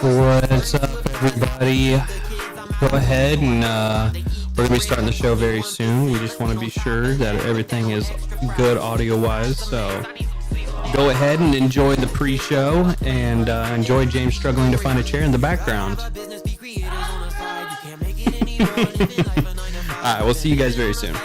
What's up, everybody? Go ahead and we're going to be starting the show very soon. We just want to be sure that everything is good audio-wise, so go ahead and enjoy the pre-show and enjoy James struggling to find a chair in the background. Alright, we'll see you guys very soon.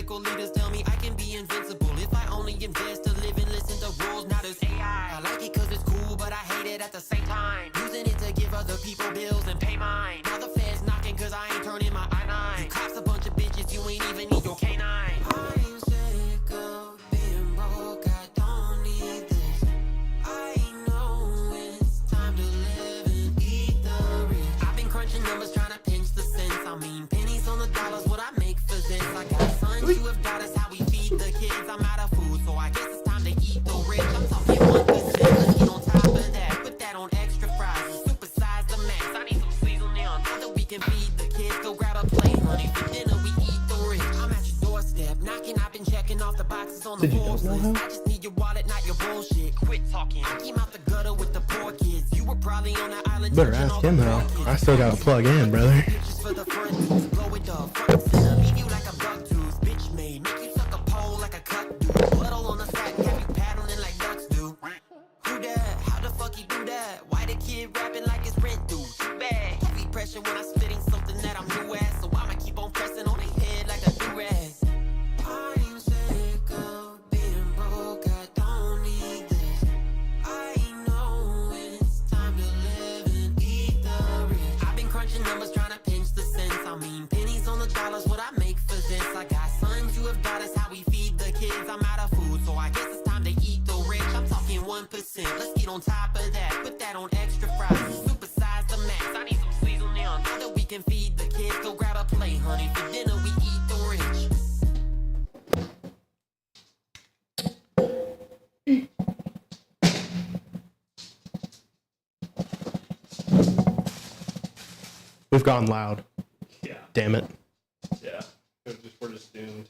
Leaders tell me I can be invincible if I only invest to live and listen to rules. Now there's AI. I like it cause it's cool, but I hate it at the same time. Using it to give other people bills and pay mine. Now the feds knocking cause I ain't turning my I-9. You cops a bunch of bitches, you ain't even need your K9. I'm sick of being broke, I don't need this. I know it's time to live and eat the rich. I've been crunching numbers trying to pinch the cents. I mean pennies on the dollars, what I make for this. I got sons who have got us how we feed the kids. I'm out of food, so I guess it's time to eat the rich. I'm talking 1%, let's get on top of that. Put that on extra fries, supersize the max. I need some seasoning on so that we can feed the kids. Go grab a plate, honey, for dinner we eat the rich. I'm at your doorstep, knocking, I've been checking off the boxes on the Forbes list. I just need your wallet, not your bullshit. Quit talking, I came out the gutter with the poor kids. You were probably on the island. Better ask him how. I still gotta plug in, brother. For the front tooth, blow it up, front center, leave you like a buck tooth. Bitch made, make you suck a pole like a cut dude. Blood all on the sack, have you paddling like ducks do. Who that? How the fuck he do that? Why the kid rapping like it's rent due? Too bad. Heavy pressure when I spitting something that I'm new at, so I'ma keep on pressing on their head like a do-rag. I'm sick of being broke, I don't need this. I know it's time to live and eat the rich. I've been crunching numbers trying to pinch the cents. I mean pennies on the dollars, what I make for this. I got sons who have got us how we feed the kids. I'm out of food, so I guess it's time to eat the rich. I'm talking 1%, let's get on top of that. Put that on extra fries, supersize the max. I need some seasoning on so that we can feed the kids. Go grab a plate, honey, for dinner we eat the rich. We've gone loud. Yeah. Damn it. Yeah. We're just doomed.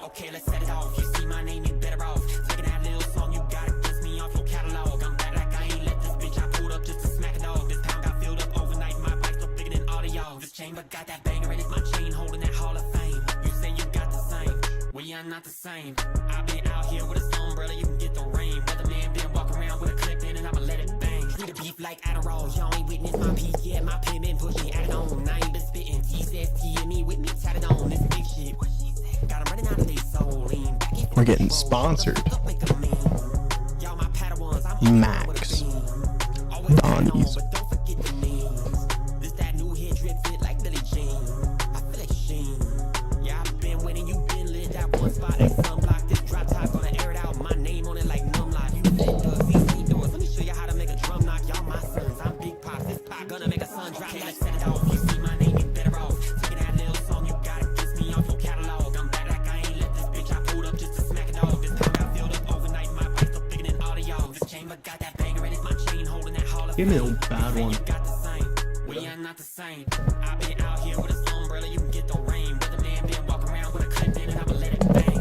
Okay, let's set it off. You see my name, you better off. Taking that little song, you gotta piss me off your catalog. I'm back like I ain't let this bitch. I pulled up just to smack a dog. This pound got filled up overnight. My bike's still bigger than all of y'all. This chamber got that banger in it. My chain holding that Hall of Fame. You say you got the same. We are not the same. I've been out here with a umbrella. You can get the rain. Weatherman been walking around with a clip in and I'ma let it bang. Treat a beef like Adderall. Y'all ain't witness my peak yet. My pen been pushing, added on. I ain't been spitting. T says T and me with me tatted on. This big shit. Got 'em running out of their soul. Lean back and We're getting sponsored. Max. Donnie's. But don't forget the names. This that new hair drip fit like Billie Jean. I feel like Sheen. Yeah, I've been winning, you been lit. That one spot like sunblock. This drop top gonna air it out. My name on it like Numlock. You fit the CC doors. Let me show you how to make a drum knock. Y'all my sons. I'm Big Pops. This pop gonna make a sun drop. Okay, let's set it off. You see my name, you better off. Taking that little song, you gotta kiss me off your catalog. I'm back like I ain't let this bitch. I pulled up just to smack a dog. This time got filled up overnight. My bike's still bigger than all of y'all. This chamber got that banger in it. My chain holding that Hall of Give me a Fame. little bad You one. say you got the same. We are not the same. I've been out here with a umbrella. You can get the rain. Weatherman been walking around with a clip in and I'ma let it bang.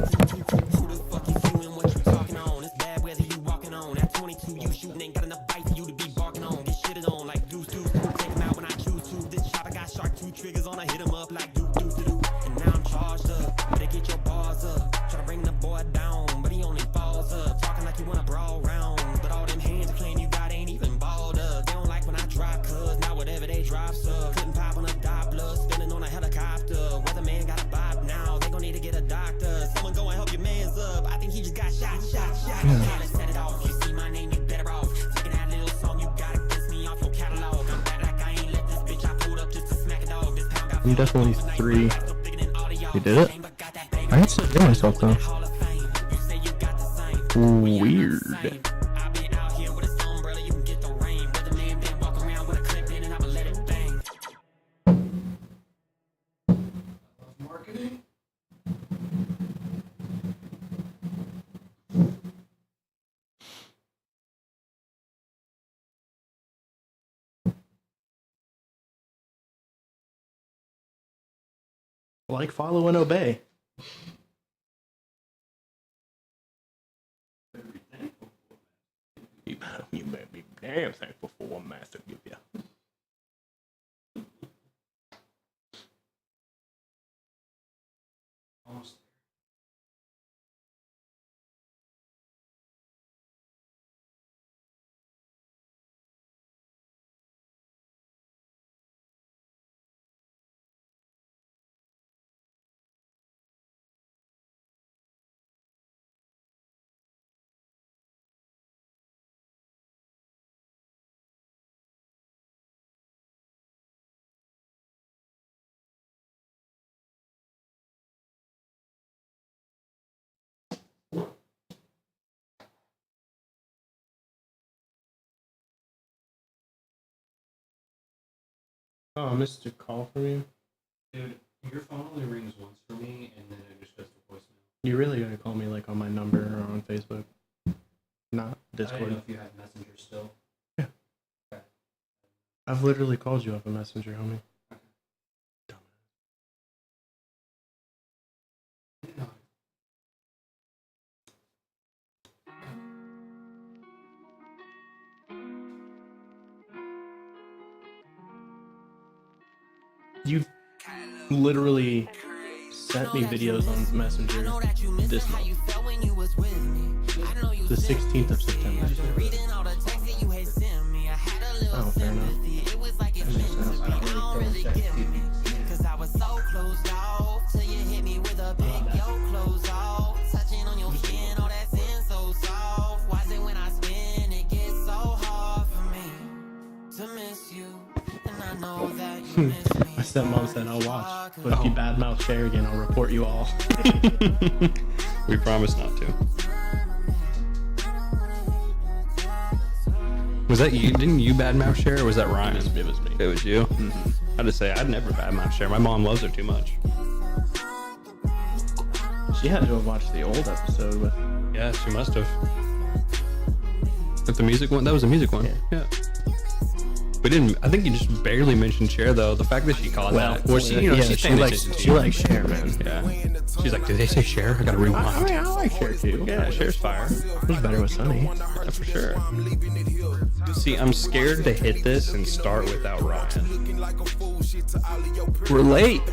Who the fuck is you and what you talking on? It's bad weather you walking on. At 22 you shooting ain't got enough bite for you to be barking on. Get shitted on like deuce deuce. Take him out when I choose to. This chopper got shark 2 triggers on. I hit him up like doo doo doo doo. And now I'm charged up. Better get your bars up. Try to bring the boy down, but he only falls up. Talking like you wanna brawl round, but all them hands claim you got ain't even balled up. They don't like when I drop cuz now whatever they drop up. Couldn't pop on a Doppler, spinning on a helicopter. Weatherman got a bob now, they gon' need to get a doctor. Someone go and help your man's up. I think he just got shot. Okay, let's set it off. You see my name, you better off. Taking that little song, you gotta piss me off your catalog. I'm back like I ain't let this bitch. I pulled up just to smack a dog. This pound got I'm definitely 3. You did it? I can still hear myself though. Weird. I've been out here with a umbrella. You can get the rain. Weatherman been walking around with a clip in and I'ma let it bang. marketing. Like, follow, and obey. You better be damn thankful for what Master give you. Almost there. Oh, I missed a call from you. Dude, your phone only rings once for me, and then it just goes to voicemail. You really gotta call me like on my number or on Facebook, not I don't know Discord. if you have Messenger still. I've literally called you off a messenger, homie. You've literally sent me videos on Messenger this month. The 16th of September. Oh, fair enough. That makes sense. Cause I was so closed off till you hit me with a big yo close off. Touching on your skin, oh that skin so soft. Why is it when I spin it gets so hard for me to miss you? And I know that you miss me. My stepmom said I'll watch, but if you badmouth Cher again, I'll report you all. We promise not to. Was that you? Didn't you badmouth Cher, or was that Ryan? It was me. It was you? I'd just say I'd never badmouth Cher. My mom loves her too much. She had to have watched the old episode with. Yeah, she must have. If the music one, that was a music one. Yeah. We didn't. I think you just barely mentioned Cher though. The fact that she caught that. Well, she, you know, she's she paying likes attention to she you. likes Cher, man. Yeah. She's like, did they say Cher? I gotta rewind. I mean, I like Cher too. Yeah, Cher's fire. It's better with Sunny. Yeah, for sure. See, I'm scared to hit this and start without Ryan. We're late.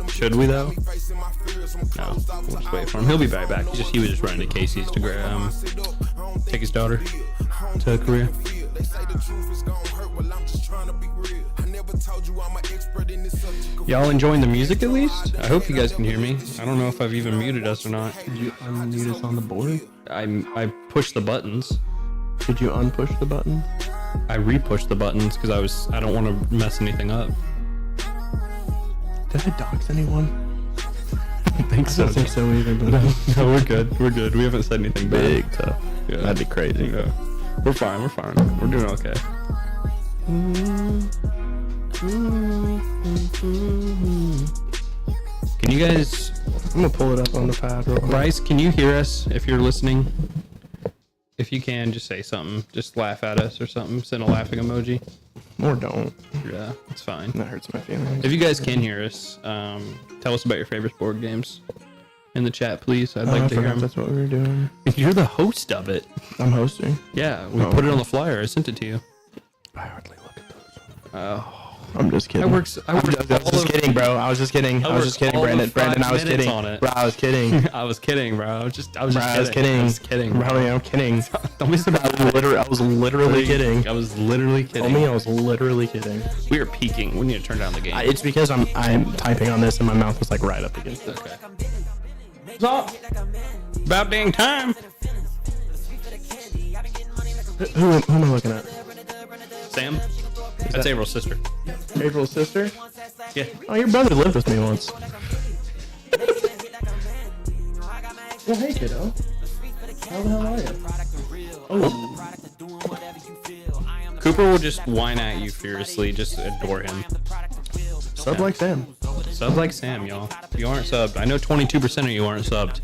Should we though? No. We'll just wait for him. He'll be right back. He was just running to Casey's to take his daughter to Korea. Y'all enjoying the music at least? I hope you guys can hear me. I don't know if I've even muted us or not. Did you unmute us on the board? I pushed the buttons. Did you unpush the button? I re-pushed the buttons because I don't want to mess anything up. Did I dox anyone? I think I don't think so either, but No, we're good. We're good. We haven't said anything bad. big tough. Yeah. That'd be crazy. Yeah. We're fine. We're fine. We're doing okay. Can you guys, I'm gonna pull it up on the pad real quick. Bryce, can you hear us if you're listening? If you can, just say something. Just laugh at us or something. Send a laughing emoji. Or don't. Yeah, it's fine. That hurts my feelings. If you guys can hear us, tell us about your favorite board games in the chat, please. I'd I like to hear forgot them. that's what we were doing. You're the host of it. I'm hosting. Yeah, we Oh, put it okay. on the flyer. I sent it to you. I hardly look at those. Oh, I'm just kidding. I worked I was just kidding, bro. I was just kidding. I was just kidding, Brandon. Brandon, I was kidding. On it. Bro, I was kidding. I was kidding, bro. I was just Bro, I was kidding. I was kidding. Bro, I'm kidding. Don't be so bad. I was literally kidding. I was literally kidding. Homie, I was literally kidding. We are peaking. We need to turn down the game. It's because I'm typing on this and my mouth was like right up against it. Okay. What's up? About dang time. Who am I looking at? Sam? That's April's sister. April's sister? Yeah. Oh, your brother lived with me once. Well, hey, kiddo. How the hell are you? Oh. Cooper will just whine at you furiously. Just adore him. Sub like Sam. Sub like Sam, y'all. If you aren't subbed, I know 22% of you aren't subbed.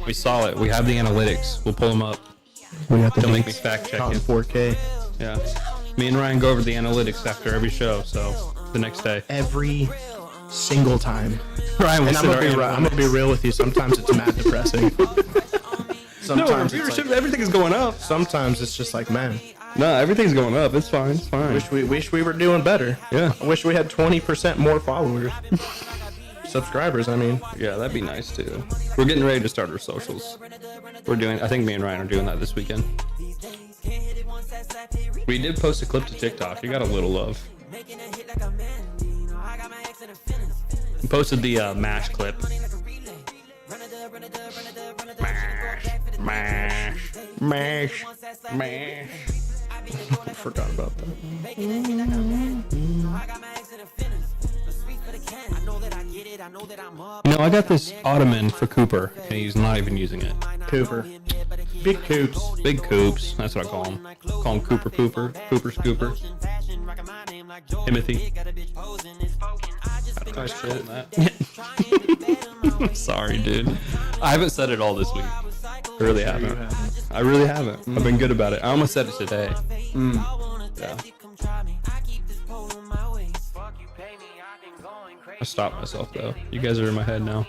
We saw it. We have the analytics. We'll pull them up. We have to Don't make me fact check on it. 4K Yeah. Me and Ryan go over the analytics after every show, so the next day. every single time. Ryan will And I'm send gonna, our I'm gonna be real with you. Sometimes it's mad depressing. No, our Sometimes it's viewership, like, everything is going up. sometimes it's just like, man, No, everything's going up. It's fine. It's fine. wish we were doing better. Yeah. I wish we had 20% more followers. Subscribers, I mean. Yeah, that'd be nice too. We're getting ready to start our socials. I think me and Ryan are doing that this weekend. We did post a clip to TikTok. You got a little love. We posted the MASH clip. Mash. Forgot about that. You know, I got this ottoman for Cooper, and he's not even using it. Cooper. Big Coops. Big Coops, that's what I call him. Call him Cooper Pooper, Cooper Scooper. Timothy. Nice shit. Sorry, dude. I haven't said it all this week. I really haven't. I really haven't. I've been good about it. I almost said it today. Yeah. I stopped myself though. You guys are in my head now.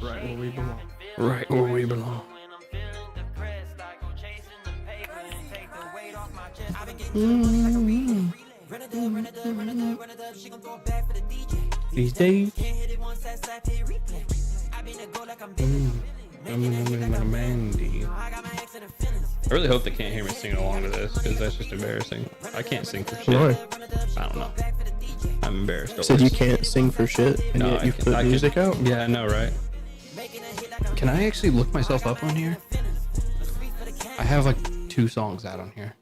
Right where we belong. Right where we belong. These days. Mandy. I really hope they can't hear me singing along to this because that's just embarrassing. I can't sing for shit. Why? I don't know. I'm embarrassed. Said you always. can't sing for shit, and No, yet you I can- put I can- music out? Yeah, I know, right? Can I actually look myself up on here? I have like 2 songs out on here.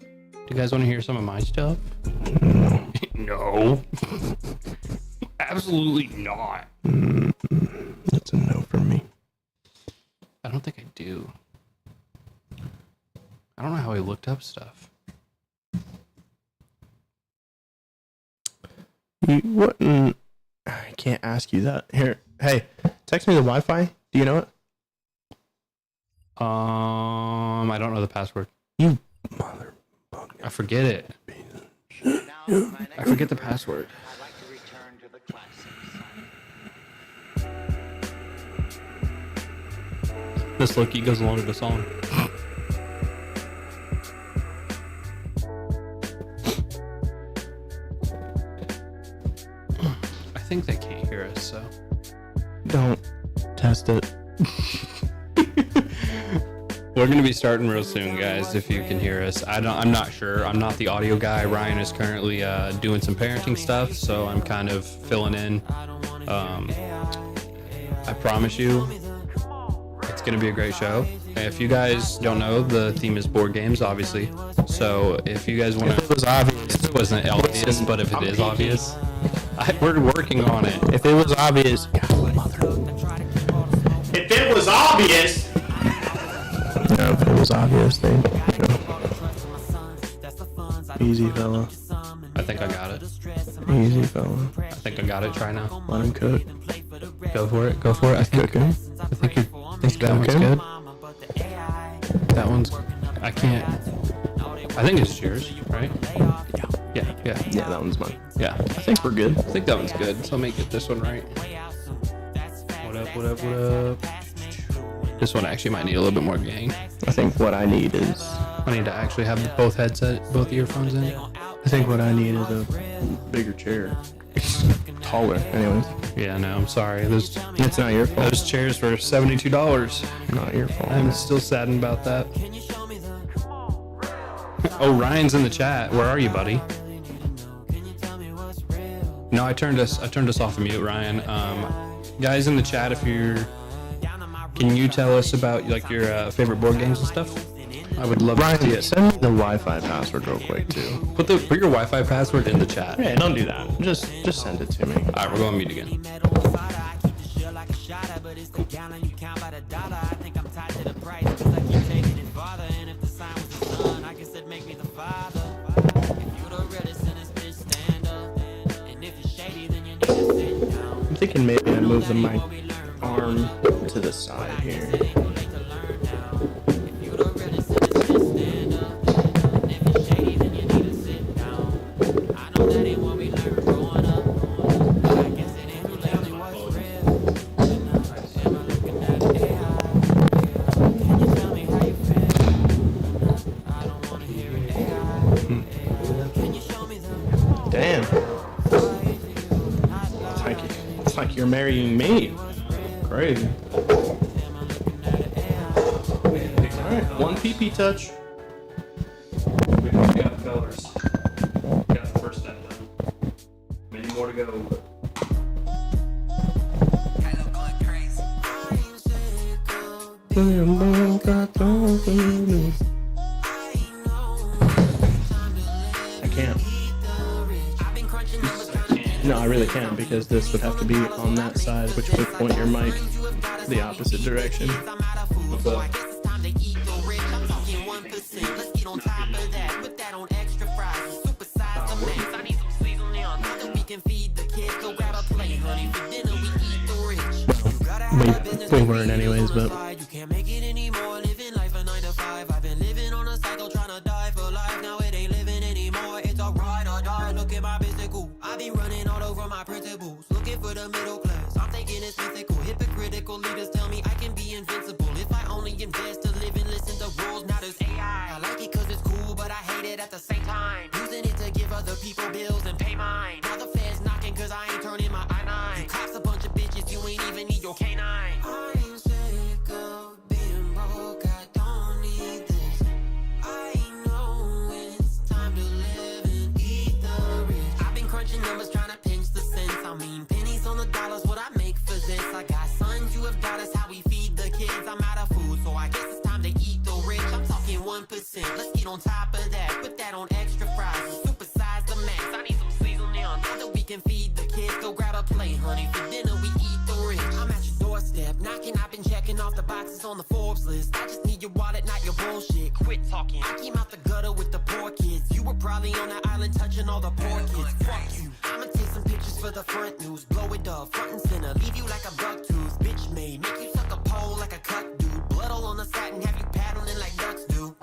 Do you guys want to hear some of my stuff? No. Absolutely not. That's a no for me. I don't think I do. I don't know how I looked up stuff. You wouldn't. I can't ask you that. Here, hey, text me the Wi-Fi. Do you know it? I don't know the password. You mother. I forget it. I forget the password. I'd like to return to the classics. This look goes along with the song. I think they can't hear us, so. Don't test it. We're gonna be starting real soon, guys. If you can hear us, I'm not sure. I'm not the audio guy. Ryan is currently doing some parenting stuff, so I'm kind of filling in. I promise you, it's gonna be a great show. If you guys don't know, the theme is board games, obviously. So if you guys want If it to, was obvious, it wasn't obvious, but if it is obvious, we're working on it. if it was obvious, God, mother. If it was obvious. No, if it was obvious, then easy fella, I think I got it. easy fella. I think I got it. Try now. Let him cook. Go for it. Go for it. I think Cooking. that one's Okay. good. That one's. I can't. I think it's yours, right? Yeah. Yeah. Yeah, that one's mine. Yeah. I think we're good. I think that one's good. So let me get this one right. What up? What up? What up? This one actually might need a little bit more gain. I think what I need is. I need to actually have both both earphones in. I think what I need is a bigger chair. Taller, anyways. Yeah. No, I'm sorry. It's not your fault. Those chairs were $72. Not your fault. I'm still saddened about that. Oh, Ryan's in the chat. Where are you, buddy? No, I turned us off of mute, Ryan. Guys in the chat, can you tell us about like your favorite board games and stuff? I would love to see Ryan, it. send me the Wi-Fi password real quick too. Put your Wi-Fi password in the chat. Yeah, don't do that. Just send it to me. All right, we're going mute again. If you the realest in this bitch, stand up. And if you move my arm to the side here. Damn. It's like you're marrying me. Crazy. Alright, one pee-pee touch. We already got the colors. Got the first step done. Many more to go. I can't. No, I really can't because this would have to be on that side, which would point your mic the opposite direction. What's up? We weren't anyways, but You can't make it anymore, living life a 9 to 5. I've been living on a cycle, trying to die for life. Now it ain't living anymore, it's a ride or die. Look at my physical, I be running all over my principles. Looking for the middle class, I'm thinking it's mythical. Hypocritical leaders tell me I can be invincible if I only invest to live and listen to rules. Now there's AI, I like it cause it's cool, but I hate it at the same time. Using it to give other people bills and pay mine. Now the feds knocking cause I ain't turning my I-9. You cops a bunch of bitches, you ain't even need your canine. I'm sick of being broke, I don't need this. I know it's time to live and eat the rich. I've been crunching numbers trying to pinch the cents. I mean pennies on the dollars, what I make for this. I got sons, you have daughters, how we feed the kids. I'm out of food, so I guess it's time to eat the rich. I'm talking 1%, let's get on top of that. Put that on extra fries and supersize the max. I need some seasoning now that we can feed the kids. Go grab a plate, honey, for dinner we eat the rich. I'm at your doorstep, knocking, I've been checking off the boxes on the Forbes list. I just need your wallet, not your bullshit. Quit talking, I came out the gutter with the poor kids. You were probably on the island touching all the poor kids. Fuck you, I'ma take some pictures for the front news. Blow it up, front and center, leave you like a buck tooth. Bitch made, make you suck a pole like a cut dude. Blood all on the satin, have you paddling like ducks do.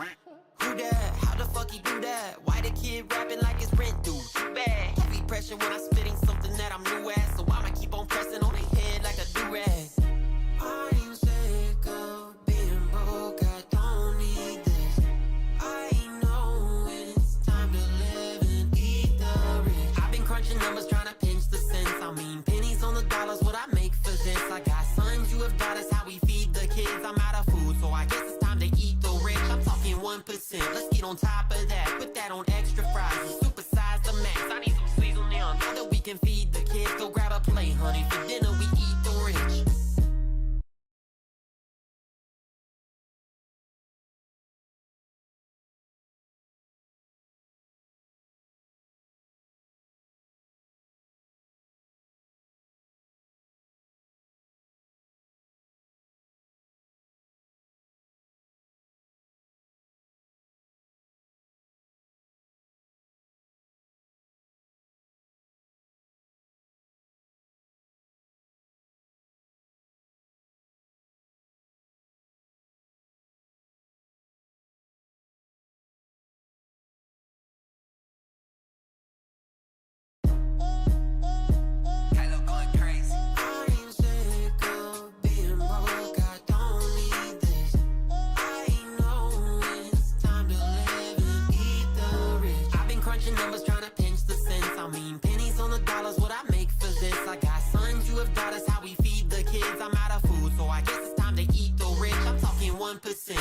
Who that? How the fuck he do that? Why the kid rapping like it's rent due? Too bad. Heavy pressure when I'm spitting something that I'm new at. So I'ma keep on pressing on their head like a do-rag. I'm sick of being broke, I don't need this. I know it's time to live and eat the rich. I've been crunching numbers trying to pinch the cents. I mean pennies on the dollars, what I make for this. I got sons, you have daughters, how we feed the kids. I'm out of food, so I guess it's time to eat the rich. I'm talking 1%, let's get on top of that. Put that on extra fries and supersize the max. I need some seasoning now that we can feed the kids. Go grab a plate, honey, for dinner we eat the rich.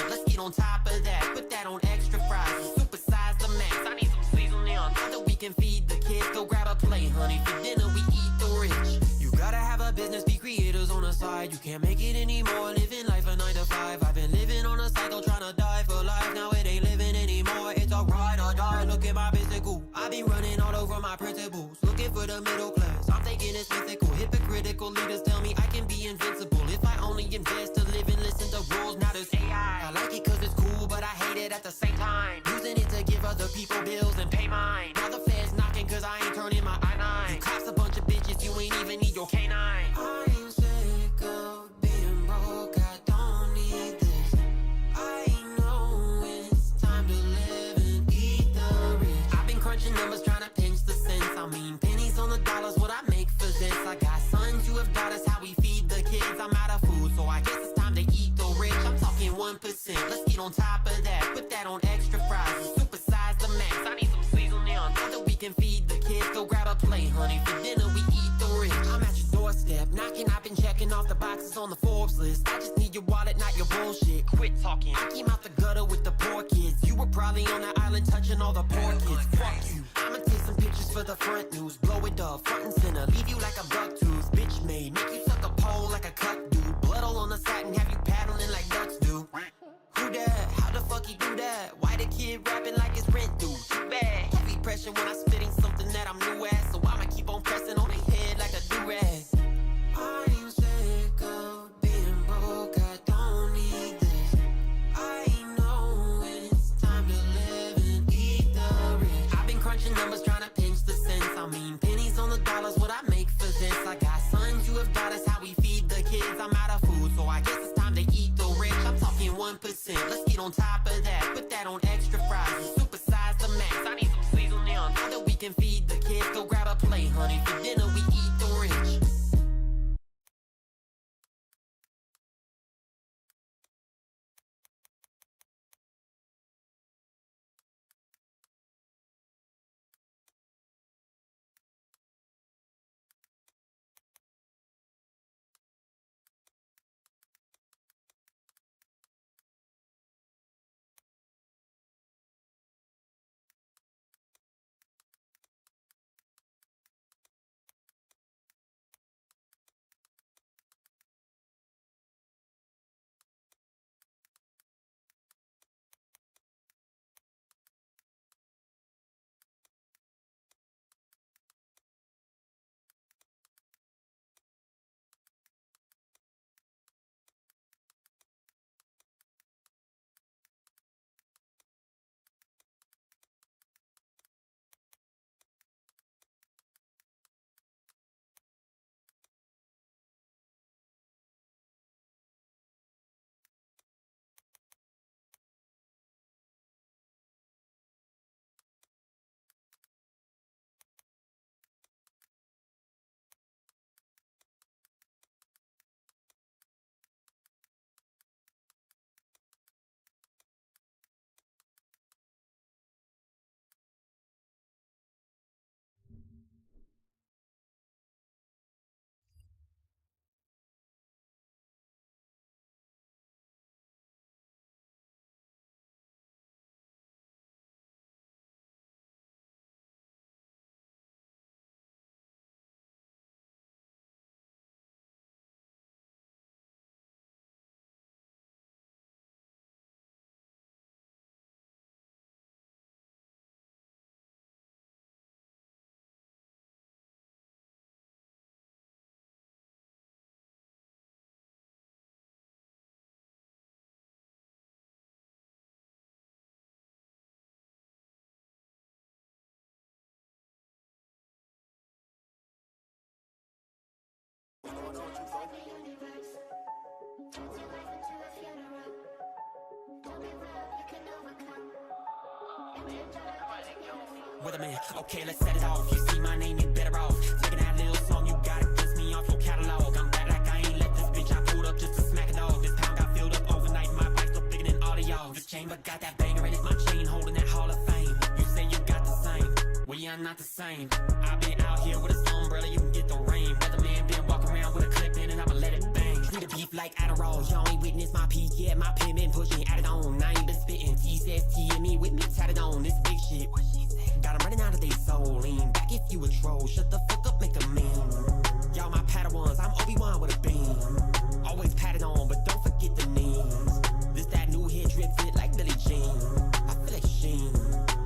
Let's get on top of that. Put that on extra fries and supersize the max. I need some seasoning now that we can feed the kids. Go grab a plate, honey, for dinner we eat the rich. You gotta have a business, be creators on the side. You can't make it anymore, living life a 9 to 5. I've been living on a cycle, trying to die for life. Now it ain't living anymore, it's a ride or die. Look at my physical, I be running all over my principles. Looking for the middle class, I'm thinking it's mythical. Hypocritical leaders tell me I can be invincible if I only invest to live and listen to rules. Now there's AI, I like it cause it's cool, but I hate it at the same time. Using it to give other people bills and pay mine. Now the feds knocking cause I ain't turning my I-9. You cops a bunch of bitches, you ain't even need your canine. I'm on top of that, put that on extra fries. Supersize the max. I need some seasoning on so that we can feed the kids. Go grab a plate, honey. For dinner we eat the rich. I'm at your doorstep, knocking. I've been checking off the boxes on the Forbes list. I just need your wallet, not your bullshit. Quit talking. I came out the gutter with the poor kids. You were probably on the island touching all the poor kids. Fuck you. I'ma take some pictures for the front news. Blow it up, front and center. Leave you like a buck tooth. Bitch made. Make you suck a pole like a cut dude. Blood all on the satin. Have you paddling like ducks do. Who that? How the fuck he do that? Why the kid rapping like it's rent due? Too bad. Heavy pressure when I'm spitting something that I'm new at. So I'ma keep on pressing on their head like a do-rag. I'm sick of being broke. I don't need this. I know it's time to live and eat the rich. I've been crunching numbers trying to pinch the cents. I mean pennies on the dollars, what I make for this. I got sons, you have daughters, how we feed the kids. I'm out of food, so I guess it's time to eat the rich. I'm talking 1%, let's get on top of that. Put that on extra fries, supersize the max. I need some seasoning on so that we can feed the kids. Go grab a plate, honey. For dinner we eat the rich. With a man, okay, let's set it off. You see my name, you better off. Taking that little song, you gotta piss me off your catalog. I'm back like I ain't let this bitch. I pulled up just to smack it off. This pound got filled up overnight. My bike's still bigger than all of y'all. This chamber got that banger in it. My chain holding that Hall of Fame. You say you got the same. We are not the same. I've been out here with a umbrella, you can get the rain. Weatherman been walking around with a clip in and I'ma let it bang. Need a beef like Adderall. Y'all ain't witness my peak yet. My pen been pushing, added on. I ain't been spitting. T says T and me with me tatted on. This big shit. Got 'em running out of their soul. Lean back if you a troll. Shut the fuck up, make a meme. Y'all my Padawans, I'm Obi-Wan with a beam. Always patted on, but don't forget the names. This that new hair drip fit like Billie Jean. I feel like Sheen.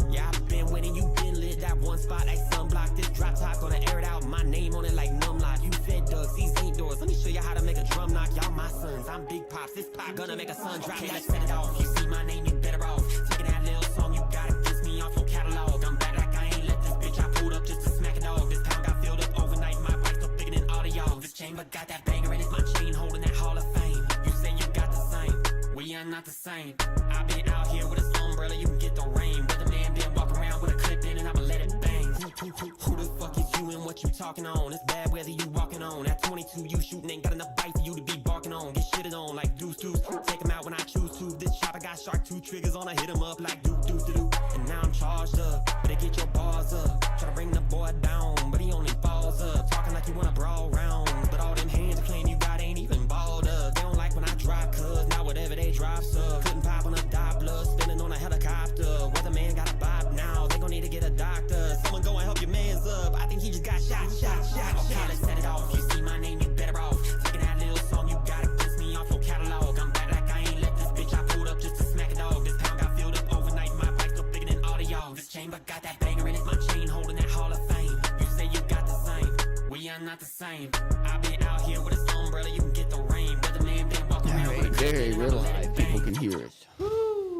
Yeah, I've been winning, you been lit. That one spot like sunblock. This drop top gonna air it out. My name on it like numlock. You fed ducks, these ain't doors. Let me show you how to make a drum knock. Y'all my sons, I'm Big Pops. This pop gonna make a sun drop. Okay, let's set it off. You see my name, you better off. Taking that little song, you gotta piss me off your catalog. I'm back like I ain't let this bitch. I pulled up just to smack it off. This pound got filled up overnight. My bike's still bigger than all of y'all. This chamber got that banger in it. My chain holding that Hall of Fame. You say you got the same. We are not the same. I've been out here with a umbrella, you can get the rain. Weatherman been walking around with a clip in and I'ma let it bang. Who the fuck is you and what you talking on? It's bad whether you walking on. At 22, you shooting, ain't got enough bite for you to be barking on. Get shitted on like deuce deuce. Take him out when I choose to. This chopper got shark 2 triggers on. I hit him up like doo doo doo doo. And now I'm charged up. Better get your bars up. Try to bring the boy down, but he only falls up. Talking like you wanna brawl round. But all them hands claim you got ain't even balled up. They don't like when I drop, cuz now whatever they drop, so couldn't pop on a Doppler. Spinning on a helicopter. Weatherman got a bob now. They gon' need to get a doctor. Someone go and help your man's up. I think he just got shot. Okay, let's set it off. You see my name, you better off. Taking that little song, you gotta piss me off your catalog. I'm back like I ain't left this bitch. I pulled up just to smack a dog. This pound got filled up overnight. My pipe's still bigger than audio. This chamber got that banger in it. My chain holding that Hall of Fame. You say you got the same. We are not the same. I've been out here with a umbrella. You can get the rain. Weatherman been walking around with a Very crazy real let it live. People bang. can hear us.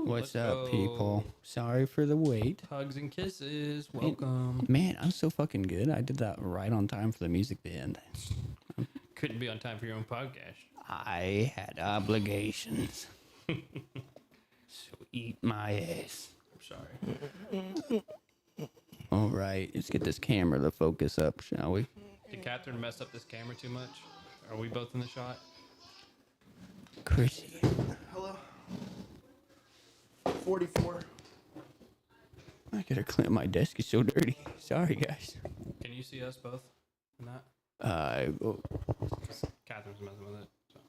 What's let's up, go. people? Sorry for the wait. Hugs and kisses. Welcome. Man, I'm so fucking good. I did that right on time for the music band. Couldn't be on time for your own podcast. I had obligations. So eat my ass. I'm sorry. All right, let's get this camera to focus up, shall we? Did Catherine mess up this camera too much? Are we both in the shot? Chrissy. Hello. 44. I gotta clean my desk. Is so dirty. Sorry, guys. Can you see us both in that? Oh, Catherine's messing with it. So.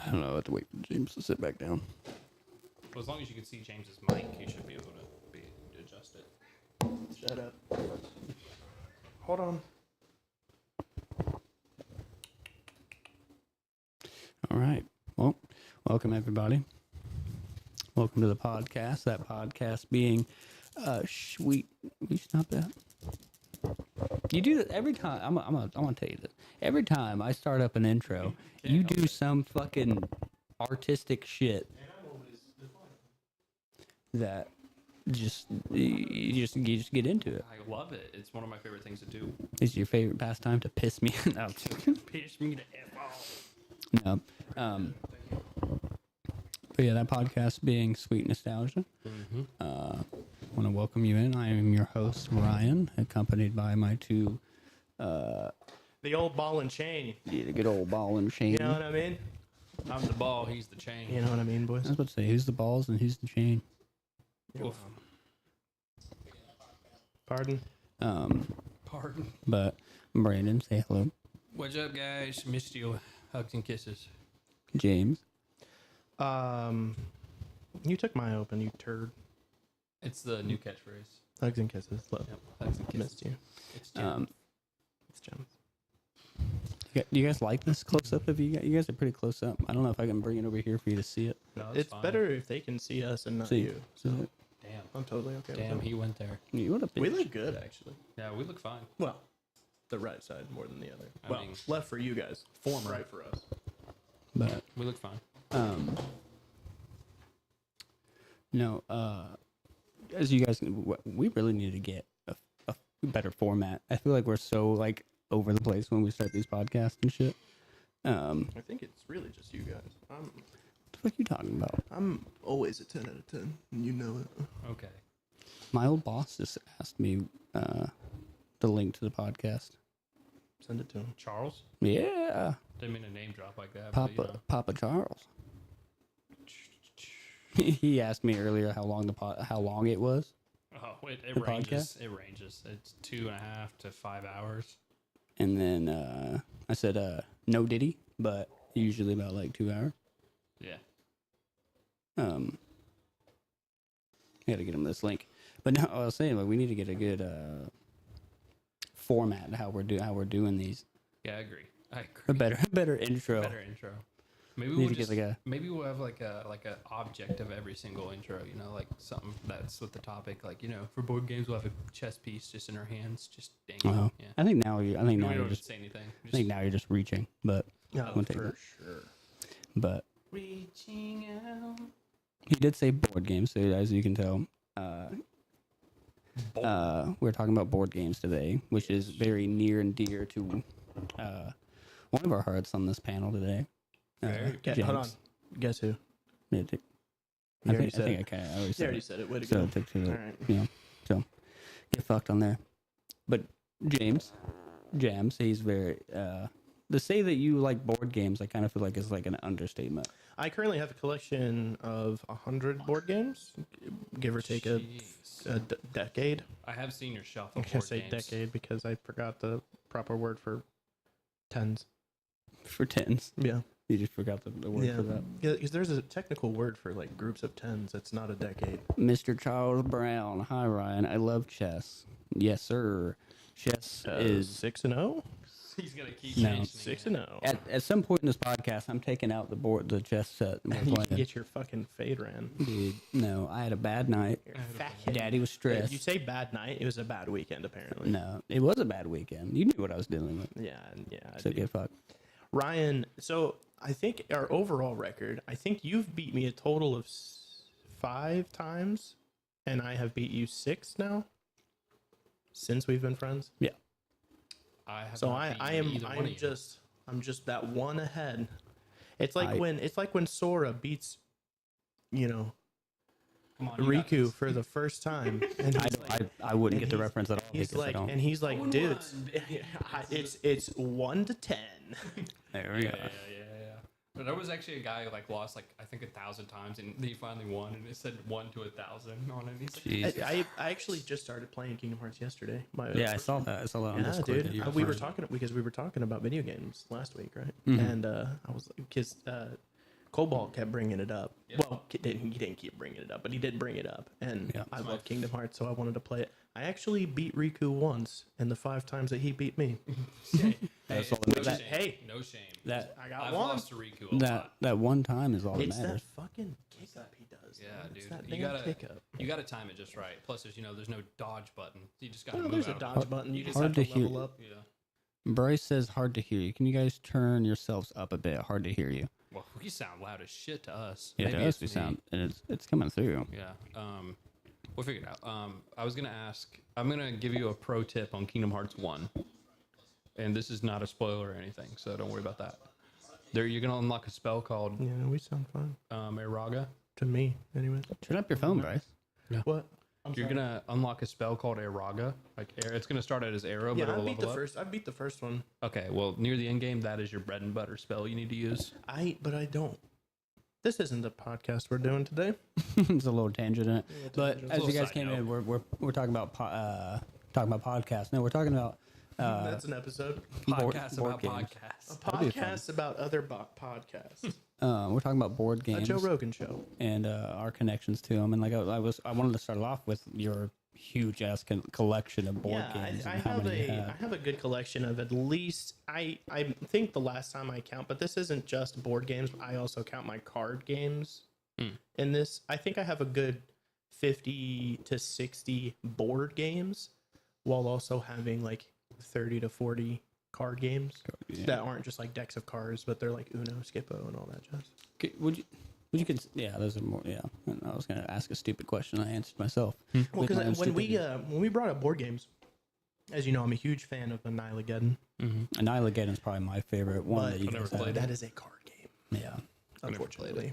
I don't know. I have to wait for James to sit back down. Well, as long as you can see James's mic, you should be able to adjust it. Shut up. Hold on. All right. Well, welcome everybody. Welcome to the podcast. That podcast being sweet. Will you stop that? You do that every time. I want to tell you this. Every time I start up an intro, you do some fucking artistic shit that you just get into it. I love it. It's one of my favorite things to do. Is your favorite pastime to piss me out? Piss me to F off. No. But yeah, that podcast being Sweet Nostalgia. I want to welcome you in. I am your host, Ryan, accompanied by my two, The old ball and chain. the good old ball and chain. You know what I mean? I'm the ball, he's the chain. You know what I mean, I boys? was about to say, who's the balls and who's the chain? Oof. Pardon? Pardon. But Brandon, say hello. What's up, guys? Missed you. Hugs and kisses. James. You took my open, you turd. It's the new catchphrase. Hugs and kisses. Love. Yep. Hugs and kisses. Missed you. It's Jim. It's Jim. Do you guys like this close up of you guys? You guys are pretty close up. I don't know if I can bring it over here for you to see it. No, It's fine. better if they can see us and not See you. So Damn. I'm totally okay Damn, with he went there. You what a it. We bitch. look good, actually. Yeah, we look fine. Well, the right side more than the other. I well, mean, left for you guys. former. Right for us. But We look fine. no, as you guys, we really need to get a better format. I feel like we're so like over the place when we start these podcasts and shit. I think it's really just you guys. What the fuck you talking about? I'm always a 10 out of 10, and you know it. Okay. My old boss just asked me the link to the podcast. Send it to him. Charles? Yeah, Didn't mean to name drop like that. but, Papa Charles. He asked me earlier how long it was. Oh, it The ranges. It ranges. It's 2.5 to 5 hours. And then I said, no diddy, but usually about like 2 hours. Yeah. Got to get him this link. But no, I was saying like we need to get a good format how we're doing these. Yeah, I agree. I agree. A better intro. Better intro. Maybe Need we'll to get just like a- maybe we'll have like a object of every single intro. You know, like something that's with the topic. Like for board games, we'll have a chess piece just in our hands, just dangling. Oh, Yeah. I think now you're We just don't say anything. I think now you're just reaching, but Yeah, We'll take for that. sure. but reaching out. he did say board games, so as you can tell, we're talking about board games today, which is very near and dear to one of our hearts on this panel today. Hold on. Guess who? Yeah, You already said it. I already You said already it. said it. Way to So go. it took to All the, right. you know, so get fucked on there. but James, Jams, he's very. To say that you like board games, I kind of feel like is like an understatement. I currently have a collection of 100 board games, give or take a decade. I have seen your shelf I'm of gonna board say games. decade because I forgot the proper word for tens. For tens, Yeah. you just forgot the word Yeah. for that. Because there's a technical word for like groups of tens. It's not a decade. Mr. Charles Brown. Hi, Ryan. I love chess. Yes, sir. Chess is 6-0. He's gonna keep No. changing 6-0. at some point in this podcast. I'm taking out the chess set. And You we're can playing. get your fucking fade ran. Dude, no, I had a bad night. Daddy was stressed. You say bad night. It was a bad weekend, apparently. No, it was a bad weekend. You knew what I was dealing with. Yeah, yeah. I So do. get fucked. Ryan, so I think our overall record, I think you've beat me a total of 5 times, and I have beat you 6 now since we've been friends. Yeah. I have So not I beaten am either one of you. I'm just that one ahead. It's like I- when Sora beats, you know, Come on, you got Riku this. for the first time, and he's like, I wouldn't and get the he's- reference at all. he's because I like, don't. and he's like, One, dude, one. it's 1 to 10. There we go. Yeah. But there was actually a guy who like lost like I think 1,000 times, and he finally won, and it said 1 to 1,000 on it. He's like, Jeez. I actually just started playing Kingdom Hearts yesterday. Yeah, I saw that. I saw that on Yeah, Discord. dude. that you We were posted. talking because we were talking about video games last week, right? Mhm. And I was like, because Cobalt kept bringing it up. Yeah. Well, he didn't keep bringing it up, but he did bring it up, and Yeah. I love Kingdom Hearts, so I wanted to play it. I actually beat Riku once, and the 5 times that he beat me. That's all no that- shame. hey, no shame. that I got I've one. lost to Riku a that lot. that one time is all that It's that matters. fucking kick up he does. Yeah, man. It's dude. that You damn gotta kick up. you gotta time it just right. Plus, there's no dodge button. You just gotta Well, move there's a out of dodge it. button. You just Hard have to to hear. level up. Yeah. Bryce says hard to hear you. Can you guys turn yourselves up a bit? Hard to hear you. Well, we sound loud as shit to us. Yeah, Maybe it does. it's We me. sound, and it's coming through. Yeah. We'll figure it out. I was gonna ask. I'm gonna give you a pro tip on Kingdom Hearts 1, and this is not a spoiler or anything, so don't worry about that. There, you're gonna unlock a spell called Yeah, we sound fine. Eraga. To me, anyway. Turn up your phone, Bryce. What? You're gonna unlock a spell called Eraga. Like it's gonna start out as arrow, but Yeah, it'll level up. I beat the first one. Okay, well, near the end game, that is your bread and butter spell you need to use. But I don't. This isn't the podcast we're doing today. It's a little tangent in it. But tangent. as you Little guys side came note. in, we're talking about podcasts. No, we're talking about That's an episode. Podcast board about games. podcasts. That'd be fun. Podcast about other podcasts. we're talking about board A games Joe Rogan show. and our connections to them. And like I wanted to start off with your huge ass collection of board games I and how have many you I have. have a good collection of at least I think the last time I count, but this isn't just board games. I also count my card games in this. I think I have a good 50 to 60 board games, while also having like 30 to 40 card games that aren't just like decks of cards, but they're like Uno, Skippo, and all that jazz. Would you yeah, those are more, yeah. And I was going to ask a stupid question. I answered myself. Well, with my own because when stupidity. we brought up board games, as you know, I'm a huge fan of Annihilageddon, Annihilageddon is probably my favorite one that you never guys have. played that is a card game, Yeah. unfortunately.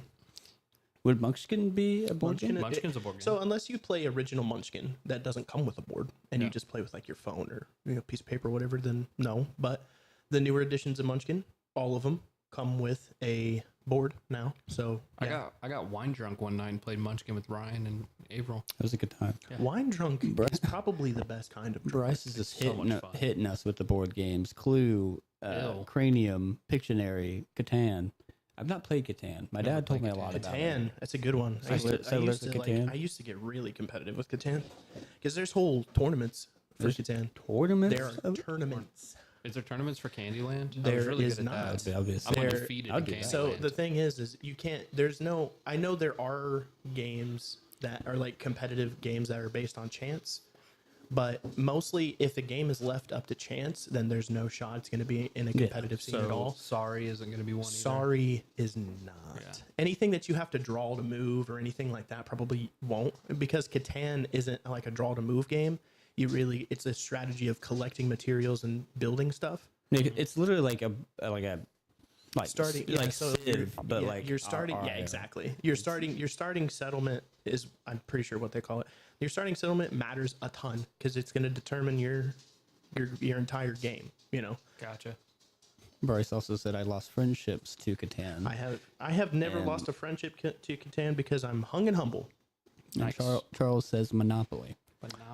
Would Munchkin be a board game? Munchkin's a board game. So unless you play original Munchkin that doesn't come with a board and you just play with like your phone or piece of paper or whatever, then no. But the newer editions of Munchkin, all of them come with a board now. So yeah. I got wine drunk one night and played Munchkin with Ryan and April. It was a good time. Wine drunk is probably the best kind of drunk. Bryce is just so much fun. hitting us with the board games. Clue, Ew. Cranium, Pictionary, Catan. I've not played Catan. My dad told me a played lot about Catan, it. that's a good one. I used to, Settlers of Catan? I used to get really competitive with Catan because there's whole tournaments for Catan. Tournaments? There are tournaments. Is there tournaments for Candyland? I There was really is good at not. that. I'll be I'm There- undefeated I'll in do that. Candyland. So the thing is you can't. There's no. I know there are games that are like competitive games that are based on chance, but mostly if the game is left up to chance, then there's no shot it's going to be in a competitive scene at all. Sorry isn't going to be one either. Sorry is not. Yeah. Anything that you have to draw to move or anything like that probably won't, because Catan isn't like a draw to move game. It's a strategy of collecting materials and building stuff. It's literally like a Starting like so Civ, but yeah, like you're starting RR. yeah, exactly. Your starting settlement is, I'm pretty sure what they call it. Your starting settlement matters a ton because it's going to determine your your entire game. You know, Gotcha. Bryce also said I lost friendships to Catan. I have never And- lost a friendship to Catan because I'm hung and humble. And Nice. Charles says Monopoly.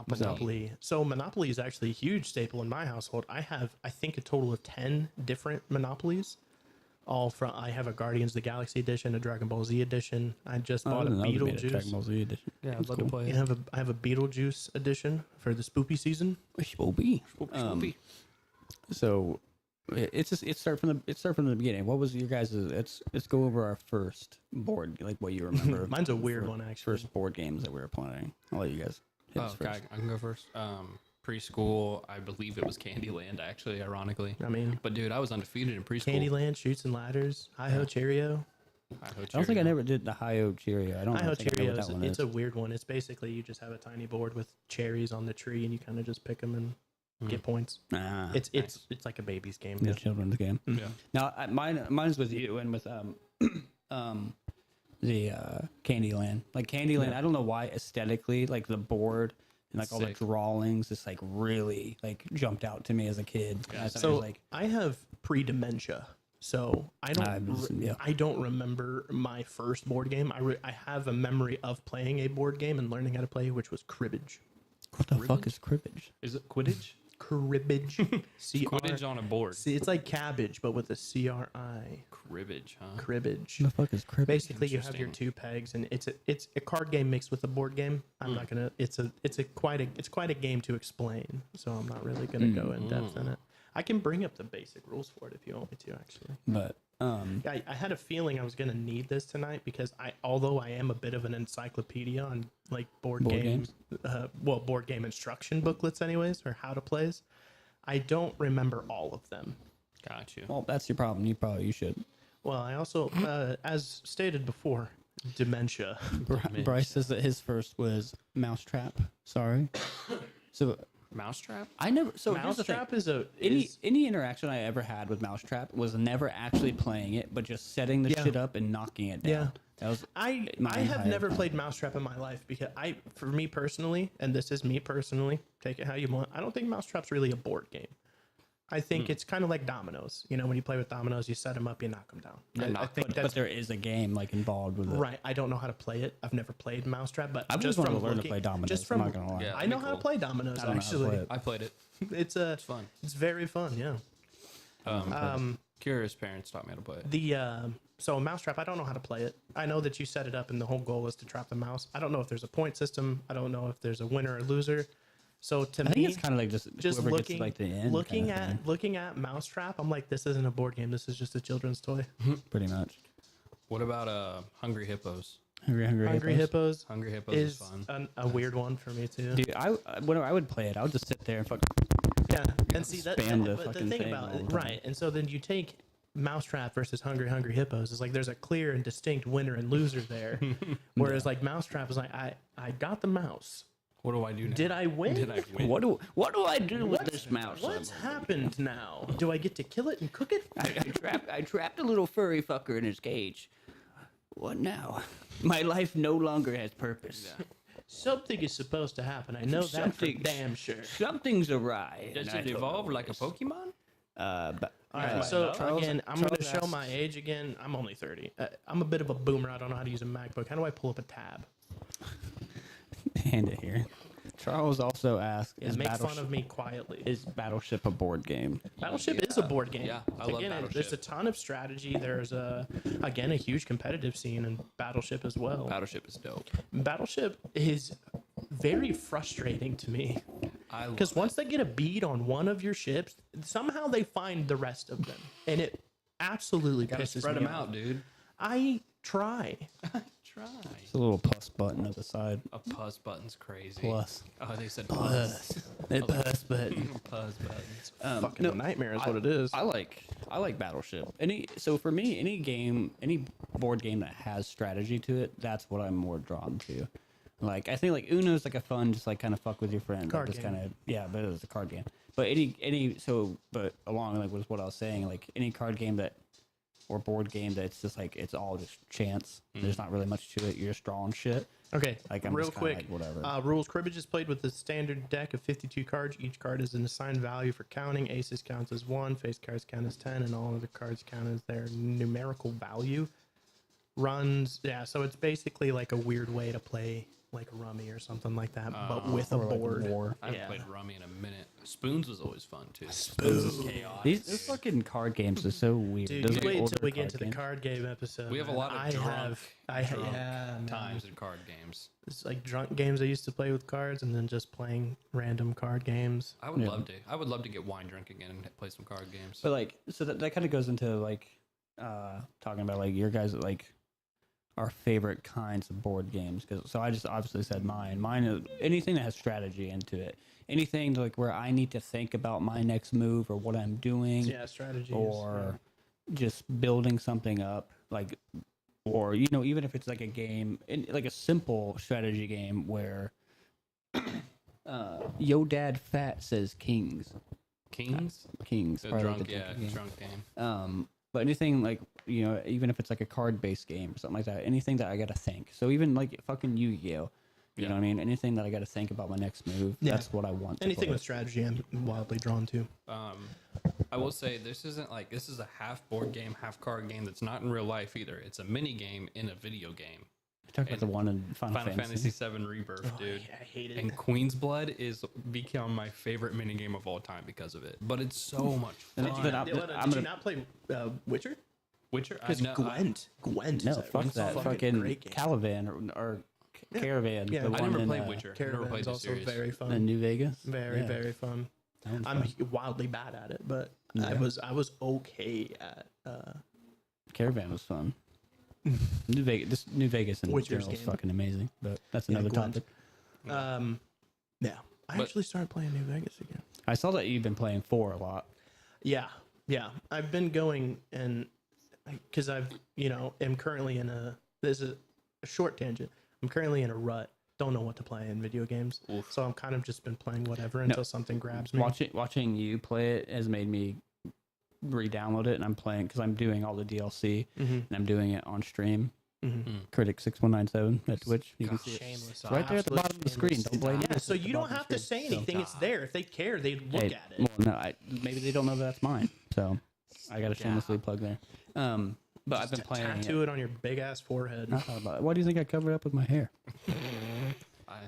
Monopoly. So Monopoly is actually a huge staple in my household. I have, I think, a total of 10 different Monopolies. All from, I have a Guardians of the Galaxy edition, a Dragon Ball Z edition. I just bought a Dragon Beetlejuice. Ball Z edition. Yeah, I'd That's love cool. to play I it. have a Beetlejuice edition for the spoopy season. Spoopy. So it start from the beginning. What was your guys'? Let's go over our first board, like what you remember. Mine's a weird one, actually. First board games that we were playing. I'll let you guys hit Oh, us okay, first. I can go first. Preschool, I believe it was Candyland, actually, ironically. I mean, But dude, I was undefeated in preschool. Candyland, Shoots and Ladders, Hi-Ho Cheerio. I don't think I never did the Hi-Ho Cheerio. I don't Hi-Ho think I know Cheerio, what that one it's is. a weird one. It's basically you just have a tiny board with cherries on the tree and you kind of just pick them and get points. Ah, It's like a baby's game. the Yeah. children's game. Yeah. Now, mine's with you and with the Candyland. Like Candyland, I don't know why aesthetically, like the board and like all the Sick. drawings, just like really like jumped out to me as a kid. I thought it So was like I have pre-dementia, so I don't remember my first board game. I have a memory of playing a board game and learning how to play, which was cribbage. what the fuck is cribbage? Is it Quidditch? Cribbage. Quidditch on a board. See, it's like cabbage, but with a CRI. Cribbage, huh? Cribbage. What the fuck is cribbage? Basically, you have your two pegs, and it's a card game mixed with a board game. I'm not gonna. It's quite a game to explain. So I'm not really gonna go in depth in it. I can bring up the basic rules for it if you want me to. Actually, But I had a feeling I was gonna need this tonight because although I am a bit of an encyclopedia on like board games, board game instruction booklets, anyways, or how to plays, I don't remember all of them. Got you. well, that's your problem. You should. Well, I also, as stated before, dementia. Bryce says that his first was Mousetrap. Sorry. So Mousetrap? I never. So here's the thing. Mousetrap is a Any interaction I ever had with Mousetrap was never actually playing it, but just setting the Yeah. shit up and knocking it down. Yeah. That was I my have entire never time. played Mousetrap in my life because for me personally, and this is me personally, take it how you want. I don't think Mousetrap's really a board game. I think it's kind of like dominoes. You know, when you play with dominoes, you set them up, you knock them down. I think But that's there is a game like involved with it. right. I don't know how to play it. I've never played Mousetrap, but I've just just wanted from to learn to looking- play dominoes. Just I'm from not gonna lie. Yeah. I that'd know be how to cool. play dominoes. I don't know how to Actually, play it. I played it. it's fun. It's very fun. Yeah. Curious parents taught me how to play it. So Mousetrap, I don't know how to play it. I know that you set it up and the whole goal is to trap the mouse. I don't know if there's a point system. I don't know if there's a winner or loser. So to I me, think it's kind of like just whoever looking gets to like the end. looking kind of at looking at Mousetrap, I'm like, this isn't a board game. This is just a children's toy. thing, pretty much. What about Hungry Hippos? Hungry Hungry Hippos. Hippos Hungry Hippos is is fun. a weird one for me too. Dude, whenever I would play it, I would just sit there and fuck. Yeah, and see that. Spam the But the fucking thing thing about all it, the time. right? And so then you take Mousetrap versus Hungry Hippos. It's like there's a clear and distinct winner and loser there. Whereas like Mousetrap is like I got the mouse. What do I do now? Did I win? Did I win? What do I do with this mouse? What's happened now? Do I get to kill it and cook it? I trapped a little furry fucker in his cage. What now? My life no longer has purpose. Something is supposed to happen. I know that for Something- damn sure. Something's awry. Does and I it don't evolve know like a what it is. Pokemon? But All right, so Charles- again, I'm going to Charles show asks- my age again. I'm only 30. I'm a bit of a boomer. I don't know how to use a MacBook. How do I pull up a tab? hand it here. Charles also asked, Yeah, make fun of me quietly. Is Battleship a board game? Battleship is a board game. Yeah, I love Again, there's a Battleship. ton of strategy. There's a huge competitive scene in Battleship as well. Battleship is dope. Battleship is very frustrating to me I love because once they get a bead on one of your ships, somehow they find the rest of them, and it absolutely Gotta pisses spread me them off. out, dude. I try. Try. It's a little plus button at the side. A pause button's crazy. Plus. Oh, they said Plus. The plus button. pause buttons. Fucking nightmare is what it is. I like Battleship. So for me, any board game that has strategy to it, that's what I'm more drawn to. Like I think like Uno's like a fun, just like kind of fuck with your friends. Card just game. kind of but it's a card game. But but along like with what I was saying, like any card game that or board game that's just like it's all just chance. There's not really much to it. You're just drawing shit. Okay, Like, I'm real just kinda quick. like, whatever. Rules: cribbage is played with a standard deck of 52 cards. Each card is an assigned value for counting. Aces counts as 1, face cards count as 10, and all other cards count as their numerical value. Runs, yeah. So it's basically like a weird way to play like Rummy or something like that, but with a or like board. War. I haven't Yeah. played Rummy in a minute. Spoons was always fun too. Spoons. was chaotic. These fucking card games are so weird. Dude, Those you are wait older until we get card into the games. card game episode. We have a man. lot of I drunk, yeah, man. times in card games. It's like drunk games I used to play with cards, and then just playing random card games. I would love to. I would love to get wine drunk again and play some card games. But like, so that kind of goes into like talking about like your guys like our favorite kinds of board games. Because so I just obviously said mine. Mine is anything that has strategy into it. Anything like where I need to think about my next move or what I'm doing, Yeah, strategies. or just building something up, like, or even if it's like a game, like a simple strategy game where Yo Dad Fat says kings. Kings, Kings. the probably like drunk, the yeah, drinking game. drunk game. But anything like even if it's like a card based game or something like that, anything that I gotta think. So even like fucking Yu-Gi-Oh, you know what I mean? Anything that I gotta think about my next move. Yeah. That's what I want. Anything to play. with strategy, I'm wildly drawn to. I will say this is a half board game, half card game that's not in real life either. It's a mini game in a video game. Talk about the one in Final Fantasy VII Rebirth, dude. I hate it. And Queen's Blood is become my favorite mini game of all time because of it. But it's so much fun. Did you not play Witcher? Witcher, Because no, Gwent. Gwent. No, is a fuck that. fucking Fucking great game. Calavan or Caravan. Yeah, the I one I never in, played Witcher. I never played Caravan's the also series. very fun. in New Vegas. Very, Yeah, very fun. that one's I'm fun. wildly bad at it, but I was okay at Caravan was fun. New Vegas in Witcher's general is game. fucking amazing, but that's another Gwent. topic. Yeah. I But- actually started playing New Vegas again. I saw that you've been playing 4 a lot. Yeah. I've been going and because I've am currently in this is a short tangent. I'm currently in a rut. Don't know what to play in video games, so I'm kind of just been playing whatever until something grabs me. Watching you play it has made me re-download it, and I'm playing because I'm doing all the DLC and I'm doing it on stream. Critic 6197 at Twitch. You can see it. Shameless. It's right there at the bottom of the screen. Don't blame me. Yeah, so It's at you the don't bottom have of the to say screen. anything. It's there. If they care, they'd look Hey, at it. well, no, maybe they don't know that that's mine. So I got a shamelessly plug there. But I've been playing. Tattoo it on your big ass forehead. I thought about it. Why do you think I cover it up with my hair?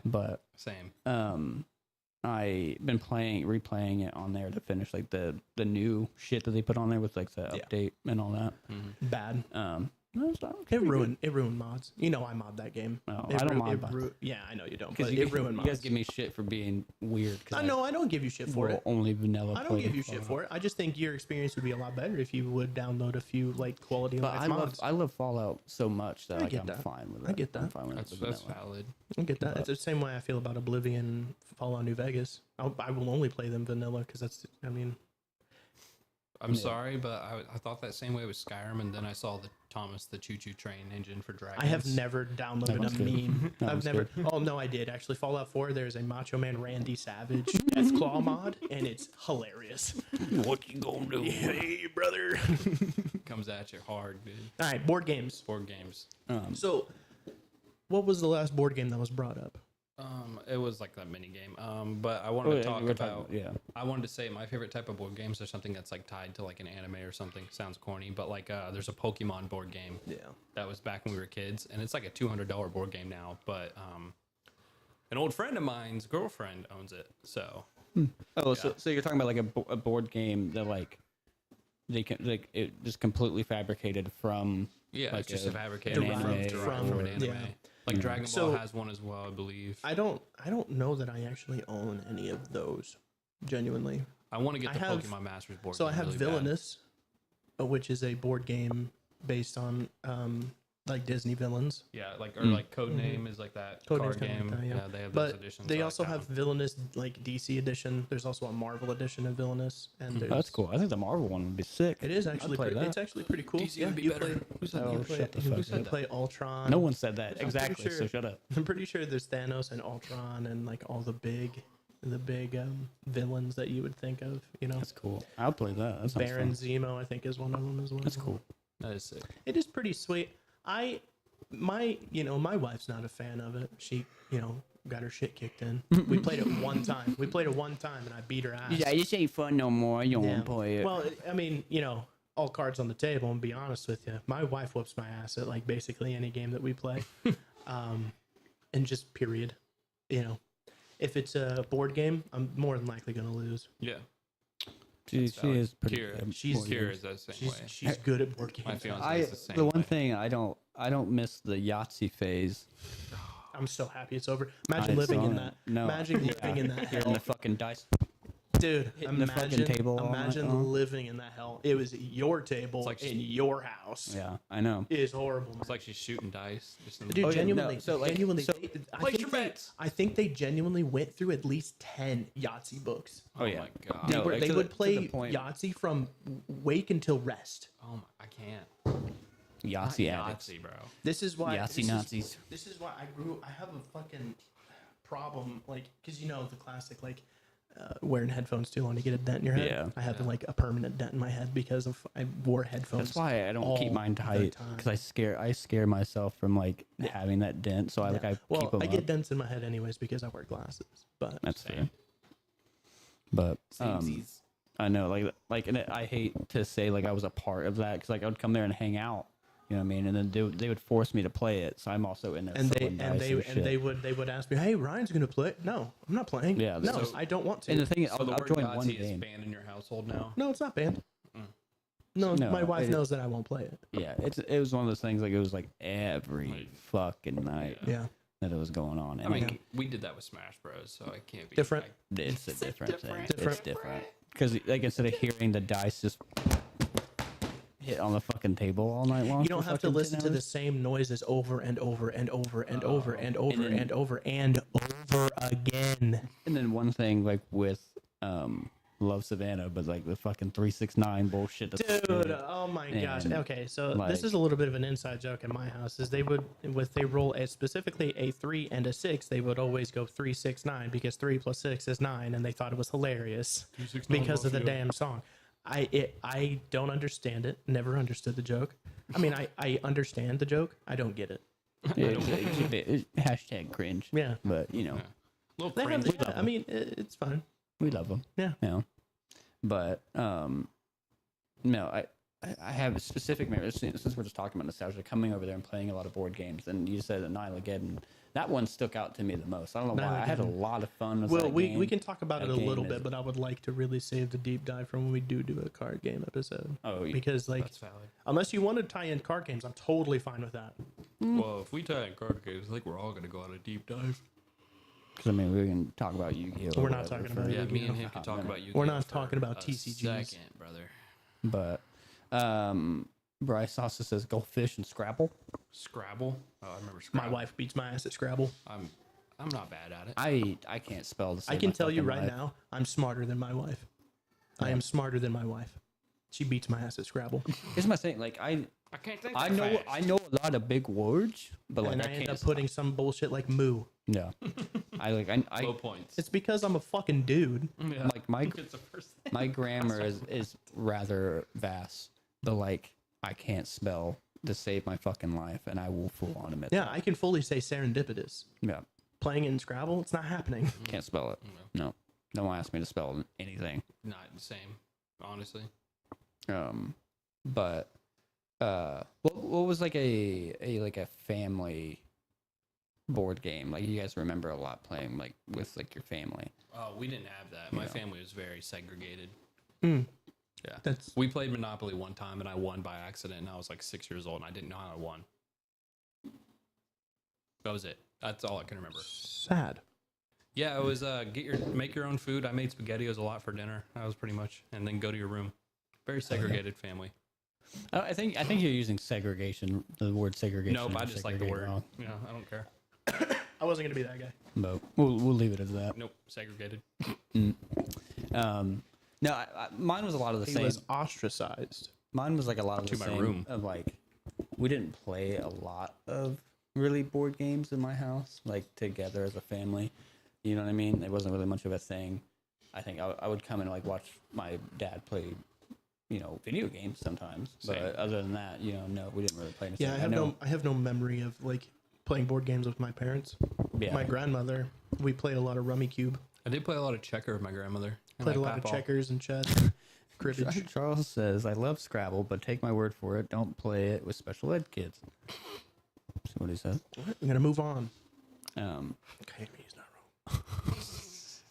But Same. I been replaying it on there to finish like the new shit that they put on there with like the update and all that. Bad. No, it's not- It ruined mods. I mod that game. No, It I don't ru- mod it mods. ru- Yeah, I know you don't. Because But you, it ruined you mods. guys give me shit for being weird. I know. I don't give you shit for it. Only vanilla. I don't give you shit for it. I just think your experience would be a lot better if you would download a few like quality But life I mods. love Fallout so much that like get I'm that. fine with it. I get that. I'm fine with That's it. with vanilla. valid. I get that. It's the same way I feel about Oblivion, Fallout New Vegas. I will only play them vanilla because that's. I mean, I'm sorry, but I thought that same way with Skyrim, and then I saw the Thomas the Choo Choo Train engine for Dragons. I have never downloaded one's a good. meme. That I've one's never. Oh no, I did actually. Fallout 4. There's a Macho Man Randy Savage Deathclaw mod, and it's hilarious. What you gonna do? Hey, brother. comes at you hard, dude. All right, board games. Board games. So, what was the last board game that was brought up? It was like that mini game. But I wanted to talk we're about. talking- yeah. I wanted to say my favorite type of board games are something that's like tied to like an anime or something. Sounds corny, but like there's a Pokemon board game. Yeah. That was back when we were kids, and it's like a $200 board game now. But an old friend of mine's girlfriend owns it, so Oh, so you're talking about like a board game that like they can like it just completely fabricated from yeah, like it's just a fabricated an from, anime derived from an anime. yeah. Like Dragon Ball So- has one as well, I believe. I don't know that I actually own any of those. Genuinely. I want to get I the have- Pokemon Masters board. So I game have really bad. Villainous, which is a board game based on like Disney villains. Yeah, like or like Codename is like that Codename's card kinda game. like that, yeah. They have those But editions. they I also got have them. Villainous like DC edition. There's also a Marvel edition of Villainous, and there's, Oh, that's cool. I think the Marvel one would be sick. It is I'd actually play it's that. actually pretty cool. DC would be you better. play. Who said Oh, that? shut the you fuck play up. play Ultron. No one said that pretty exactly. sure- So shut up. I'm pretty sure there's Thanos and Ultron and like all the big villains that you would think of. That's cool. I'll play that. That sounds Baron fun. Zemo, I think, is one of them as well. That's cool. That is sick. It is pretty sweet. My wife's not a fan of it. She, got her shit kicked in. We played it one time. And I beat her ass. Yeah, this ain't fun no more. You don't Yeah. want to play it. Well, I mean, all cards on the table. And be honest with you, my wife whoops my ass at like basically any game that we play, and just period. If it's a board game, I'm more than likely gonna lose. Yeah. she valid. is pretty Kira. good. She's board Kira games. is that same She's way. she's good at board My games. fiance is the same The one way. thing I don't miss the Yahtzee phase. I'm so happy it's over. Imagine I living saw in that. that. No. Imagine Yeah. living in that Hearing hell. the fucking dice. Dude, hitting the fucking imagine, table all night imagine long. living in that hell. It was your table like in your house. Yeah, I know. It is horrible. It's like she's shooting dice. Just in Dude, Oh, yeah, genuinely, no, so, like, genuinely, so- Place your bets. I think they genuinely went through at least 10 Yahtzee books. Oh, yeah. my god. They, No, were, like, they to would the- to play the point- Yahtzee from wake until rest. Oh my, I can't. Yahtzee addicts. Yahtzee, bro. This is why. Yahtzee this Nazis. Is, this is why I have a fucking problem, like, because the classic, like, wearing headphones too long to get a dent in your head. Yeah. I have like a permanent dent in my head because of I wore headphones. That's why I don't keep all mine the tight time. because I scare myself from like having that dent. So I Yeah. Well, keep them I up. get dents in my head anyways because I wear glasses. But That's Same. fair. But Samesies. I know like and I hate to say like I was a part of that because like I would come there and hang out. You know what I mean? And then they would force me to play it, so I'm also in there. and throwing dice shit. they would ask me, "Hey, Ryan's gonna play?" No, I'm not playing. Yeah, no, so- I don't want to. And the thing is, So I'll the word join one Yahtzee is game. banned in your household now. No, it's not banned. Mm. No, No, my wife it- knows that I won't play it. Yeah, it was one of those things like it was like every Like, fucking night Yeah, that it was going on. I And mean, like, we did that with Smash Bros, so I can't be Different. it's a different thing. Different. It's different because like instead of hearing the dice just hit on the fucking table all night long, you don't for have to fucking 10 listen to the hours. same noises over and over and over and over and over then- and over and over again. And then one thing like with Love Savannah, but like the fucking 369 bullshit. that's- Dude, oh my gosh. And, Okay, so like- this is a little bit of an inside joke in my house. Is they roll a specifically a 3 and a 6, they would always go 369 because 3 plus 6 is 9, and they thought it was hilarious because of the damn song. I don't understand it. Never understood the joke. I mean, I understand the joke. I don't get it. Hashtag cringe. Yeah. But you know, Little They have, cringe. yeah, I mean, it's fine. we love them. Yeah. You know, but no, I have a specific memory since we're just talking about nostalgia, coming over there and playing a lot of board games. And you said that Nylageddon, that one stuck out to me the most. I don't know why. I had a Nylageddon. lot of fun with Well, that we game. can talk about it That a little game bit, is- but I would like to really save the deep dive from when we do a card game episode. Oh, yeah. Because, like, That's valid. unless you want to tie in card games, I'm totally fine with that. Well, if we tie in card games, I think we're all gonna go on a deep dive. Because I mean, we can talk about Yu-Gi-Oh. We're or not whatever talking for- about Yeah, me and Yu-Gi-Oh. him could talk about you. We're not talking about TCGs. Second, brother. But Bryce also says Goldfish and Scrabble. Scrabble. Oh, I remember Scrabble. My wife beats my ass at Scrabble. I'm not bad at it. I can't spell the same. I can tell you right now, I'm smarter than my wife. I am smarter than my wife. She beats my ass at Scrabble, Here's my thing. Like I can't think. know a lot of big words, but like and I I can't. end up putting some bullshit like moo. Yeah. I Low points. It's because I'm a fucking dude. yeah. like my It's the first thing. my grammar is rather vast, but like I can't spell to save my fucking life, and I will full on admit. Yeah, I can fully say serendipitous. that. Yeah. Playing in Scrabble, it's not happening. Can't spell it. No. Don't ask me to spell anything. Not the same, honestly. But what was like a family board game like you guys remember a lot playing like with like your family? Oh, we didn't have that. My family was very segregated. Mm. Yeah. That's We played Monopoly one time and I won by accident and I was like 6 years old and I didn't know how I won. That was it. That's all I can remember. sad. Yeah, it was make your own food. I made SpaghettiOs a lot for dinner. That was pretty much, and then go to your room. Very segregated family. I think you're using segregation, the word segregation. Nope, I or just like the segregate word. wrong, Yeah, I don't care. I wasn't gonna be that guy. but we'll leave it as that. Nope, segregated. No, mine was a lot of the He same. was ostracized. Mine was like a lot of To the my same. room. Of like, we didn't play a lot of really board games in my house, like together as a family. You know what I mean? It wasn't really much of a thing. I think I would come and like watch my dad play video games sometimes. But Same. other than that, no, we didn't really play. Yeah, anything. I have no memory of like playing board games with my parents. Yeah. My grandmother, we played a lot of Rummy Cube, I did play a lot of checker with my grandmother. and, played a like, lot of Papaw. checkers and chess, cribbage. Charles says, "I love Scrabble, but take my word for it, don't play it with special ed kids." That's what he said. I'm gonna move on. Um, Okay, he's not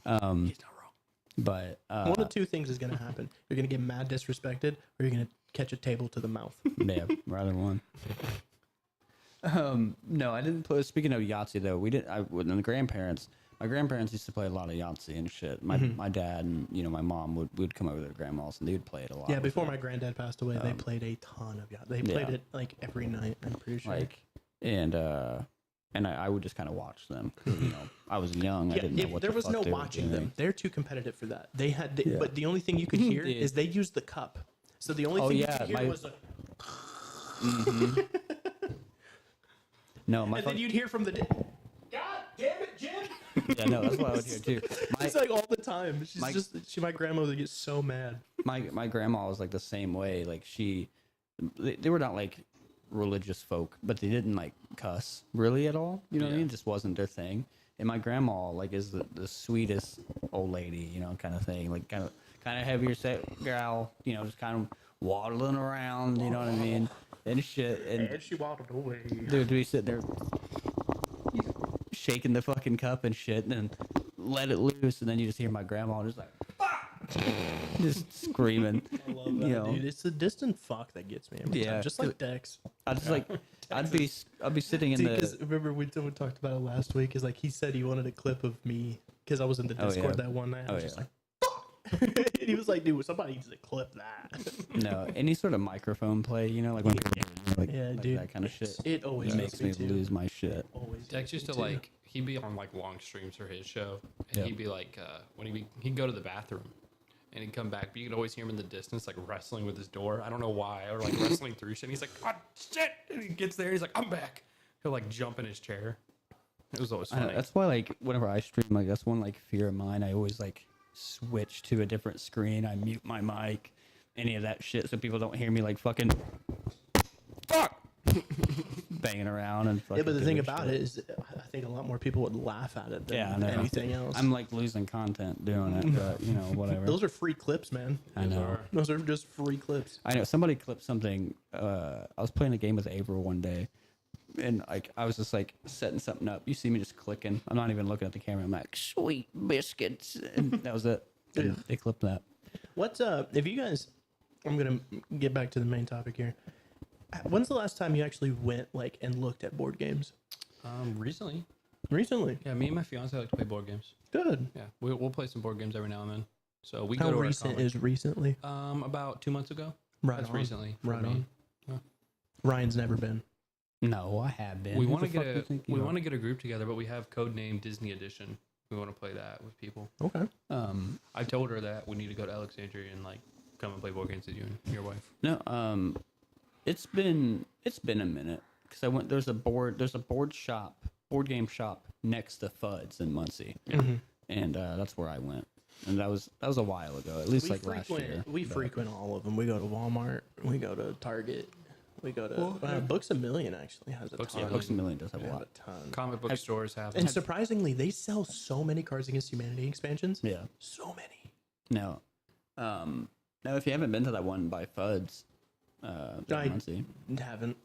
wrong. um, He's not wrong. but One of two things is gonna happen. You're gonna get mad disrespected, or you're gonna catch a table to the mouth. yeah, rather one. No, I didn't play. Speaking of Yahtzee, though, we didn't. With my grandparents used to play a lot of Yahtzee and shit. My dad and my mom would come over to their grandma's and they would play it a lot. Yeah, with before them. my granddad passed away, they played a ton of They played Yeah. it like every night. I'm pretty sure. And I would just kind of watch them. 'Cause, I was young. I Yeah, didn't know what there the was fuck no they were watching them. doing. They're too competitive for that. They had, Yeah. but the only thing you could hear Dude. is they used the cup. So the only Oh, thing yeah, you could hear my- was a, No, my and then you'd hear from the. God damn it, Jim! yeah, no, that's what I would hear too. It's like all the time. She's my- my grandmother gets so mad. My grandma was like the same way. Like they were not like religious folk, but they didn't like cuss really at all. You know what I Yeah. mean? It just wasn't their thing. And my grandma like is the sweetest old lady, kind of thing. Like kind of heavier set gal, just kind of waddling around. You know what I mean? And shit. And she waddled away. dude, we sit there shaking the fucking cup and shit, and then let it loose, and then you just hear my grandma just like, "Fuck!" just screaming. I love that, dude. It's the distant fuck that gets me every Yeah. time. Just like Dex. I just like, I'd be sitting in See, the. because remember we talked about it last week. Is like he said he wanted a clip of me because I was in the Oh, Discord yeah. that one night. I Oh, was just yeah. like, fuck. And he was like, dude, somebody needs to clip that. No, any sort of microphone play, like when people like, Yeah, like dude. that kind of shit. It always It makes me too. lose my shit. Always. Dex used to like he'd be on like long streams for his show, and Yeah. he'd be like he'd go to the bathroom, and he'd come back, but you could always hear him in the distance like wrestling with his door. I don't know why, or like wrestling through shit. And he's like, God shit! And he gets there, he's like, I'm back. He'll like jump in his chair. It was always I know, funny. that's why like whenever I stream, like that's one like fear of mine. I always like switch to a different screen. I mute my mic, any of that shit, so people don't hear me like fucking fuck banging around and fucking. Yeah, but the thing doing about shit. it is, I think a lot more people would laugh at it than Yeah, I know. anything else. I'm like losing content doing it, but whatever. Those are free clips, man. I know. Those are just free clips. I know somebody clipped something. I was playing a game with April one day, and like I was just like setting something up. You see me just clicking. I'm not even looking at the camera. I'm like, sweet biscuits, and that was it. And they clipped that. What's if you guys? I'm gonna get back to the main topic here. When's the last time you actually went like and looked at board games? Recently, Recently. yeah, me and my fiance like to play board games. Good. Yeah, we'll play some board games every now and then. So we How go to recent our college. is recently? About 2 months ago. Right That's on. recently. for Right me. on. Ryan's never been. No, I have been. We Who want to the get fuck you a think you we are? want to get a group together, but we have Codename Disney Edition. We want to play that with people. Okay. I told her that we need to go to Alexandria and like come and play board games with you and your wife. No, it's been a minute because I went. There's a board game shop next to Fuds in Muncie, and that's where I went. And that was a while ago, at least like last year. We but- frequent all of them. We go to Walmart. We go to Target. We go to Books a Million. Actually has a Books a ton. Million. Books a Million does have They a have lot. a ton. Comic book stores have. And surprisingly, they sell so many Cards Against Humanity expansions. Yeah. So many. No, now if you haven't been to that one by Fuds, down in I Muncie, haven't.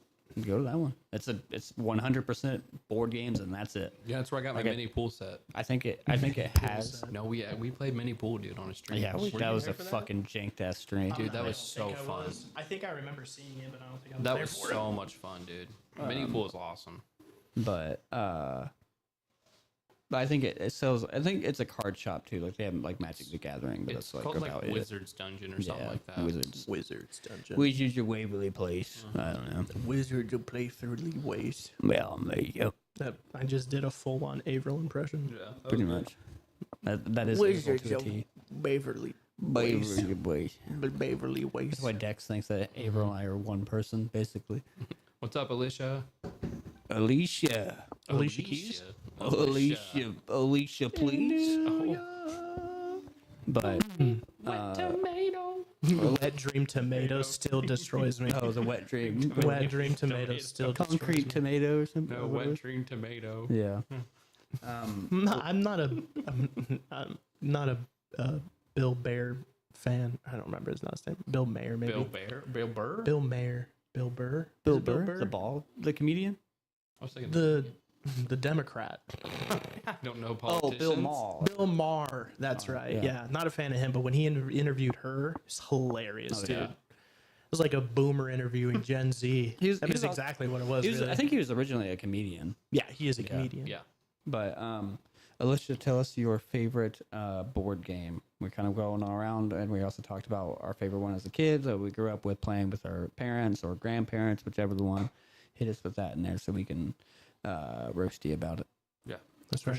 go to that one. It's 100% board games and that's it. Yeah, that's where I got my Okay. mini pool set. I think it has. No, we played mini pool, dude, on a stream. Yeah, Were that you was there a for that? fucking janked ass stream. Dude, that was so fun. I think I remember seeing it, but I don't think I was That there was for so much fun, dude. Mini pool is awesome. But I think it sells. I think it's a card shop too. Like they have like Magic the Gathering, but It's that's like called about like it. Wizard's Dungeon or something Yeah, like that. Wizards. Wizards Dungeon. Wizards your Waverly Place. I don't know. Wizards will play through the ways. Well, there you go. That I just did a full-on Avril impression. Yeah, that Pretty was good. much. That is Wizards to a T. Waverly. Waverly Place. Waverly Ways. That's why Dex thinks that April and I are one person, basically. What's up, Alicia? Alicia. Alicia Keys? Alicia, please. Oh, But Wet Dream Tomato still destroys me. Oh, the wet dream. Wet Dream Tomato still destroys Concrete me. tomato or something. No, or wet whatever. dream tomato. Yeah. I'm not a Bill Bear fan. I don't remember his last name. Bill Mayer, maybe. Bill Burr? Bill Mayer. Bill Burr. Bill Is it Burr, the comedian. I was thinking The Democrat. I don't know Oh, politicians. Bill Maher. Bill Maher. That's right. yeah. Yeah. Not a fan of him, but when he interviewed her, it's hilarious, dude. yeah. It was like a boomer interviewing Gen Z. He was- That he is was also- exactly what it was. He was, really. I think he was originally a comedian. Yeah, he is a comedian. Yeah. But Alicia, tell us your favorite board game. We're kind of going around, and we also talked about our favorite one as a kid that we grew up with playing with our parents or grandparents, whichever the one. Hit us with that in there so we can roast you about it. Yeah. That's right.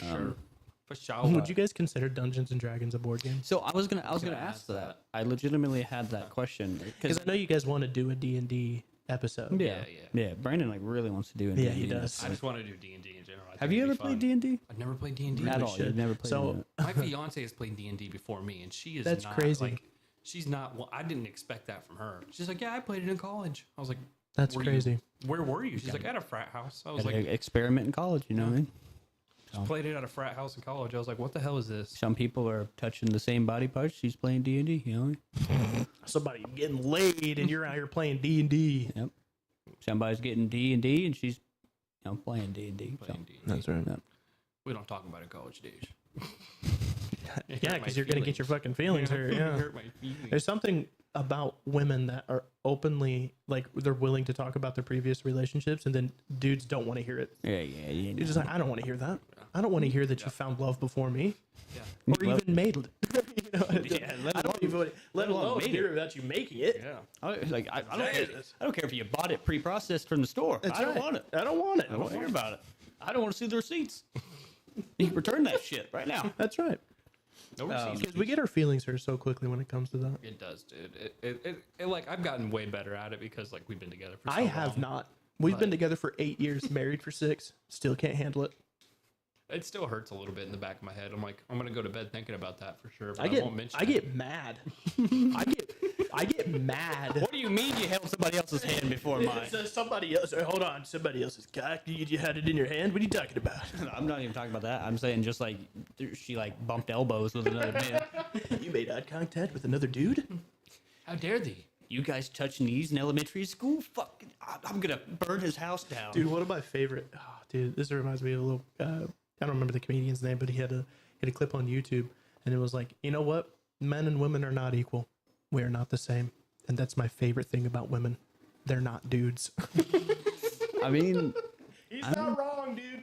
For sure. Would you guys consider Dungeons and Dragons a board game? So I was gonna ask that. I legitimately had that question Because I know you guys want to do a D&D episode. yeah. Brandon like really wants to do it. Yeah, he does. I just want to do D&D in general. I think Have you it'd ever be played fun. D&D? I've never played D&D. At all. should. You've never played So- it. My fiance has played D&D before me, and she is That's not, crazy. Like, she's not. Well, I didn't expect that from her. She's like, yeah, I played it in college. I was like, That's "Were crazy. You, where were you? She's like, at a frat house. I was Had like, to experiment in college, you know what I mean? played it at a frat house in college. I was like, what the hell is this? Some people are touching the same body parts. She's playing D&D, you know? Somebody getting laid and you're out here playing D&D. Yep. Somebody's getting D&D and she's playing D&D. Playing D&D. That's right. Yep. We don't talk about it college days. Yeah, because you're going to get your fucking feelings hurt. Yeah. Hurt my feelings. There's something about women that are openly, like, they're willing to talk about their previous relationships, and then dudes don't want to hear it. Yeah. You're just like, I don't want to hear that. I don't want to hear that you found love before me. Yeah. Or even made it. let I don't even, let alone made hear about you making it. Yeah. I don't care if you bought it pre-processed from the store. That's I don't right. want it. I don't want it. I don't want to hear about it. I don't want to see the receipts. You can return that shit right now. That's right. No receipts. Because we get our feelings hurt so quickly when it comes to that. It does, dude. It like I've gotten way better at it because like we've been together for so I have long. not. We've been together for 8 years, married for 6. Still can't handle it. It still hurts a little bit in the back of my head. I'm like, I'm gonna go to bed thinking about that for sure. But I won't mention I it. get mad. I get mad. What do you mean you held somebody else's hand before mine? So somebody else. Hold on, somebody else's cock. You had it in your hand. What are you talking about? I'm not even talking about that. I'm saying just like she like bumped elbows with another man. You made eye contact with another dude. How dare thee? You guys touch knees in elementary school? Fuck! I'm gonna burn his house down. Dude, one of my favorite. Oh, dude, this reminds me of a little. I don't remember the comedian's name, but he had a clip on YouTube, and it was like, you know what? Men and women are not equal. We are not the same, and that's my favorite thing about women. They're not dudes. I mean, He's not wrong, dude.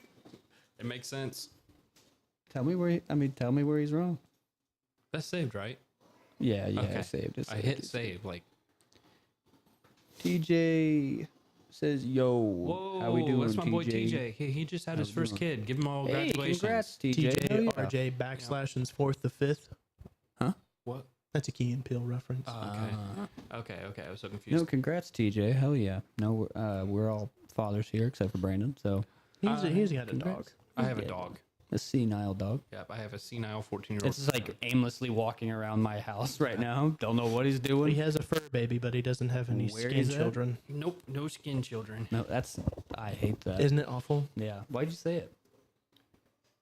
It makes sense. tell me where he's wrong. That's saved, right? Yeah, Okay. I saved it. I hit save. Like, TJ says, "Yo, whoa, how we doing, that's my TJ? boy TJ. He just had his we first doing? kid. Give him all Hey, congratulations. congrats, TJ. Hell TJ yeah. RJ backslash and 4th the 5th. What? That's a Key and Peele reference. Okay. Okay. I was so No, confused. congrats, TJ. Hell yeah. No, we're all fathers here except for Brandon. So he's got a congrats. dog. I have a Yeah. dog. A senile dog. Yep, I have a senile 14-year-old. It's just like aimlessly walking around my house right now. Don't know what he's He doing. has a fur baby, but he doesn't have any Where skin is that? children. Nope, no skin children. No, I hate that. Isn't it awful? Yeah. Why'd you say it?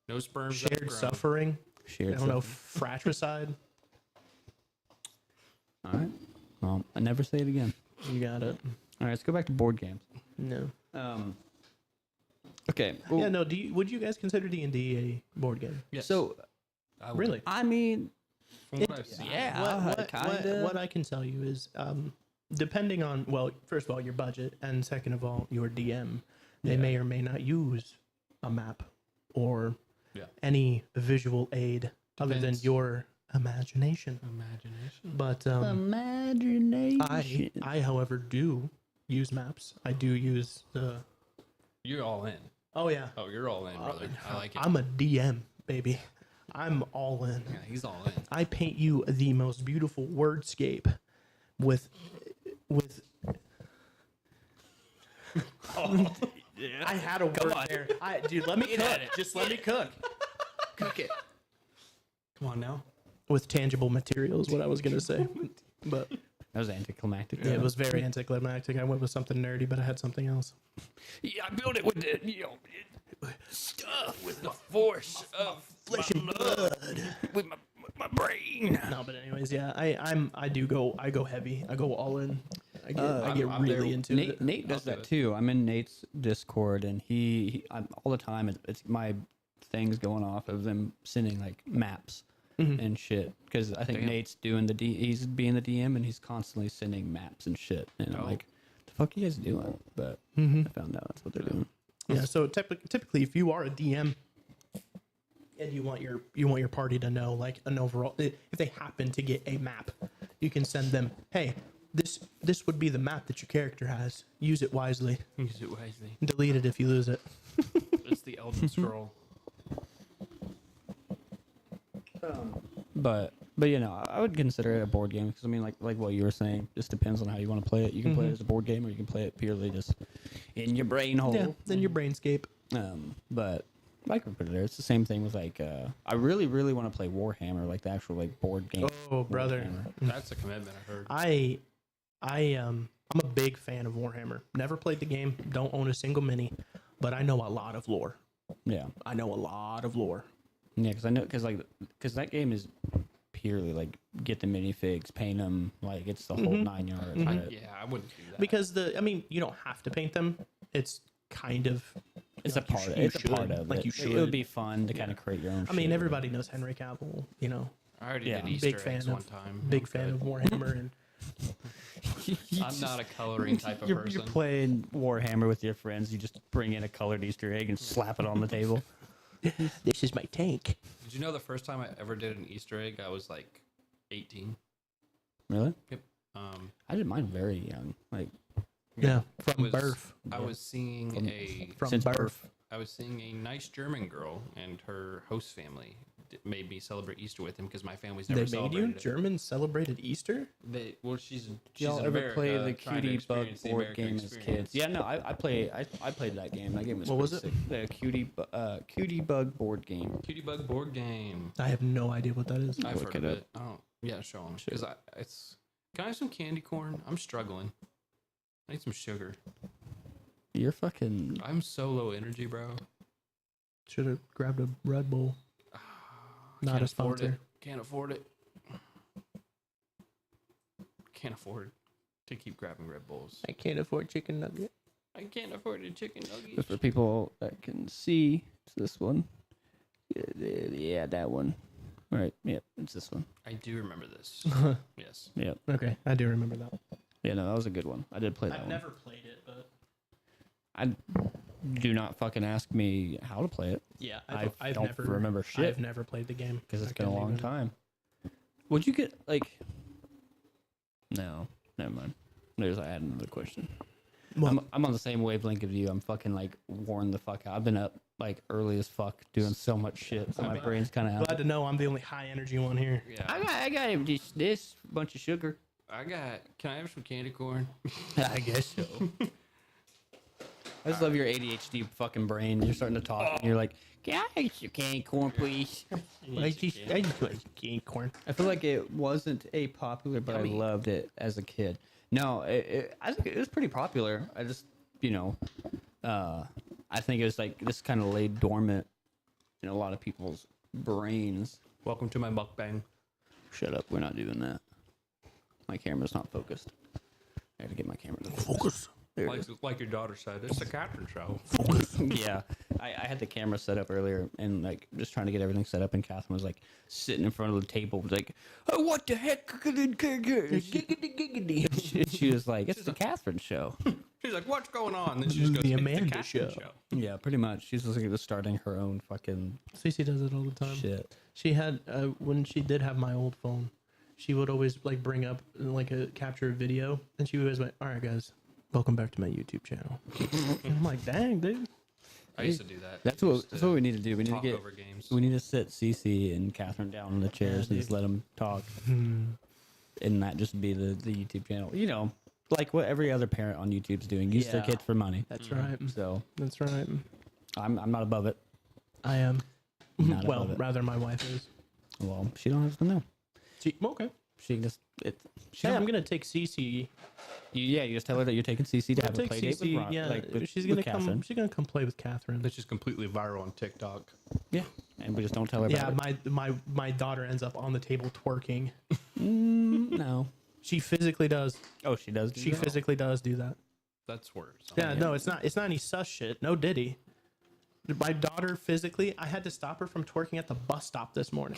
No sperms. ever Shared grown. suffering. Shared I don't know, something. fratricide. All right. Well, I never say it again. You got it. All right, let's go back to board games. No. Okay. Yeah, no. Would you guys consider D&D a board game? Yes. So, I would. Really? I mean, From what I've seen. yeah, kinda. What I can tell you is, depending on, well, first of all, your budget, and second of all, your DM, they may or may not use a map or Yeah. any visual aid other than Depends. your imagination. Imagination. But imagination. I, however, do use maps. I do use the. You're all in. Oh yeah, Oh, you're all in, brother. I like it. I'm a DM, baby. I'm all in. Yeah, he's all in. I paint you the most beautiful wordscape with I had a word on. there. Dude, let me cook. at it. Just let me cook. Cook it. Come on now. With tangible materials, what I was gonna say. But That was anticlimactic. Yeah, it was very anticlimactic. I went with something nerdy, but I had something else. Yeah, I built it with the stuff with the force of Flesh and blood. with my brain. No, but anyways, yeah, I go heavy. I go all in. I get I'm really there. into it. Nate does I'll do that it. too. I'm in Nate's Discord, and he I'm, all the time. It's my things going off of them sending like maps and shit. Because I think Damn. Nate's doing he's being the DM, and he's constantly sending maps and shit. And I'm Oh. like, the fuck you guys doing? But I found out that's what they're doing. Yeah, so typically, if you are a DM and you want your party to know like an overall, if they happen to get a map, you can send them, hey, this would be the map that your character has. Use it wisely. Use it wisely. Delete it if you lose it. It's the Elden Scroll. But you know, I would consider it a board game because I mean, like what you were saying, just depends on how you want to play it. You can play it as a board game, or you can play it purely just in your brain hole. Yeah, then your brainscape. But I could put it there. It's the same thing with like I really want to play Warhammer, like the actual like board game. Oh, brother. Warhammer. That's a commitment, I heard. I'm a big fan of Warhammer. Never played the game, don't own a single mini, but I know a lot of lore. Yeah, I know a lot of lore. yeah, because I know because that game is purely like get the minifigs, paint them, like it's the whole 9 yards. but Yeah, I wouldn't do that. Because you don't have to paint them. It's kind of It's like a part. you It's a part should, of like it. you should. It would be fun to kind of create your own. I mean, shit. everybody knows Henry Cavill. You know, I already Yeah. did Easter big fan eggs of one time. big fan of Warhammer, and I'm not a coloring type of You're person. playing Warhammer with your friends. You just bring in a colored Easter egg and slap it on the table. this is my tank. Did you know the first time I ever did an Easter egg, I was like 18. Really? Yep. I did mine very young. Like Yeah, from was- birth. I was seeing From since birth. I was seeing a nice German girl and her host family made me celebrate Easter with him because my family's never They made you celebrated it. Germans celebrated Easter. She's y'all in ever America, play the trying to Cutie Bug experience the board American game as experience. kids? Yeah, no, I played that game. That game was What was pretty sick. The Cutie Bug board game. Cutie Bug board game. I have no idea what that is. I've Look heard it of up. it. Oh, yeah, show them. Because it's. Can I have some candy corn? I'm struggling. I need some sugar. You're fucking. I'm so low energy, bro. Should have grabbed a Red Bull. Not Can't a afford sponsor. it. Can't afford it. Can't afford to keep grabbing Red Bulls. I can't afford chicken nugget. I can't afford a chicken nugget. Just for people that can see, it's this one. Yeah, that one. All right. Yep, it's this one. I do remember this. Yes. Yep. Okay, I do remember that. Yeah, no, that was a good one. I did play that I've one. never played it, but I do not fucking ask me how to play it yeah, I don't remember shit. I've never played the game because it's I been a couldn't long even- time. Would you get like? No, never mind. I had another question. Well, I'm on the same wavelength as you. I'm fucking like worn the fuck out. I've been up like early as fuck doing so much shit, so my brain's kind of out. glad to know I'm the only high energy one here. Yeah. I got this bunch of sugar. Can I have some candy corn? I guess so. I just love your ADHD fucking brain. You're starting to talk, and you're like, "Can I get your candy corn, please?" I just like candy corn. I feel like it wasn't a popular, but I loved it as a kid. No, I think it was pretty popular. I just, I think it was like this kind of laid dormant in a lot of people's brains. Welcome to my mukbang. Shut up, we're not doing that. My camera's not focused. I gotta get my camera to focus. There it is. Like your daughter said, it's a Catherine show. Yeah, I had the camera set up earlier and like just trying to get everything set up, and Catherine was like sitting in front of the table, like, "Oh, what the heck?" She was like, "It's the Catherine show." She's like, "What's going on?" Then she just goes, The "It's Amanda Catherine show." Yeah, pretty much. She's just starting her own fucking Cece does it all the time. shit. She had when she did have my old phone, she would always like bring up like a capture a video, and she would always went, "All right, guys, welcome back to my YouTube channel." And I'm like, "Dang, dude." I used to do that. That's Just what we need to do. We need to talk get over games. we need to sit Cece and Catherine down in the chairs and just let them talk, and not just be the YouTube channel. You know, like what every other parent on YouTube's doing. Use their Yeah. kids for money. That's right. So That's right. I'm not above it. I am. Not Well, above it. rather my wife is. Well, she don't have to know. She, okay. She can just Hey, I'm gonna take Cece. you just tell her that you're taking CC to have a Take play date with Cece. Ron, Yeah, like with, she's with gonna come. Catherine. She's gonna come play with Catherine. That's just completely viral on TikTok. Yeah, and we just don't tell her. Yeah, about my daughter ends up on the table twerking. it. No. She physically does. Oh, she does. She physically does do that. That's worse. Yeah, no, it's not. It's not any sus shit. No Diddy. My daughter physically, I had to stop her from twerking at the bus stop this morning.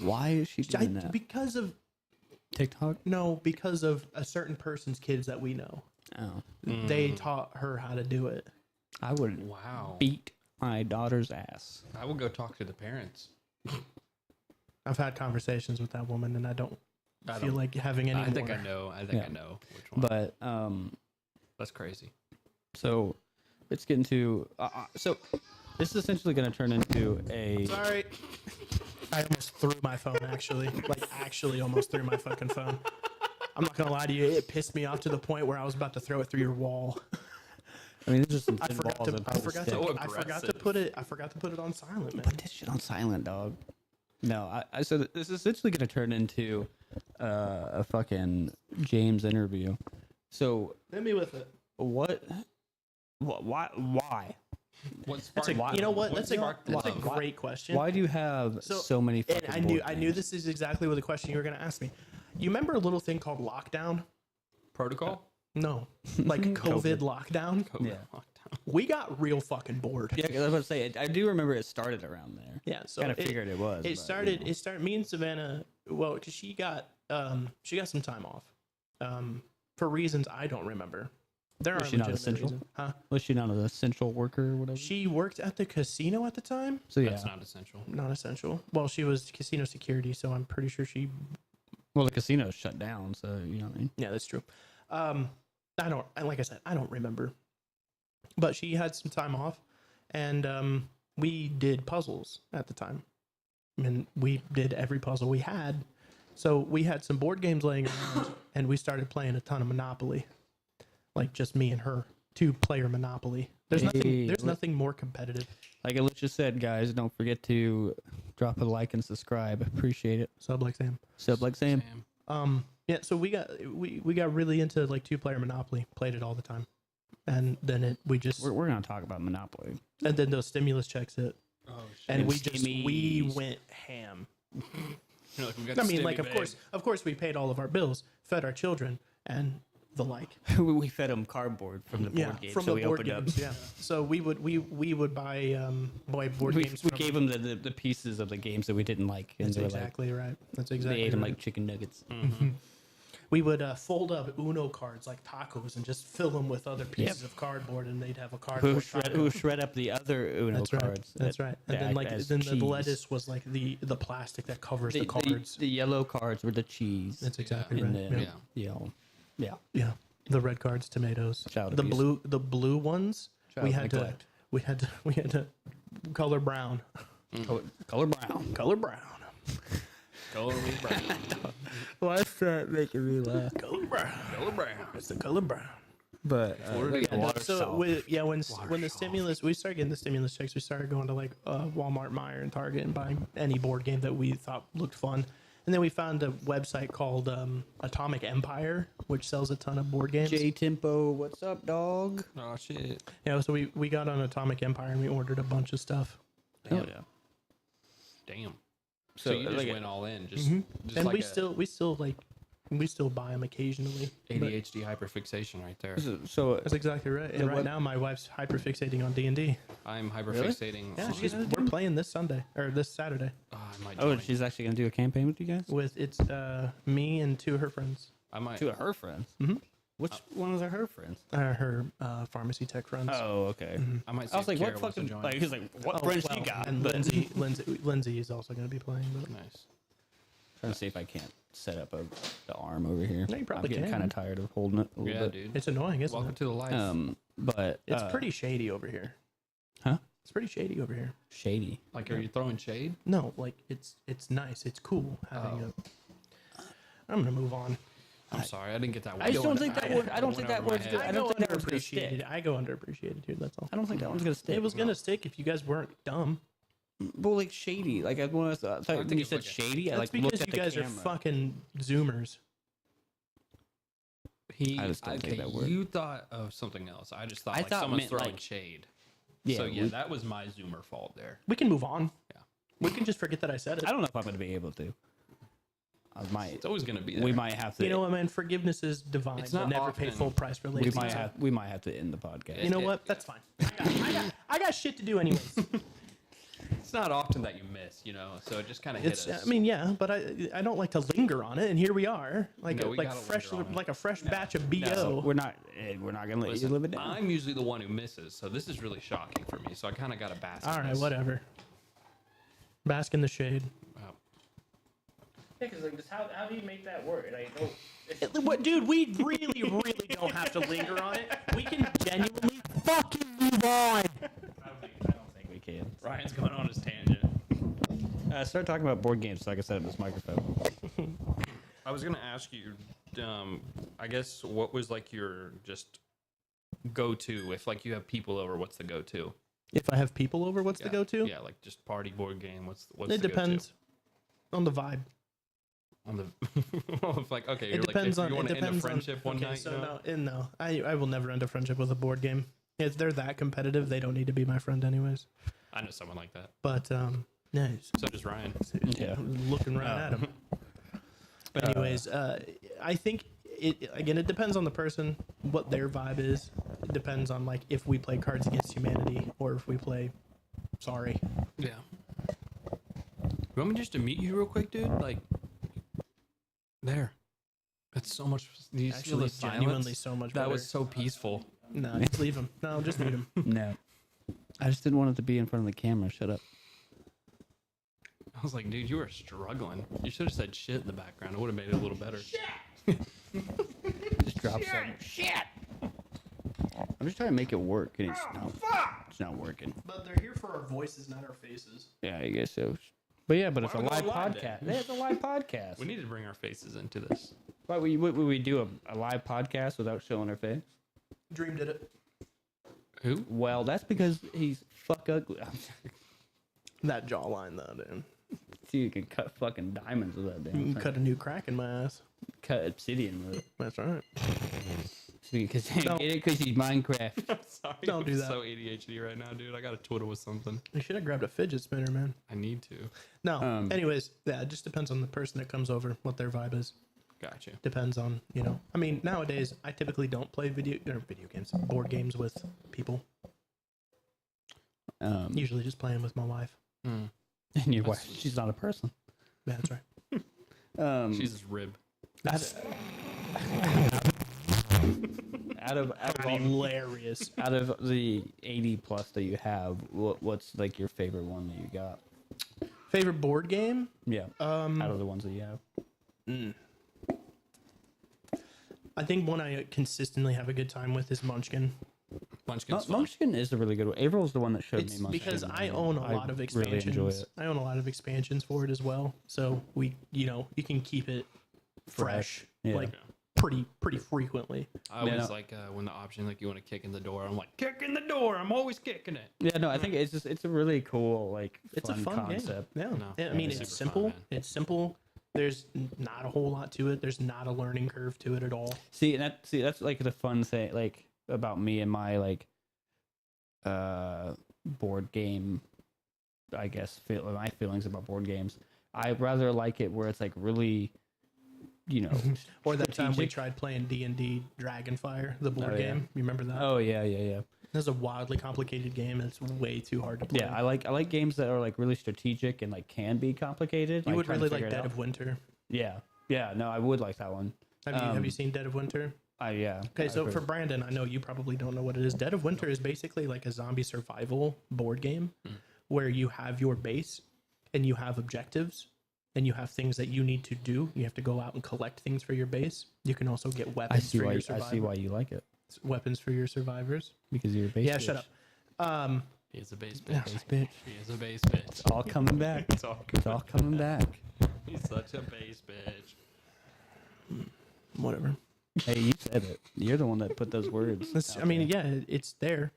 Why is she doing that? Because of TikTok. because of a certain person's kids that we know. Oh, They taught her how to do it. I would Wow. beat my daughter's ass. I will go talk to the parents. I've had conversations with that woman, and I don't I feel don't- like having any I think more. I know. I think Yeah. I know which one. But That's crazy. so let's get into. So this is essentially going to turn into a. Sorry. I almost threw my phone, actually. Like, actually almost threw my fucking phone. I'm not going to lie to you. It pissed me off to the point where I was about to throw it through your wall. I mean, there's just some I thin forgot balls to, and I put forgot stick. to, So I forgot to aggressive. put it, I forgot to put it on silent, man. Put this shit on silent, dog. No, so this is essentially going to turn into a fucking James interview. So Hit me with it. what? Why? What's That's a, you know what? That's a love? great question. Why do you have so many? And Fucking I knew board I knew games? this is exactly what the question you were going to ask me. You remember a little thing called lockdown? Protocol? No, like COVID lockdown. Yeah. Lockdown. We got real fucking bored. Yeah, 'cause I was about to say, I do remember it started around there. Yeah, so Kind of figured it was. It but, started. you know. It started. Me and Savannah. Well, because she got some time off, for reasons I don't remember. There are Was she not legitimate essential? reasons. Huh? Was she not an essential worker or whatever? She worked at the casino at the time. So yeah. That's not essential. Not essential. Well, she was casino security, so I'm pretty sure she. Well, the casino's shut down, so you know what I mean. Yeah, that's true. I don't. And like I said, I don't remember. But she had some time off, and we did puzzles at the time. And we did every puzzle we had. So we had some board games laying around, and we started playing a ton of Monopoly. Like just me and her, 2-player Monopoly. There's nothing. Hey, There's look- nothing more competitive. Like Alicia said, guys, don't forget to drop a like and subscribe. Appreciate it. Sub like Sam. Sub like Sam. Sam. Yeah. So we got really into like 2-player Monopoly. Played it all the time, and then We're gonna talk about Monopoly. and then those stimulus checks hit, Oh shit. and we Stimmies. went ham. You're like, we got I mean, Stimmy, like, babe. of course, we paid all of our bills, fed our children, and the like. We fed them cardboard from the board game, from so the we board opened games. up. Yeah. So we would buy board We games. gave them the pieces of the games that we didn't like, and That's they were exactly right. That's like, exactly. they ate them right. like chicken nuggets. We would fold up Uno cards like tacos and just fill them with other pieces of cardboard, and they'd have a cardboard. Who shred up the other Uno That's right. cards? That's that- right. And that then act like as then cheese. the lettuce was like the plastic that covers the cards. The yellow cards were the cheese. That's exactly and right. then Yeah. yeah. Yeah. The red cards, tomatoes. Child the abuse. blue ones. we Child had neglect. we had to color brown. Color brown. Color brown. Color me brown. Why's that making me laugh? Color brown. Color brown. It's the color brown. But When the stimulus, we started getting the stimulus checks, we started going to like Walmart, Meijer, and Target and buying any board game that we thought looked fun. And then we found a website called Atomic Empire, which sells a ton of board games. J Tempo, what's up, dog? Oh shit. Yeah, so we got on Atomic Empire and we ordered a bunch of stuff. Hell yeah. Damn. So you just like, went all in, just And like we still buy them occasionally. But ADHD hyperfixation right there. so that's exactly right. And right now my wife's hyperfixating on D&D. I'm hyperfixating. Yeah, on, we're playing this Sunday or this Saturday I might. oh, join. she's actually gonna do a campaign with you guys? with it's me and 2 of her friends. I might. Two of her friends. Mhm. Which ones are her friends? Her pharmacy tech friends. Oh, okay. I might. See I was like, if what Kara wants to fucking join. like? He's like, what Oh, friends well, you got? And But Lindsay is also going to be playing. But Nice. trying to see if I can't set up the arm over here. No, you probably I'm getting can. kind of tired of holding it a little Yeah, bit. dude. it's annoying, isn't Welcome it? to the life. But It's pretty shady over here. Huh? It's pretty shady over here. shady. Like, are you throwing shade? No, like it's nice. It's cool having a. I'm gonna move on. I'm sorry, I didn't get that. I just one. don't think that would. I don't think that word's good. I don't think that one's gonna underappreciated. stick. I go underappreciated, dude. That's all. I don't think that one's gonna stick. It was gonna stick if you guys weren't dumb. Well, like shady. Like when I thought when you it's said like a- shady, I That's like looked because at you the guys camera. are fucking zoomers. I just don't take that word. You thought of something else. I just thought I like thought someone's meant, throwing like- shade. Yeah, So yeah, we- that was my Zoomer fault there. We can move on. Yeah. We can just forget that I said it. I don't know if I'm going to be able to. I might. It's always gonna be there. We might have to. You know what, man? Forgiveness is divine. It's But not never pay often. full price for we lazy. might have to end the podcast. You know what? That's fine. I got shit to do anyways. It's not often that you miss, you know. So it just kind of hit It's. us. I mean, yeah, but I don't like to linger on it, and here we are, like No, we like gotta fresh, linger on it. like a fresh batch of bo. So we're not gonna let Listen, you live it down. I'm usually the one who misses, so this is really shocking for me. So I kind of got to bask. All in right, this. whatever. Bask in the shade. Wow. Yeah, because like, how do you make that work? Like, What, dude? We really, really don't have to linger on it. We can genuinely fucking move on. I don't think we can. Ryan's going on his tangent. Start talking about board games so I can set up this microphone. I was gonna ask you, I guess what was like your just go-to if like you have people over? What's the go-to? If I have people over, what's the go-to? Yeah, like just party board game. What's It the depends on the vibe. go-to? On the if like okay, It you're depends like, if on. you want It to end a depends on. friendship one okay, night. so you know? no, I will never end a friendship with a board game. If they're that competitive, they don't need to be my friend anyways. I know someone like that. But yeah, he's So does Ryan. Yeah. looking right at him. But anyways, I think it depends on the person, what their vibe is. It depends on like if we play Cards Against Humanity or if we play Sorry. Yeah. You want me just to meet you real quick, dude? Like, there. That's so much. Do you feel Actually, the silence? genuinely so much That better. was so peaceful. No, just leave him. No, just mute him. No. I just didn't want it to be in front of the camera. Shut up. I was like, dude, you were struggling. You should have said shit in the background. It would have made it a little better. Just drop some. Shit. I'm just trying to make it work, and it's not working. But they're here for our voices, not our faces. Yeah, I guess so. But yeah, but it's a Why would we live go live podcast. then? Yeah, it's a live podcast. We need to bring our faces into this. Why would we do a live podcast without showing our face? Dream did it. Who? Well, that's because he's fuck ugly. That jawline, though, dude. See, you can cut fucking diamonds with that You damn can thing. cut a new crack in my ass. Cut obsidian with it. That's right. Because No. get it? Because he's Minecraft. I'm sorry. Don't do I'm that. so ADHD right now, dude. I got to twiddle with something. You should have grabbed a fidget spinner, man. I need to. No. Anyways, yeah, it just depends on the person that comes over, what their vibe is. Gotcha. Depends on, you know. I mean, nowadays, I typically don't play video games, board games with people. Usually just playing with my wife. Mm. And your wife, she's not a person. Yeah, that's right. She's his rib. Out of Hilarious. out of the 80 plus that you have, what's like your favorite one that you got? Favorite board game? Yeah. Out of the ones that you have. I think one I consistently have a good time with is Munchkin. Munchkin's fun. Munchkin is a really good one. April's the one that showed It's me Munchkin. because I own a lot of really enjoy expansions. it. I own a lot of expansions for it as well. So you can keep it fresh, Yeah. like pretty frequently. I always no. like when the option like you want to kick in the door. I'm like, kick in the door. I'm always kicking it. Yeah, no, I think it's a really cool like It's a fun concept. game. Yeah, No, I mean it's it's super fun, simple. man. It's simple. There's not a whole lot to it. There's not a learning curve to it at all. See, that's like the fun thing like about me and my like board game, I guess my feelings about board games. I rather like it where it's like really, you know, Or that time we strategic. tried playing D&D Dragonfire, the board Oh, yeah. game. You remember that? Oh yeah. That's a wildly complicated game. And it's way too hard to play. Yeah, I like games that are like really strategic and like can be complicated. you like, would trying to really figure like it Dead out. of Winter. Yeah. No, I would like that one. Have you seen Dead of Winter? Yeah. Okay, so I've for heard- Brandon, I know you probably don't know what it is. Dead of Winter is basically like a zombie survival board game where you have your base and you have objectives and you have things that you need to do. You have to go out and collect things for your base. You can also get I weapons see for why your I see survivors. why you like it Weapons for your survivors. because you're a base. Yeah, bitch. shut up. He is a base bitch. Base bitch. He is a base bitch. It's all coming back. It's all It's all coming back. He's such a base bitch. Whatever. Hey, you said it. You're the one that put those words. It's, out I mean, there. yeah, it's there.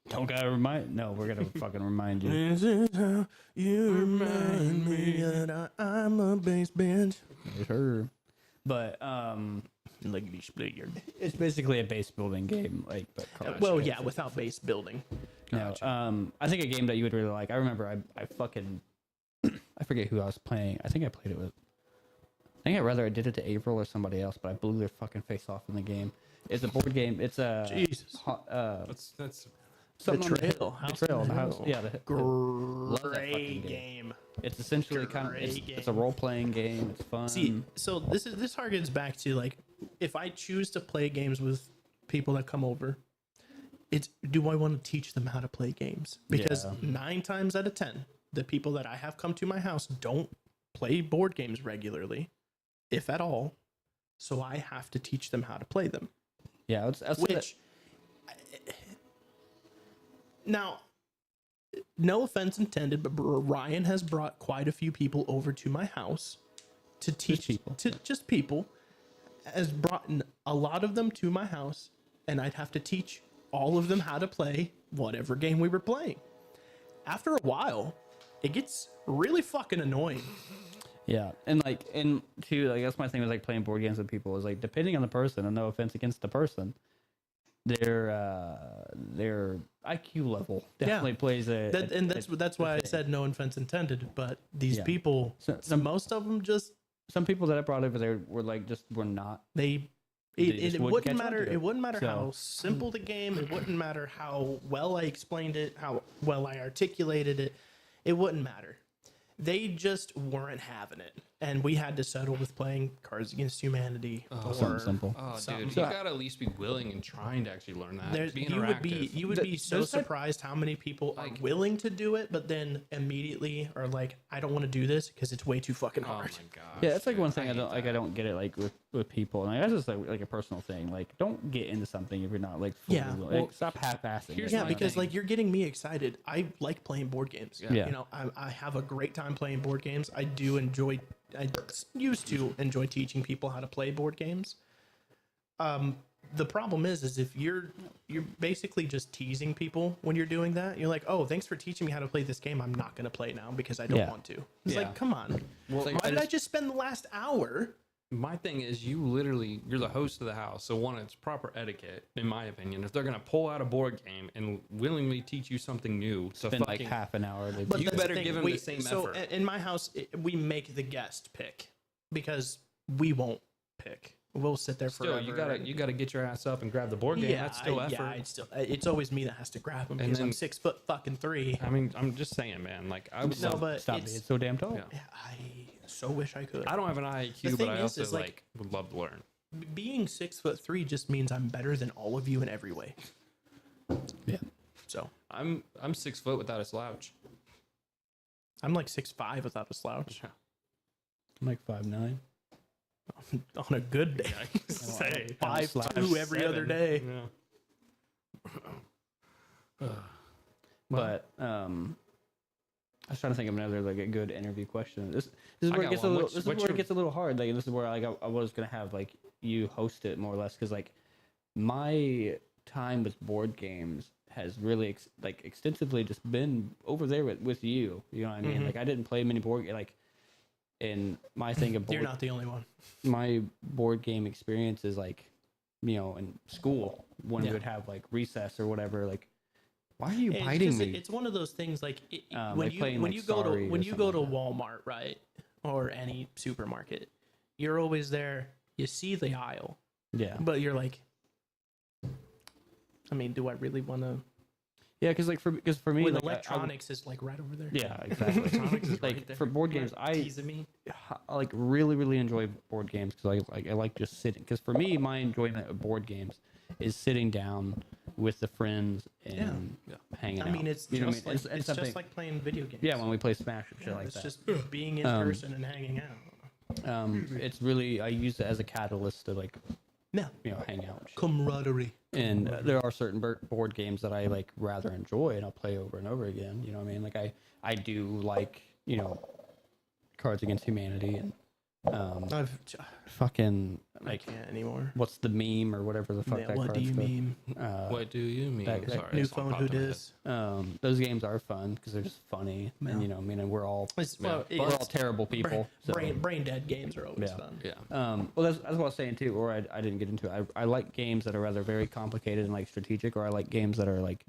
Don't gotta remind. No, we're gonna fucking remind you. This is how you remind me that I'm a bass bench. It's her. But Lickety split your. it's basically a base building game, like. But Well, yeah, without base building. no. I think a game that you would really like. I remember I fucking I forget who I was playing. I think I played it with. I think I did it to April or somebody else, but I blew their fucking face off in the game. It's a board game. It's a Jesus. That's something on the Betrayal. hill. House Betrayal. on The the house. Hill. Yeah, love that Great fucking game. It's essentially kind of Great it's a game. role playing game. It's fun. See, so this harkens back to like if I choose to play games with people that come over, it's do I want to teach them how to play games? Because Yeah. 9 times out of 10, the people that I have come to my house don't play board games regularly, if at all. So I have to teach them how to play them. yeah, that's Which now, no offense intended, but Ryan has brought quite a few people over to my house to teach people. to just people. Has brought a lot of them to my house, and I'd have to teach all of them how to play whatever game we were playing. After a while, it gets really fucking annoying. Yeah, and too, like that's my thing with like playing board games with people is like depending on the person, and no offense against the person, their IQ level definitely plays That's why I said no offense intended. But these Yeah. people, most of them just some people that I brought over there were like were not. They just it wouldn't wouldn't catch on matter. to it. It wouldn't matter So- how simple the game. It wouldn't matter how well I explained it, how well I articulated it. It wouldn't matter. They just weren't having it, and we had to settle with playing Cards Against Humanity or something simple. oh, something. dude, you gotta at least be willing and trying to actually learn that. There's, Be you would be interactive. so There's that- surprised how many people are Like- willing to do it, but then immediately are like, I don't want to do this because it's way too fucking Oh hard. my gosh. Yeah, that's like dude, one thing I hate don't like. I that. don't get it like with people, and that's just like a personal thing. Like, don't get into something if you're not like fully Yeah, willing. well, Like, stop half-assing. here's it. Yeah, my because thing. like you're getting me excited. I like playing board games. Yeah. You know, I have a great time playing board games. I do enjoy. I used to enjoy teaching people how to play board games. The problem is if you're basically just teasing people when you're doing that. You're like, oh, thanks for teaching me how to play this game. I'm not going to play now because I don't Yeah. want to. It's Yeah. like, come on. Well, Why did I just spend the last hour? My thing is, you're the host of the house, so one, it's proper etiquette, in my opinion. If they're gonna pull out a board game and willingly teach you something new, to Spend like fucking half an hour. To But You that's the better thing, give 'em the same so effort. in my house, we make the guest pick because we won't pick. We'll sit there still, forever. you gotta get your ass up and grab the board game. That's still effort. It's always me that has to grab them because I'm then- 6'3". I mean, I'm just saying, man. Like, I would No, love- but stop it's, being so damn tall. Yeah. I so wish I could. I don't have an IQ, The but I thing also is, like- would love to learn. Being 6'3" just means I'm better than all of you in every way. Yeah. So I'm 6 foot without a slouch. I'm like 6'5" without a slouch. I'm like 5'9". On a good day, Say 5'2" every other day. Yeah. But I was trying to think of another like a good interview question. This is where got it gets one. a little. What's- This is what's where your- it gets a little hard. Like this is where like I was gonna have like you host it more or less because like my time with board games has really extensively just been over there with you. You know what I mean? Mhm. Like I didn't play many board like. And my thing of You're board, not the only one. my board game experience is like, you know, in school when Yeah. we would have like recess or whatever. Like, why are you It's biting just- me? It's one of those things like when like you playing, when like, you go to Sorry or when you go to something Walmart, right, or any supermarket, you're always there. You see the aisle, Yeah, but you're like, I mean, do I really want to? yeah, because for me, When like, electronics is like right over there. yeah, exactly. Electronics is like right there. for board You're games, not I teasing me. like really enjoy board games because I like just sitting. Because for me, my enjoyment of board games is sitting down with the friends and hanging out. I mean, it's you know just what I mean? like it's just like playing video games. yeah, when we play Smash and shit Yeah, like it's that. just being in person and hanging out. It's really I use it as a catalyst to like Yeah, hang out. And shit. camaraderie. And there are certain board games that I like rather enjoy and I'll play over and over again. You know what I mean? Like I do like, you know, Cards Against Humanity and I've fucking I like can't anymore. what's the meme or whatever the fuck that What do card's you called. mean? What do you mean? that Sorry, New that song phone, popped who in my head. dis? Those games are fun because they're just funny, Yeah. and I mean, and we're all Well, we're all terrible people. So. brain dead games are always Yeah. fun. Yeah. Well, that's what I was saying too, or I didn't get into it. I like games that are either very complicated and like strategic, or I like games that are like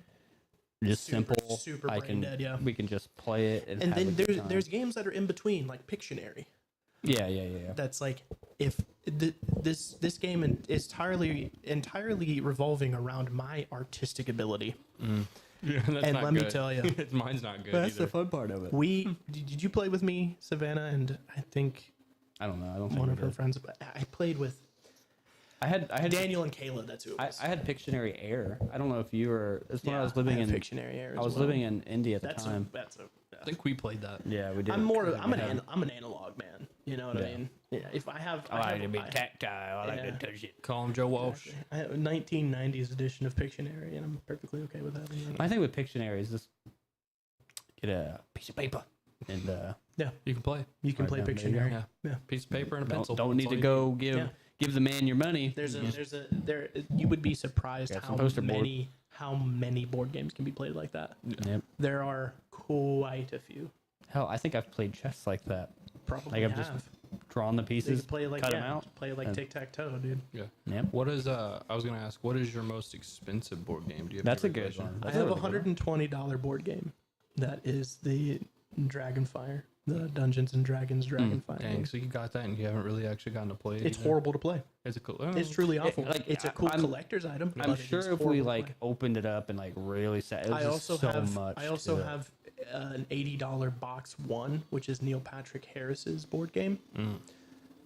just Super- simple. super I brain can dead, yeah. we can just play it, and And have a then good time. there's games that are in between, like Pictionary. yeah. That's like if this game is entirely revolving around my artistic ability. Yeah, that's And not let me good. tell you, Mine's not good That's either. the fun part of it. Did you play with me, Savannah, and I think I don't know. I don't think one we of her did. friends. But I played with I had Daniel and Kayla. That's who it was. I had Pictionary Air. I don't know if you were. It's when I Yeah, was living I in had Pictionary Air. I as was well. living in India at the That's time. I think we played that. Yeah, we did. I'm We had- an analog man. You know what Yeah. I mean? Yeah. If I have, I like to be I- tactile. I like Yeah. to touch it. Call him Joe Walsh. I have a 1990s edition of Pictionary, and I'm perfectly okay with having that. My thing with Pictionary is just get a piece of paper and You can play. You can Right play now, there you go. Pictionary. Yeah. Yeah. Piece of paper and a pencil. don't That's need all to you go give Yeah. give the man your money. There's you would be surprised Got how some poster board. many board games can be played like that. Yep. There are quite a few. Hell, I think I've played chess like that. Probably Like I've just have. drawn the You pieces, could play like cut them out. play like and- tic tac toe, dude. Yeah. Yep. What is I was gonna ask, what is your most expensive board game? Do you have That's a favorite good version? one. I That's have a really good one. $120 board game. That is the Dragonfire, the Dungeons and Dragons Dragonfire. Dang, game. so you got that and you haven't really actually gotten to play it. It's either? horrible to play. Is it cool? It's truly awful. like, It's a cool I'm- collector's item. I'm but it sure is if we horrible to like play. opened it up and like really sat, it was I just also so have much. I also to it. have an $80 box one, which is Neil Patrick Harris's board game.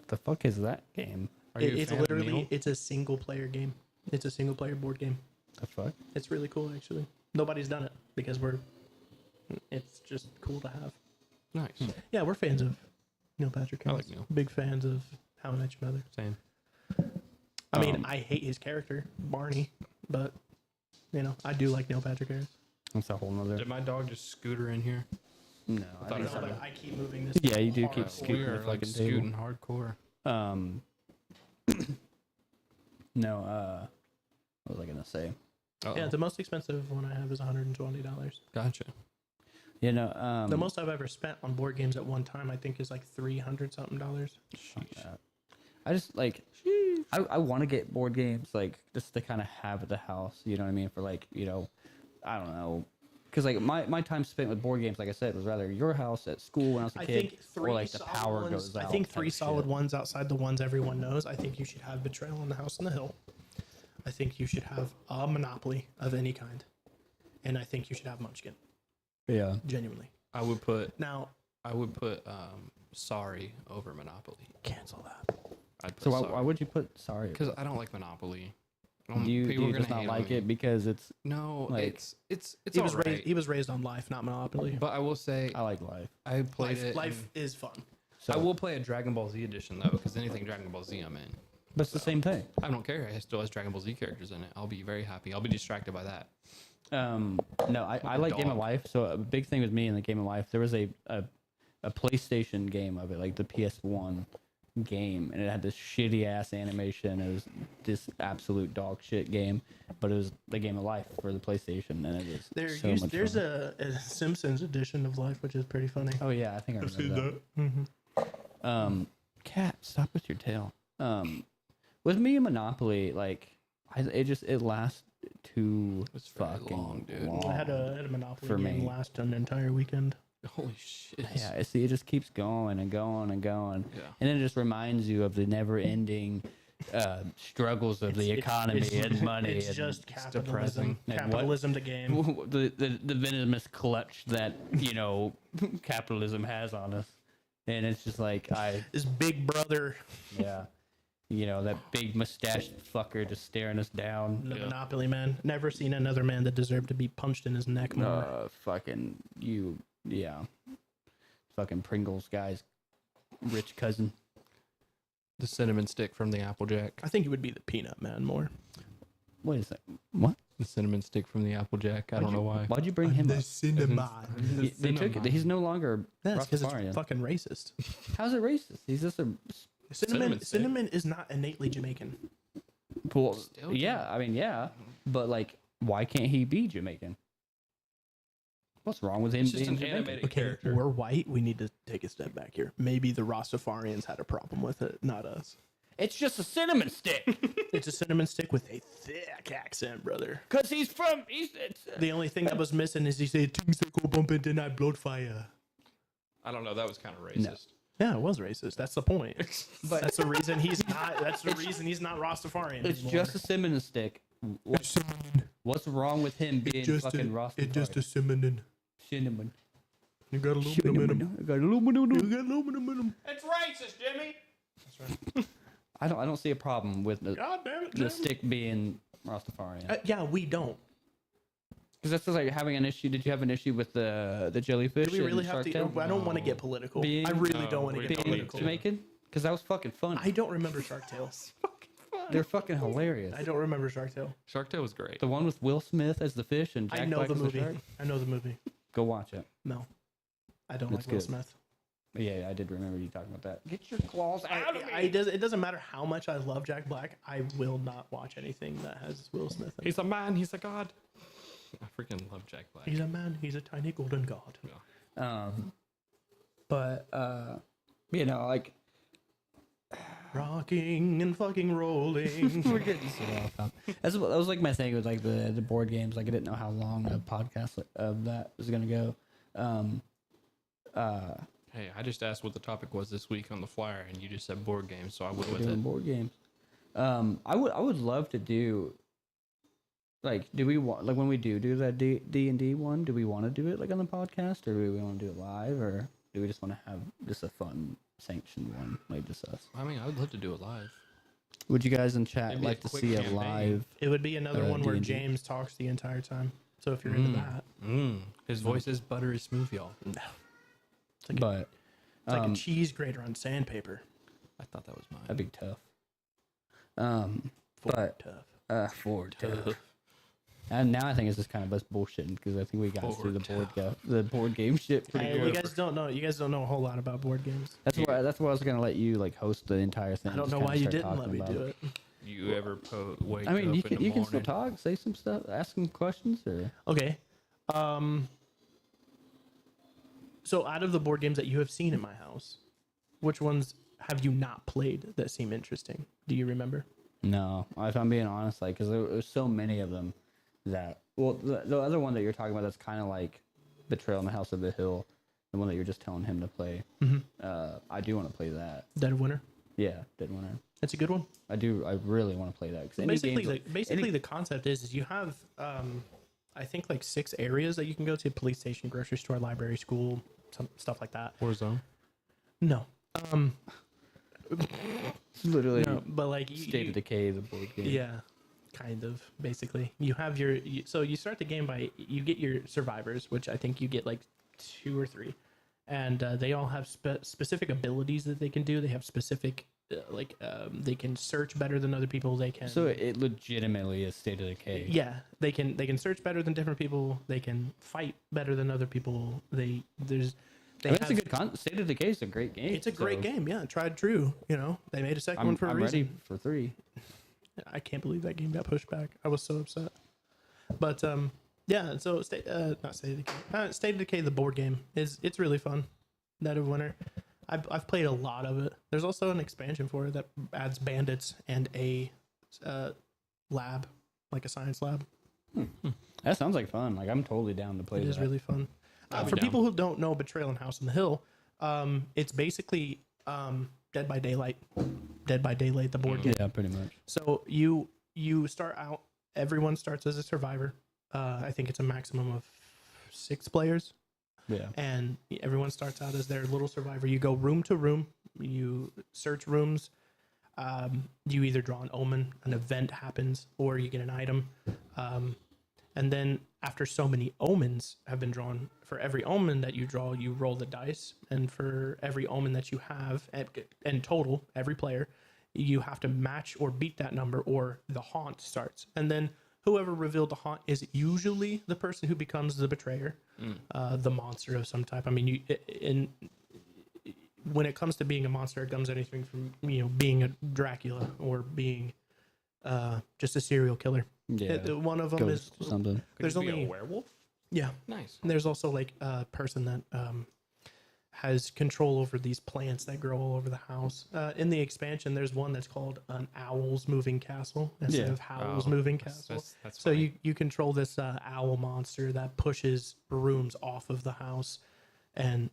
The fuck is that game? Are you a It's fan of literally Neil? it's a single player game. It's a single player board game. The fuck? It's really cool actually. Nobody's done it because it's just cool to have. Nice. Yeah, we're fans of Neil Patrick I Harris. like Neil. Big fans of How I Met Your Mother. Same. I mean, I hate his character, Barney, but I do like Neil Patrick Harris. That's a whole nother. Did my dog just scooter in here? No, thought I it think was But I keep moving this. Yeah, you do hard keep forward. scooting. We are the like fucking table. scooting hardcore. No, what was I gonna say? Uh-oh. Yeah, the most expensive one I have is $120. Gotcha. You know, The most I've ever spent on board games at one time, I think, is like $300 something. I just like I want to get board games like just to kind of have at the house. You know what I mean? For like I don't know. Because like my time spent with board games, like I said, was rather your house at school when I was a I kid, think three or like the solid power ones. goes out. I think type three shit. solid ones outside the ones everyone knows. I think you should have Betrayal on the House on the Hill. I think you should have a Monopoly of any kind, and I think you should have Munchkin. Yeah. Genuinely. I would put Now, Sorry over Monopoly. cancel that. I'd put So why would you put sorry? Because I don't like Monopoly. Do you people are just gonna not hate like on me. it because it's No, like- it's He was alright. raised. He was raised on Life, not Monopoly. But I will say I like life. I played Life, it. life is fun. So I will play a Dragon Ball Z edition though, because anything Dragon Ball Z I'm in. but it's the same thing. I don't care. It still has Dragon Ball Z characters in it. I'll be very happy. I'll be distracted by that. No, I like Game of dog. Life. So a big thing with me in the Game of Life, there was a PlayStation game of it, like the PS1 game, and it had this shitty ass animation. It was this absolute dog shit game, but it was the Game of Life for the PlayStation, and it was so much There's fun. a Simpsons edition of Life, which is pretty funny. Oh yeah, I think I remember that. Cat, stop with your tail. With me and Monopoly, like it lasts too It's very fucking long, dude. I had a Monopoly For game me. last an entire weekend. Holy shit. Yeah, see, it just keeps going and going and going, Yeah. and then it just reminds you of the never-ending struggles of the economy and money. It's and just depressing. capitalism. And what? Capitalism the game. the venomous clutch that capitalism has on us, and it's just like This big brother, that big mustached fucker just staring us down. the Monopoly man. Never seen another man that deserved to be punched in his neck more. Fucking Pringles guy's rich cousin. The cinnamon stick from the Applejack. I think it would be the peanut man more. What is that? What? The cinnamon stick from the Applejack. I don't know why. Why'd you bring him up? cinnamon. They took it. He's no longer That's because it's Rastafarian. fucking racist. How's it racist? He's just a Cinnamon, stick. cinnamon is not innately Jamaican. well, Still yeah. I mean, yeah, but like, why can't he be Jamaican? What's wrong with him It's just being an Jamaican? animated Okay, character. we're white. We need to take a step back here. Maybe the Rastafarians had a problem with it, not us. It's just a cinnamon stick. It's a cinnamon stick with a thick accent, brother. Cause he's from. It's, The only thing that was missing is he said, "Things that go bump into night blood fire." I don't know. That was kind of racist. Yeah, it was racist. That's the point. But That's the reason he's not. That's the reason he's not Rastafarian. it's anymore. just a cinnamon stick. What's wrong with him being fucking Rastafarian? cinnamon. Cinnamon. You got aluminum in him. I got aluminum. You got aluminum in him. It's racist, Jimmy. I don't see a problem with God damn it, the Jim. stick being Rastafarian. Yeah, we don't. Because that's just like having an issue. Did you have an issue with the jellyfish? Do we really in have Shark to? Tale? I don't want to get political. Being- I really don't want to we get don't Being need political. to. Jamaican? Because that was fucking fun. I don't remember Shark Tale. They're fucking hilarious. I don't remember Shark Tale. Shark Tale was great. The one with Will Smith as the fish and Jack I know Black the as movie. shark. I know the movie. Go watch it. No, I don't It's like Will good. Smith. Yeah, I did remember you talking about that. Get your claws out of me. It doesn't matter how much I love Jack Black. I will not watch anything that has Will Smith in it. He's a man. He's a god. I freaking love Jack Black. He's a man. He's a tiny golden god. But you know, like Rocking and fucking rolling. we're getting so off topic. That was like my thing with like the board games. Like I didn't know how long a podcast of that was gonna go. Hey, I just asked what the topic was this week on the flyer, and you just said board games, so I went with Doing it. board games. I would love to do. Like, do we want like when we do that D&D one? Do we want to do it like on the podcast, or do we want to do it live, or do we just want to have just a fun sanctioned one, like just us? I mean, I would love to do it live. Would you guys in chat Maybe a like to quick see a campaign. live? It would be another one where D&D. James talks the entire time. So if you're into that, His voice is buttery smooth, y'all. it's like, But it's like a cheese grater on sandpaper. I thought that was mine. that'd be tough. But Tough. Ford tough. And now I think it's just kind of us bullshitting because I think we got through the board game shit pretty Hey, quick. you guys don't know. You guys don't know a whole lot about board games. That's why I was gonna let you like host the entire thing. I don't just know kinda why you start didn't let talking me about do it. You ever wake I mean, up you in can the you can still morning? talk, say some stuff, ask some questions, or Okay. So out of the board games that you have seen in my house, which ones have you not played that seem interesting? Do you remember? no? If I'm being honest, like because there's so many of them that the other one that you're talking about that's kind of like Betrayal in the House of the Hill, the one that you're just telling him to play. I do want to play that. Dead of Winter. Yeah, Dead Winter. It's a good one. I really want to play that because Basically, the concept is you have, I think, like 6 areas that you can go to: police station, grocery store, library, school, some stuff like that. Warzone. No, literally no, but like State of Decay, the board game. yeah, kind of. Basically, you have your. So you start the game by you get your survivors, which I think you get like 2 or 3, and they all have specific abilities that they can do. They have specific. They can search better than other people. They can. So it legitimately is State of Decay. Yeah, they can search better than different people. They can fight better than other people. They That's a good State of Decay is a great game. It's a great game. Yeah, tried and true. You know, they made a 2nd one for a I'm reason. ready for 3. I can't believe that game got pushed back. I was so upset. But yeah. So State of Decay, the board game it's really fun. Dead of Winter. I've played a lot of it. There's also an expansion for it that adds bandits and a lab, like a science lab. That sounds like fun. Like I'm totally down to play It that. is really fun. I'll be For down. people who don't know Betrayal and House on the Hill, it's basically Dead by Daylight. Dead by Daylight, the board game. Yeah, pretty much. So you start out. Everyone starts as a survivor. I think it's a maximum of 6 players, Yeah. and everyone starts out as their little survivor. You go room to room. You search rooms. You either draw an omen, an event happens, or you get an item. And then after so many omens have been drawn, for every omen that you draw, you roll the dice. And for every omen that you have, in total, every player, you have to match or beat that number, or the haunt starts. And then whoever revealed the haunt is usually the person who becomes the betrayer, the monster of some type. I mean, when it comes to being a monster, it comes anything from being a Dracula or being just a serial killer. Yeah. One of them Ghost is something. there's Could you be only a werewolf. yeah. Nice. And there's also like a person that has control over these plants that grow all over the house. In the expansion, there's one that's called an Owl's Moving Castle instead Yeah. of Howl's Oh, Moving that's- Castle. that's so funny. you control this owl monster that pushes brooms off of the house, and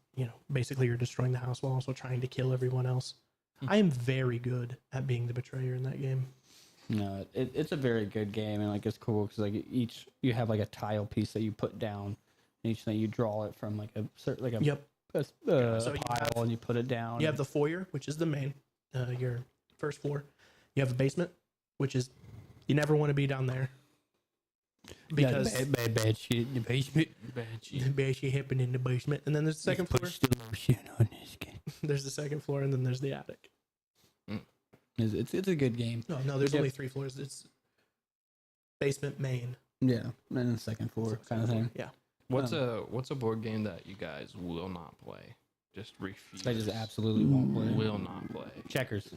basically you're destroying the house while also trying to kill everyone else. I am very good at being the betrayer in that game. No, it's a very good game, and like it's cool because like you have like a tile piece that you put down, and each thing you draw it from like a certain Yep. a So you pile, have- and you put it down. You have the foyer, which is the main, your first floor. You have a basement, which is you never want to be down there because bad shit in the basement. the bad shit happened in the basement. And then there's the second floor. Push the lotion on this game. There's the second floor, and then there's the attic. It's a good game. No, there's Yep. only 3 floors. It's basement, main. Yeah, and then the second floor kind of thing. Yeah. What's a board game that you guys will not play? Just refuse. I just absolutely won't play. will not play. Checkers.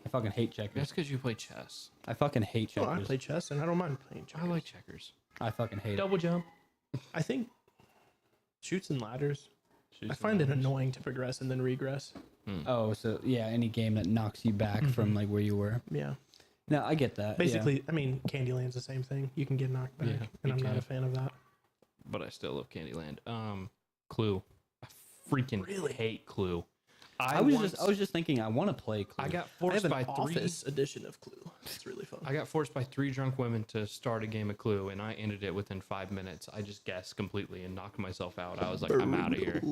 I fucking hate checkers. That's because you play chess. I fucking hate Oh, I checkers. play chess, and I don't mind playing chess. I like checkers. I fucking hate it. Double jump. I think shoots and ladders. I find it annoying to progress and then regress. Oh, so yeah, any game that knocks you back from like where you were. Yeah. No, I get that. Basically, I mean, Candyland's the same thing. You can get knocked back, Yeah, and you I'm not can. a fan of that. But I still love Candyland. Clue. I freaking Really? hate Clue. I was just thinking I want to play Clue. I got I forced have an by three. office edition of Clue. It's really fun. I got forced by 3 drunk women to start a game of Clue, and I ended it within 5 minutes. I just guessed completely and knocked myself out. I was like, I'm out of here.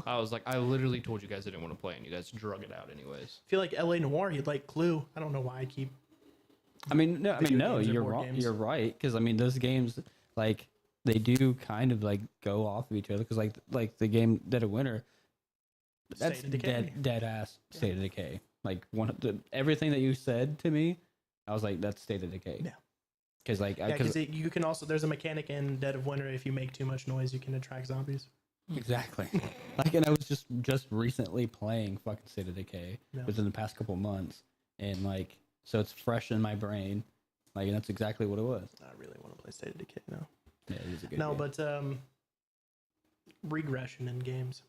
I was like, I literally told you guys I didn't want to play, and you guys drug it out anyways. I feel like LA Noire, you'd like Clue. I don't know why I keep. I mean, no, Video games or you're board wrong. games? You're right because I mean, those games like they do kind of like go off of each other because like the game Dead of Winter, that's State of Decay. dead ass State of Decay. Like one of the everything that you said to me, I was like, that's State of Decay. Yeah. Because like, Yeah, because you can also there's a mechanic in Dead of Winter. If you make too much noise, you can attract zombies. exactly. Like, and I was just recently playing fucking State of Decay Yeah. within the past couple months, and like, so it's fresh in my brain. Like, and that's exactly what it was. I really want to play State of Decay now. Yeah, it is a good No, game. but regression in games.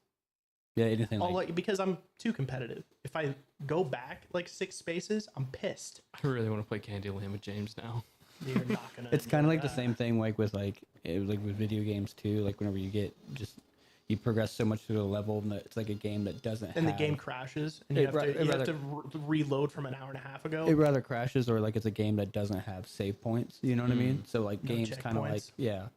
yeah, anything All like like because I'm too competitive. If I go back like 6 spaces, I'm pissed. I really want to play Candyland with James now. You're not gonna. it's kind of like the that. same thing like with like with video games too. Like whenever you get just you progress so much through the level, and it's like a game that doesn't. And the have, game crashes, and It you have ra- to it you rather- have to reload from an hour and a half ago. It rather crashes, or like it's a game that doesn't have save points. You know what I mean? So like No games kind of like checkpoints.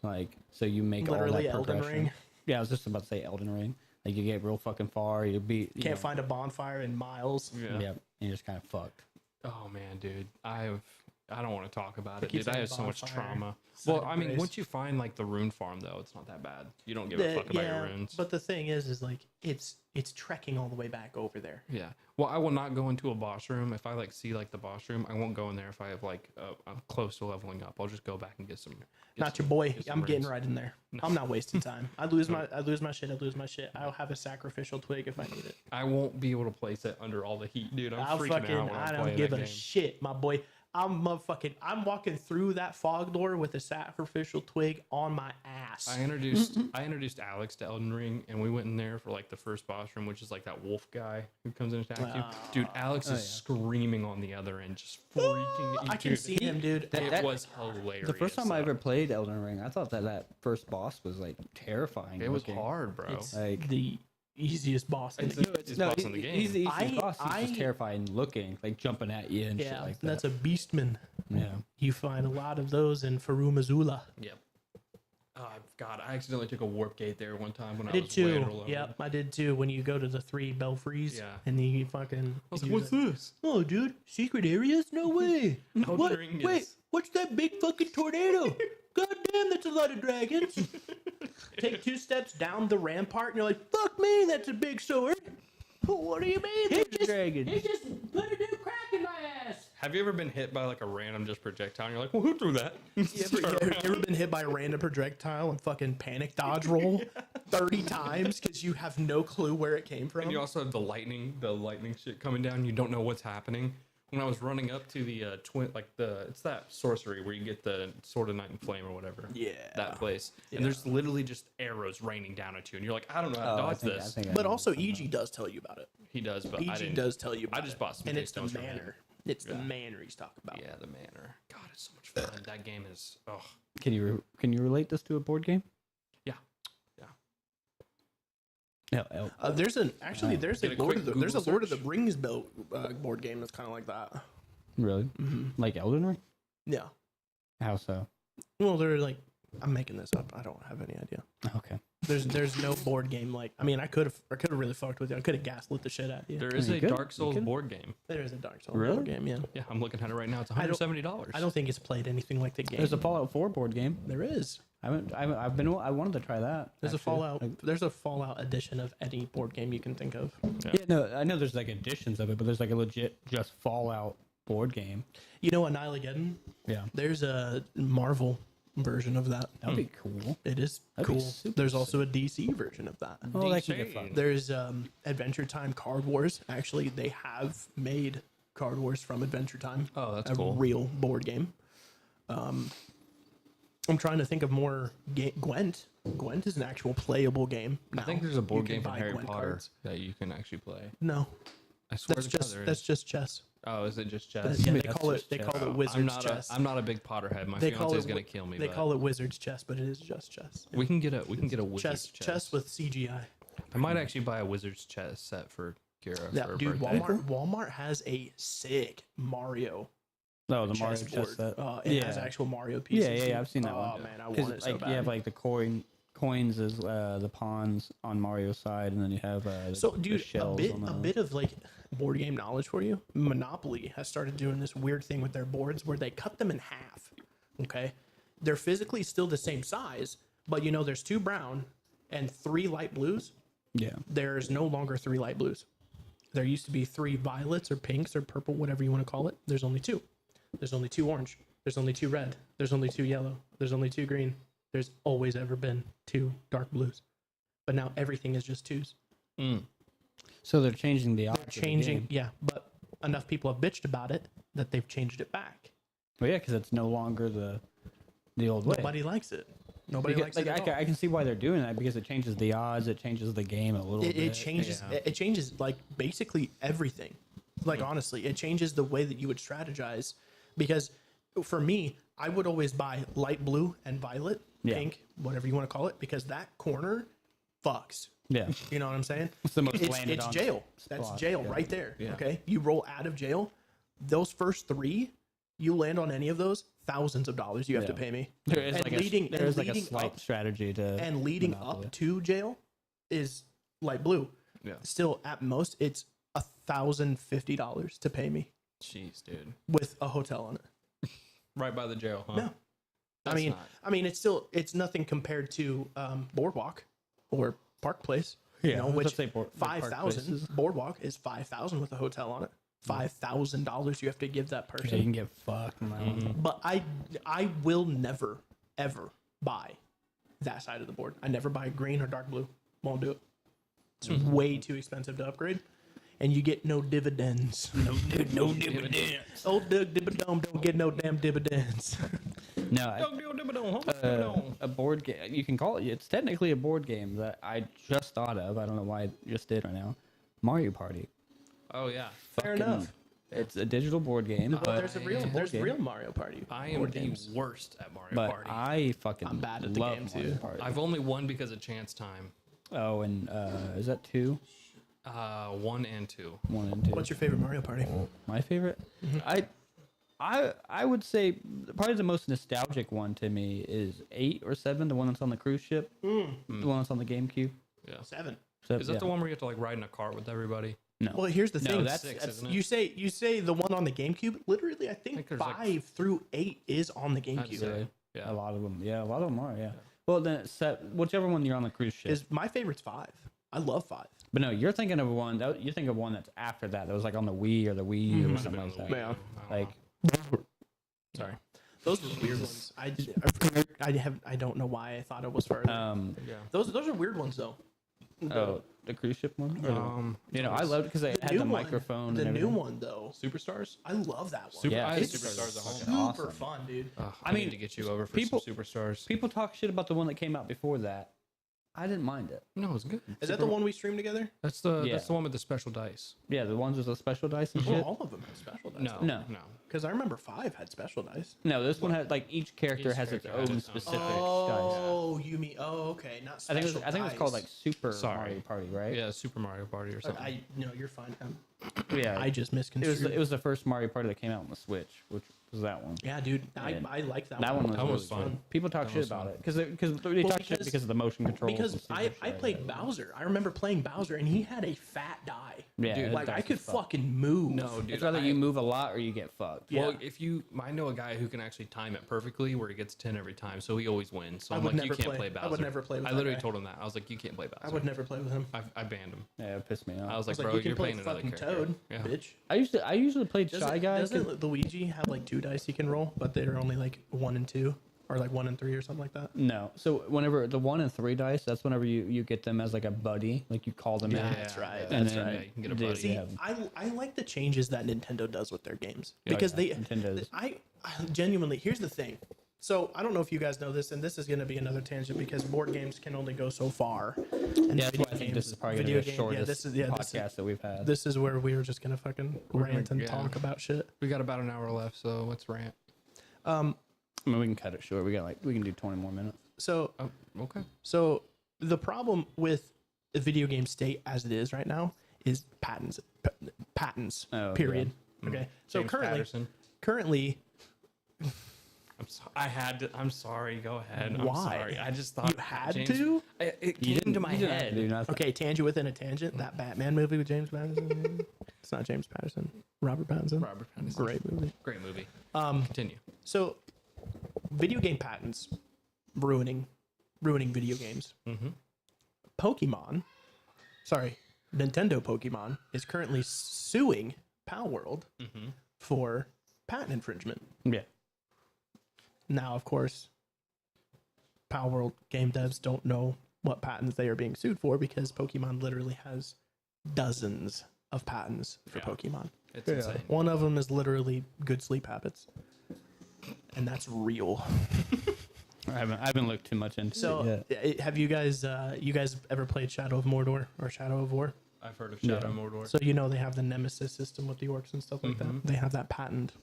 like so you make Literally all that Elden progression. Ring. Yeah, I was just about to say Elden Ring. Like you get real fucking far, you beat. You Can't know, find a bonfire in miles. Yeah, and you're just kind of fucked. Oh man, dude, I don't want to talk about it, keep dude. I saying have so much bonfire, trauma. side Well, of I mean, grace. once you find like the rune farm, though, it's not that bad. You don't give a fuck about your runes. But the thing is like it's trekking all the way back over there. Yeah. Well, I will not go into a boss room if I like see like the boss room. I won't go in there if I have like I'm close to leveling up. I'll just go back and get some. Not your boy. get some I'm getting runes. right in there. I'm not wasting time. I lose my shit. I'll have a sacrificial twig if I need it. I won't be able to place it under all the heat, dude. I'm I'll freaking fucking out when I I'm don't playing give that a game. shit, my boy. I'm walking through that fog door with a sacrificial twig on my ass. I introduced Alex to Elden Ring, and we went in there for like the first boss room, which is like that wolf guy who comes and attacks you. Dude, Alex is screaming on the other end, just freaking. I can dude, see him, dude. It was hilarious. The first time I though. ever played Elden Ring, I thought that first boss was like terrifying. It was looking. hard, bro. It's Like- the easiest boss. In It's the the easiest boss in the game. He's the easiest boss. He's just I- terrifying looking, like jumping at you and shit yeah, like that. that's a beastman. Yeah. You find a lot of those in Farum Azula. Yep. Oh God, I accidentally took a warp gate there one time when I, I did was way too. underleveled. Yep, I did too. When you go to the 3 belfries, Yeah. and then you fucking. I was like, use what's it. this? Oh, dude, secret areas? No way. Elden What? Ring Wait, is- what's that big fucking tornado? God damn, that's a lot of dragons. Take 2 steps down the rampart, and you're like, fuck me, that's a big sword. What do you mean? Hit the dragon. It just put a new crack in my ass. Have you ever been hit by like a random just projectile? And you're like, well, who threw that? You ever been hit by a random projectile and fucking panic dodge roll 30 times because you have no clue where it came from? And you also have the lightning shit coming down. You don't know what's happening. When I was running up to the it's that sorcery where you get the Sword of Night and Flame or whatever. Yeah. That place. And there's literally just arrows raining down at you. And you're like, I don't know how to dodge this. But also, EG does tell you about it. He does, but I EG didn't. does tell you about it. I just bought some and it's the Taste Stones from him. manner. It's the manner he's talking about. Yeah, the manner. God, it's so much fun. That game is, oh, Can you relate this to a board game? yeah. No. There's a Get a Lord quick of the Google Rings built board game that's kind of like that. Really? Like Elden Ring? Yeah. How so? Well, they're like, I'm making this up. I don't have any idea. Okay. There's no board game like. I mean, I could have really fucked with you. I could have gaslit the shit out of you. There is You a could. Dark You Souls could. board game. There is a Dark Souls Really? board game. Yeah. Yeah, I'm looking at it right now. It's I don't- $170. I don't think it's played anything like the game. There's a Fallout 4 board game. There is. I wanted to try that. There's a actually. Fallout. There's a Fallout edition of any board game you can think of. Yeah, no, I know there's like editions of it, but there's like a legit just Fallout board game. You know, Annihilageddon. Yeah. There's a Marvel version of that. That'd be cool. It is That'd be cool. super There's also a DC version of that. Oh, that can get fun. There's Adventure Time Card Wars. Actually, they have made Card Wars from Adventure Time. Oh, that's a cool. real board game. I'm trying to think of more. Gwent. Gwent is an actual playable game. I think now. there's a board You can game from buy Harry Gwent Potter cards. that you can actually play. No, I swear that's to God just there that's is. just chess. Oh, is it just chess? Yeah, they that's call it just they chess. call it I'm wizard's not chess. I'm not a big Potterhead. My They call fiance is it gonna wi- kill me. They but call it wizard's chess, but it is just chess. we can get a wizard's Chess with CGI. I might actually buy a wizard's chess set for Kira Yeah, for her dude, birthday. Walmart has a sick Mario No, the Mario chessboard. chess set. It has actual Mario pieces. Yeah, I've seen that oh, one. man, I Because want it so like bad. you have like the coins as the pawns on Mario's side, and then you have the, So, the dude, shells on the a bit of like board game knowledge for you. Monopoly has started doing this weird thing with their boards where they cut them in half. Okay, they're physically still the same size, but you know, there's 2 brown and 3 light blues. Yeah. There's no longer 3 light blues. There used to be 3 violets or pinks or purple, whatever you want to call it. There's only 2. There's only 2 orange. There's only 2 red. There's only 2 yellow. There's only 2 green. There's always ever been 2 dark blues. But now everything is just 2s. So they're changing the odds. of the Changing, game. yeah, but enough people have bitched about it that they've changed it back. Well, yeah, because it's no longer the old way. Nobody likes it. Nobody Because, likes it at all. I can see why they're doing that because it changes the odds, it changes the game a little bit. It changes. It changes like basically everything. Like honestly, it changes the way that you would strategize. Because for me, I would always buy light blue and violet, Yeah. pink, whatever you want to call it, because that corner fucks. Yeah. You know what I'm saying? It's the most landed it's on jail. That's spot, jail yeah. right there. Yeah. Okay, you roll out of jail. Those first 3, you land on any of those, thousands of dollars you have to Yeah. pay me. There is And like leading- there is and like a leading slight up- strategy to And leading Monopoly. up to jail is light blue. Yeah. Still, at most, it's $1,050 to pay me Jeez, dude. with a hotel on it. Right by the jail, huh? No, That's not- I mean, it's nothing compared to Boardwalk or Park Place. Yeah, you know, let's which say Park 5,000 Places. Boardwalk is 5,000 with a hotel on it. $5,000 you have to give that person. Yeah, you can get fucked. on that one. But I will never ever buy that side of the board. I never buy green or dark blue. Won't do it. It's way too expensive to upgrade, and you get no dividends. No dividends. Old Doug Dibadome don't get no damn dividends. No, a board game. You can call it. It's technically a board game that I just thought of. I don't know why I just did right now. Mario Party. Oh yeah. Fair enough. It's a digital board game, But but there's a real board there's game. real Mario Party. I am board the games. worst at Mario But Party. I fucking I'm bad at the love game, Mario too. Party. I've only won because of chance time. Oh, and is that 2? 1 and 2. 1 and 2. What's your favorite Mario Party? My favorite? I would say probably the most nostalgic one to me is 8 or 7, the one that's on the cruise ship, the one that's on the GameCube. Yeah. 7. So, Is that yeah. the one where you have to like ride in a cart with everybody? No. Well, here's the No, thing. that's- 6, isn't it? You say the one on the GameCube. Literally, I think there's, like, 5 through 8 is on the I'd GameCube. say. Yeah. A lot of them. Yeah, a lot of them are. Yeah. Well, then whichever one you're on the cruise ship. Is my favorite's 5. I love 5. But no, you're thinking of one. You think of one that's after that. That was like on the Wii or the Wii or something like that. Yeah. Like, Sorry, those were weird ones. I don't know why I thought it was further. Yeah. Those are weird ones though. oh, the cruise ship one. Or you know, I loved it because they had new the one- microphone. The and new everything. one though, Superstars. I love that one. Super. Yeah, I had it's Superstars at home. Super awesome. fun, dude. I mean, need to get you over for people- some Superstars. People talk shit about the one that came out before that. I didn't mind it. No, it was good. Is that the one we streamed together? That's the Yeah. that's the one with the special dice. Yeah, the ones with the special dice and Well, shit. all of them have special dice. No, No. because I remember 5 had special dice. No, this one had like each character Each has its character has own its own. specific dice. Oh, you mean? Oh, okay. Not I special. think it was called like Super Sorry. Mario Party, right? Yeah, Super Mario Party or something. I no, you're fine. Yeah. I just it misconstrued. was the first Mario Party that came out on the Switch, which was that one. Yeah, dude. And I like that. That one was, That really was fun. People talk That shit was about fun. it because they Well, talk shit because- because of the motion controls. and Because stupid I shit. played Bowser. I remember playing Bowser, and he had a fat die. Yeah, Dude, his Like dice I was could fucked. fucking move. no, dude. It's rather I- you move a lot or you get fucked. Yeah. Well, I know a guy who can actually time it perfectly, where he gets 10 every time, so he always wins. So I I'm would like, you never can't play- play I would Bowser. never play with I that literally guy. told him that. I was like, you can't play Bowser. I would never play with him. I banned him. Yeah, it pissed me off. I was I like, was bro, like, you you're can play playing another fucking character. Toad, Yeah. bitch. I usually played Shy Guy. 'cause- Doesn't Luigi have like 2 dice he can roll, but they're only like 1 and 2, or like 1 and 3 or something like that? No. So whenever the 1 and 3 dice, that's whenever you get them as like a buddy, like you call them in. That's right. And That's then- right. Yeah, you can get a Dude, buddy. See, yeah. I like the changes that Nintendo does with their games Yeah, because yeah. they Nintendo's- I genuinely, here's the thing. So I don't know if you guys know this, and this is going to be another tangent because board games can only go so far. And Yeah, that's why I think this is probably gonna be the shortest podcast that we've had. This is where we were just gonna fucking rant and yeah. talk about shit. We got about an hour left, so let's rant. I mean, we can cut it short. We can do 20 more minutes. So Oh, okay. So the problem with the video game state as it is right now is patents. Patents. Oh, Period. Okay. So James Patterson. currently, I'm sorry. I'm sorry. Go ahead. I'm Why? sorry. I just thought You had James- to? It You came to my you didn't have to head. do nothing. okay, tangent within a tangent. That Batman movie with James Patterson. It's not James Patterson. Robert Pattinson. Robert Pattinson. Great movie. Great movie. Continue. So, video game patents ruining video games. Pokemon, sorry, Nintendo Pokemon is currently suing Palworld for patent infringement. Yeah. Now, of course, Palworld game devs don't know what patents they are being sued for because Pokemon literally has dozens of patents for Yeah. Pokemon. It's insane. One of them is literally good sleep habits, and that's real. I haven't looked too much into So, it yet. have you guys ever played Shadow of Mordor or Shadow of War? I've heard of Shadow Mordor. So you know they have the Nemesis system with the orcs and stuff like that. They have that patent.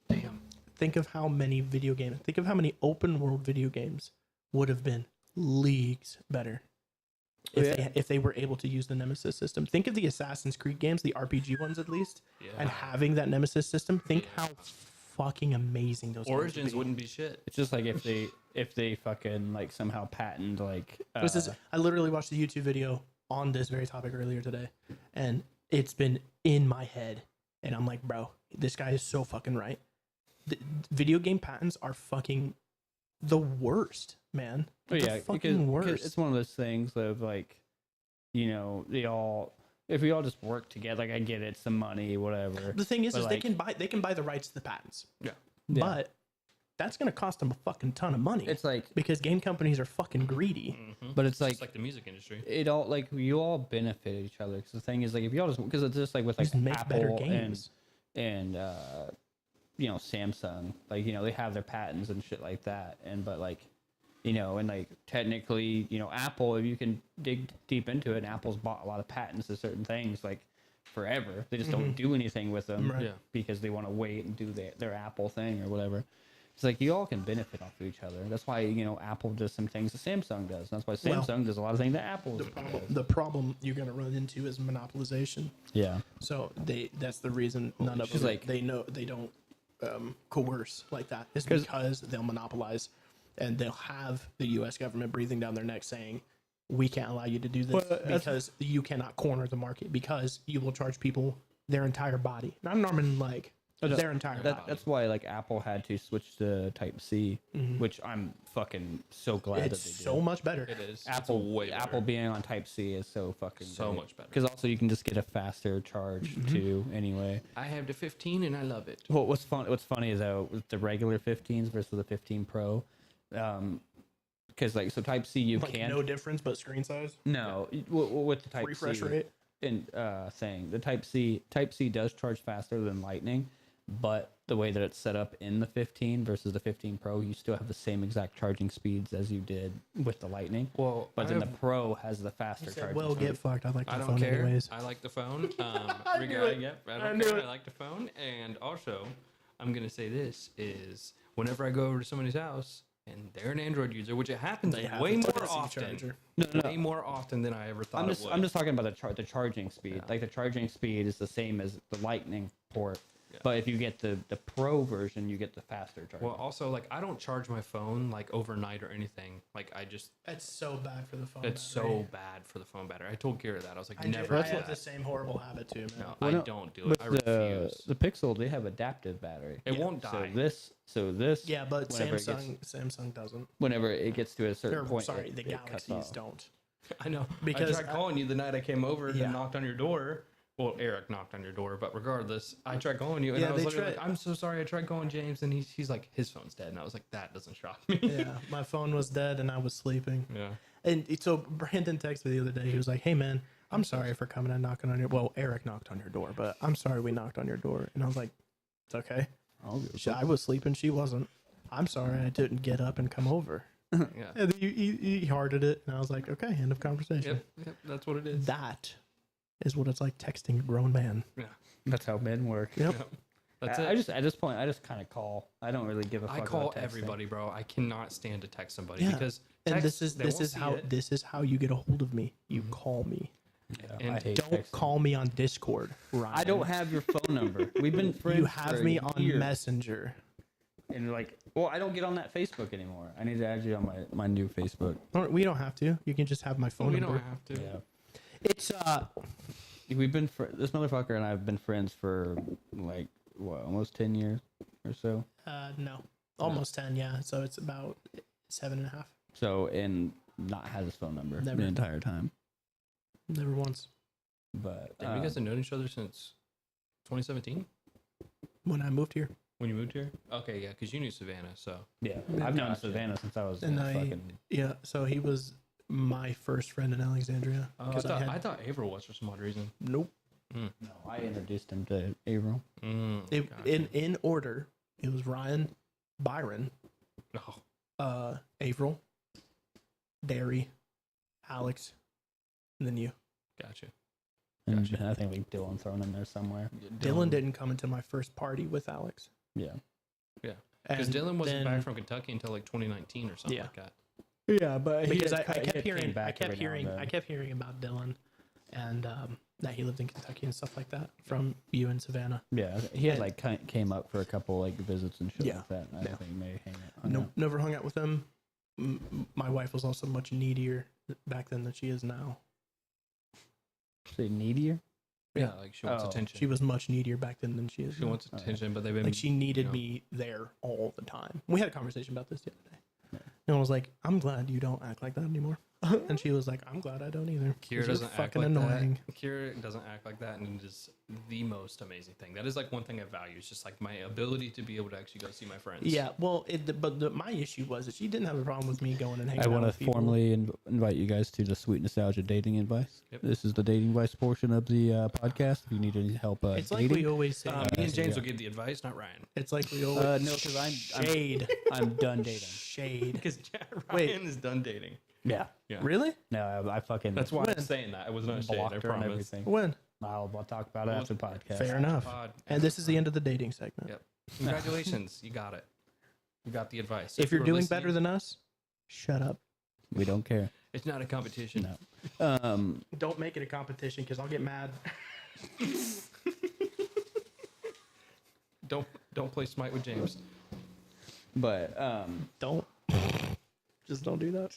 Damn. Think of how many video games. Think of how many open world video games would have been leagues better if they were able to use the Nemesis system. Think of the Assassin's Creed games, the RPG ones at least, and having that Nemesis system. Think how fucking amazing those games Origins would be. wouldn't be shit. It's just like if they fucking like somehow patent like This is I literally watched a YouTube video on this very topic earlier today, and it's been in my head, and I'm like, bro, this guy is so fucking right. The video game patents are fucking the worst, man. oh, yeah, The fucking worst. it's one of those things of like, you know, if we all just work together, like I get it, some money, whatever. The thing is But, they can buy the rights to the patents, Yeah. Yeah. but that's gonna cost them a fucking ton of money. It's like, because game companies are fucking greedy. but it's Just like like the music industry. it all like you all benefit each other. Because the thing is like if you all just because it's just like with like Just make Apple better games. and you know Samsung, like you know they have their patents and shit like that, and but like you know and like technically you know Apple, if you can dig deep into it, and Apple's bought a lot of patents to certain things like forever. They just don't do anything with them Right. Yeah. because they want to wait and do their Apple thing or whatever. It's like you all can benefit off of each other. That's why you know Apple does some things that Samsung does. That's why Samsung does a lot of things that Apple does. The problem you're gonna run into is monopolization. Yeah. So that's the reason none of She's them like- they don't coerce like that. It's because they'll monopolize, and they'll have the U.S. government breathing down their neck saying, "We can't allow you to do this because you cannot corner the market because you will charge people their entire body, not an arm and leg, their entire body. That's why like Apple had to switch to Type C, which I'm fucking so glad It's that they did. so much better. It is. Apple It's way better. Apple being on Type C is so fucking So much better. because also you can just get a faster charge too. Anyway, I have the 15 and I love it. well, what's funny is that with the regular 15s versus the 15 Pro, because like so Type C you Like can no difference but screen size. no with the Type Refresh C rate. and thing the Type C does charge faster than Lightning, but the way that it's set up in the 15 versus the 15 Pro, you still have the same exact charging speeds as you did with the Lightning. Well, But then the Pro has the faster charging. Well, speed. get fucked. I like the I don't phone care. anyways. I like the phone. knew it. Yep, I I don't knew care. it. I like the phone. And also, I'm going to say this is whenever I go over to somebody's house and they're an Android user, which it happens They have way a more Type-C often. charger. Way more often than I ever thought I'm it just would. I'm just talking about the charging speed. Like the charging speed is the same as the Lightning port, but if you get the Pro version, you get the faster charging. Well, also, like, I don't charge my phone, like, overnight or anything. Like, I just, It's so bad for the phone. it's so bad for the phone battery. I told Kira that. I was like, I never I do have that. the same horrible habit too, man. No, Well, I no, don't do it. with I refuse. the Pixel, they have adaptive battery. It won't die. So this Yeah, but whenever it gets- Samsung doesn't. whenever it gets to a certain Or, point, sorry, it, the it cuts Galaxies off. don't. I know. Because I tried calling you the night I came over Yeah. and knocked on your door. Well, Eric knocked on your door, but regardless, I tried calling you and Yeah, I was they literally tried- like, I'm so sorry. I tried calling James and he's like, his phone's dead. And I was like, that doesn't shock me. Yeah, my phone was dead and I was sleeping. Yeah. And so Brandon texted me the other day. He was like, "Hey man, I'm sorry for coming and knocking on your." Well, Eric knocked on your door, but I'm sorry we knocked on your door. And I was like, "It's okay." I was sleeping. She wasn't. I'm sorry I didn't get up and come over. Yeah. And he hearted it, and I was like, "Okay, end of conversation." Yep. That's what it is. That is what it's like texting a grown man. Yeah. That's how men work. Yep. Yep. That's I it. just at this point, I just kind of call. I don't really give a fuck. I call about texting. everybody, bro. I cannot stand to text somebody Yeah. because And text, they this won't is see how it. this is how you get a hold of me. You call me. Yeah, And I hate Don't texting. call me on Discord. Ryan. I don't have your phone number. We've been friends. You have for me a on year. Messenger. And you're like, well, I don't get on that Facebook anymore. I need to add you on my new Facebook. We don't have to. You can just have my phone we number. don't have to. Yeah. It's We've been this motherfucker and I've been friends for like what, almost 10 years or so. no, almost 10. Yeah, so it's about 7.5. So and not had his phone number Never. the entire time. Never once. But Damn, you guys have known each other since 2017 When I moved here, when you moved here. Okay, yeah, because you knew Savannah, so yeah, Yeah, I've known gotcha. Savannah since I was And fucking. yeah, so he was my first friend in Alexandria. I 'cause thought Averill was for some odd reason. nope. No, I introduced him to Averill. It, in order, it was Ryan, Byron, Oh, Averill, Derry, Alex, and then you. gotcha. And I think like Dylan thrown in there somewhere. Dylan didn't come into my first party with Alex. Yeah. Because And Dylan wasn't then- back from Kentucky until like 2019 or something Yeah. like that. Yeah, but because I kept hearing about Dylan, and that he lived in Kentucky and stuff like that from you and Savannah. Yeah, he had like came up for a couple like visits and shit Yeah. like that. And I Yeah. think maybe hang out. No, never hung out with him. My wife was also much needier back then than she is now. Say needier. Yeah, like she wants Oh, attention. She was much needier back then than she is. She now. wants attention, but they've been Like she needed you know. me there all the time. We had a conversation about this the other day. And I was like, I'm glad you don't act like that anymore. And she was like, I'm glad I don't either. 'cause Kira you're doesn't act fucking like annoying. that. Kira doesn't act like that, and it is the most amazing thing. That is like one thing I value. Is just like my ability to be able to actually go see my friends. Yeah, well, my issue was that she didn't have a problem with me going and hanging I out want with to people. formally invite you guys to the Sweet Nostalgia Dating Advice. Yep. This is the dating advice portion of the podcast. If you need any help It's like dating, we always say. Me and James yeah. will give the advice, not Ryan. It's like we always. no, because I'm shade. I'm done dating. Shade. Because Ryan Wait. is done dating. Yeah. Yeah. Really? No, I fucking That's why When? I'm saying that. I was not shade. blocked I her and promise. everything. When? I'll talk about it after the podcast. Fair enough. Pod. And this is the end of the dating segment. Yep. Congratulations, you got it. You got the advice. If you're were doing listening, better than us, shut up. We don't care. it's not a competition. No. Don't make it a competition because I'll get mad. Don't play Smite with James. But Don't. Just don't do that.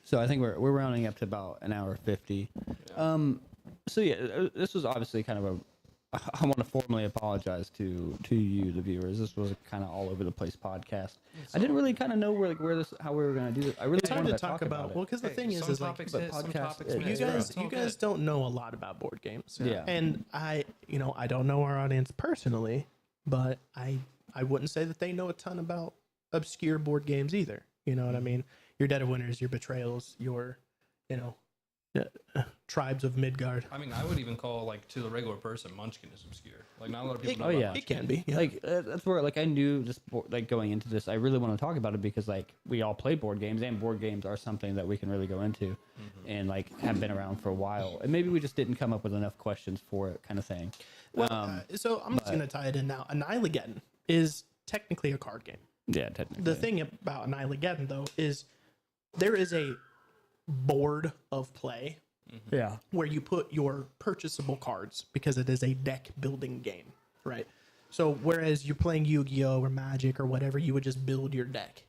so I think we're rounding up to about an hour 50. So yeah, this was obviously kind of I want to formally apologize to you, the viewers. This was a kind of all over the place podcast. I didn't really kind of know how we were going to do this. I really It's hard wanted to talk about. Well, because the thing some is like topics but hit, some podcast- topics you miss. you It's all guys good. don't know a lot about board games. Yeah. And I don't know our audience personally, but I wouldn't say that they know a ton about obscure board games either. You know what I mean? Your Dead of Winters, your Betrayals, your, Tribes of Midgard. I mean, I would even call, like, to the regular person, Munchkin is obscure. Like, not a lot of people Oh, know about yeah. Munchkin. It can be. Yeah. Like that's where like I knew this like going into this, I really want to talk about it because like we all play board games, and board games are something that we can really go into, and like have been around for a while, and maybe we just didn't come up with enough questions for it, kind of thing. Well, so I'm just going to tie it in now. Annihilageddon is technically a card game. Yeah, technically. The thing about Annihilageddon, though, is there is a board of play Yeah. where you put your purchasable cards because it is a deck building game, right? So whereas you're playing Yu-Gi-Oh or Magic or whatever, you would just build your deck.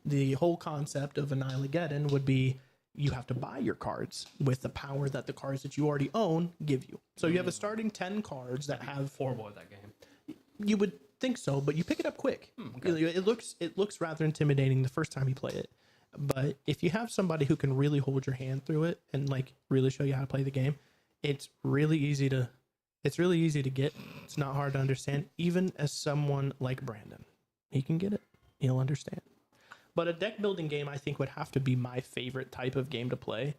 The whole concept of Annihilageddon would be you have to buy your cards with the power that the cards that you already own give you. So you have a starting 10 cards that have Horrible at that game. you would think so, but you pick it up quick. It looks rather intimidating the first time you play it. But if you have somebody who can really hold your hand through it and like really show you how to play the game, it's really easy to get. It's not hard to understand, even as someone like Brandon. He can get it. He'll understand. But a deck building game, I think, would have to be my favorite type of game to play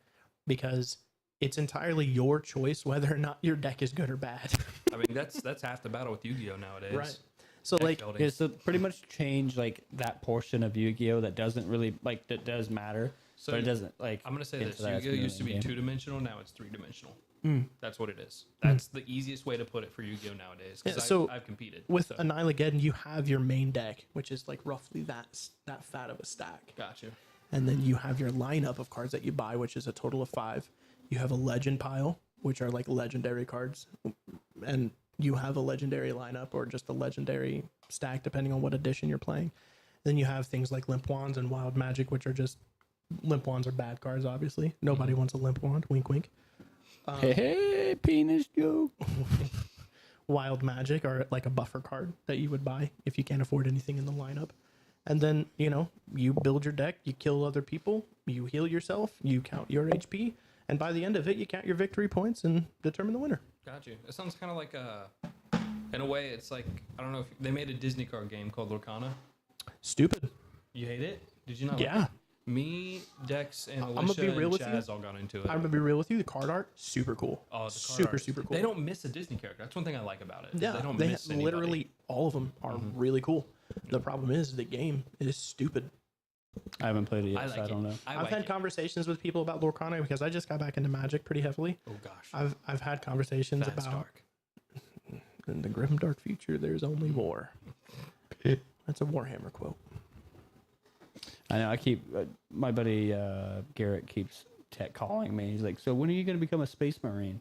because it's entirely your choice whether or not your deck is good or bad. I mean, that's half the battle with Yu-Gi-Oh nowadays. Right. So Deck like building. Yeah, so pretty much change like that portion of Yu-Gi-Oh that doesn't really like that does matter, So but it doesn't like. I'm gonna say get this: to that Yu-Gi-Oh used to be game. 2-dimensional, now it's 3-dimensional. That's what it is. That's the easiest way to put it for Yu-Gi-Oh nowadays. Yeah, Because so I've competed with so. Annihilageddon, you have your main deck, which is like roughly that fat of a stack, Gotcha. and then you have your lineup of cards that you buy, which is a total of 5. You have a legend pile, which are like legendary cards, and you have a legendary lineup or just a legendary stack, depending on what edition you're playing. Then you have things like Limp Wands and Wild Magic, which are just Limp Wands are bad cards, obviously. Nobody wants a Limp Wand. Wink, wink. Hey, penis joke. Wild Magic are like a buffer card that you would buy if you can't afford anything in the lineup. And then, you build your deck, you kill other people, you heal yourself, you count your HP, and by the end of it, you count your victory points and determine the winner. Got you. It sounds kind of like in a way, it's like, I don't know if they made a Disney card game called Lorcana. Stupid. You hate it? Did you not? Yeah. Like it? Me, Dex, and I'ma Alicia be real and with you. Chaz all got into it. I'm going to be real with you. The card art, super cool. Oh, the card super, art. super cool. They don't miss a Disney character. That's one thing I like about it. is Yeah, they don't they miss anybody. literally all of them are really cool. The problem is the game is stupid. I haven't played it yet, I like so I don't know. it. I I've like had it. conversations with people about Lorcana because I just got back into Magic pretty heavily. Oh gosh. I've had conversations That's about dark. in the grim dark future there's only war. That's a Warhammer quote. I know. I keep my buddy Garrett keeps calling me. He's like, "So when are you going to become a space marine?"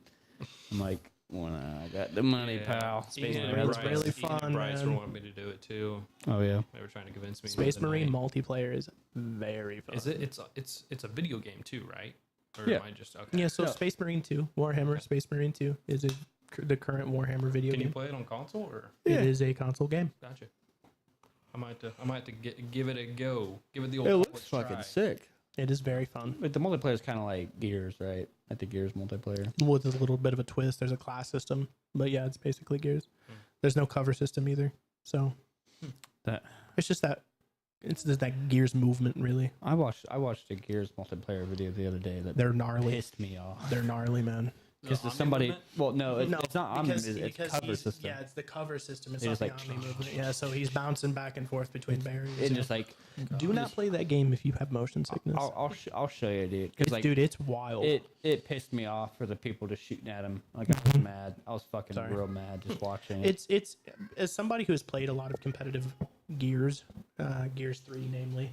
I'm like, "When I got the money, Yeah. pal." Space Ian and Marine's Bryce- really Ian fun, and Bryce man. were wanting me to do it too. Oh yeah. They were trying to convince me. the Space other Marine night. multiplayer is very fun. Is it? It's a video game too, right? Or Yeah. am I just okay? Yeah, so No. Space Marine 2, Warhammer Space Marine 2 is the current Warhammer video Can you game. play it on console or? It is a console game. Gotcha. I might have to give it a go. Give it the old. It public looks fucking try. sick. It is very fun. But the multiplayer is kind of like Gears, right? Like the Gears multiplayer. With a little bit of a twist. There's a class system, but yeah, it's basically Gears. There's no cover system either. So That it's just that Gears movement, really. I watched a Gears multiplayer video the other day that They're gnarly. pissed me off. They're gnarly, man. Because Omni somebody, movement? well, no, it's not Omni, because- it's because cover he's- system. Yeah, it's the cover system. It's He not was the like- Omni movement. Yeah, so he's bouncing back and forth between barriers. And yeah. just like, Do not play that game if you have motion sickness. I'll show you, dude. Because like, Dude, it's wild. it pissed me off for the people just shooting at him. Like I was mad. I was fucking Sorry. real mad just watching it. It's as somebody who has played a lot of competitive Gears, Gears 3 namely,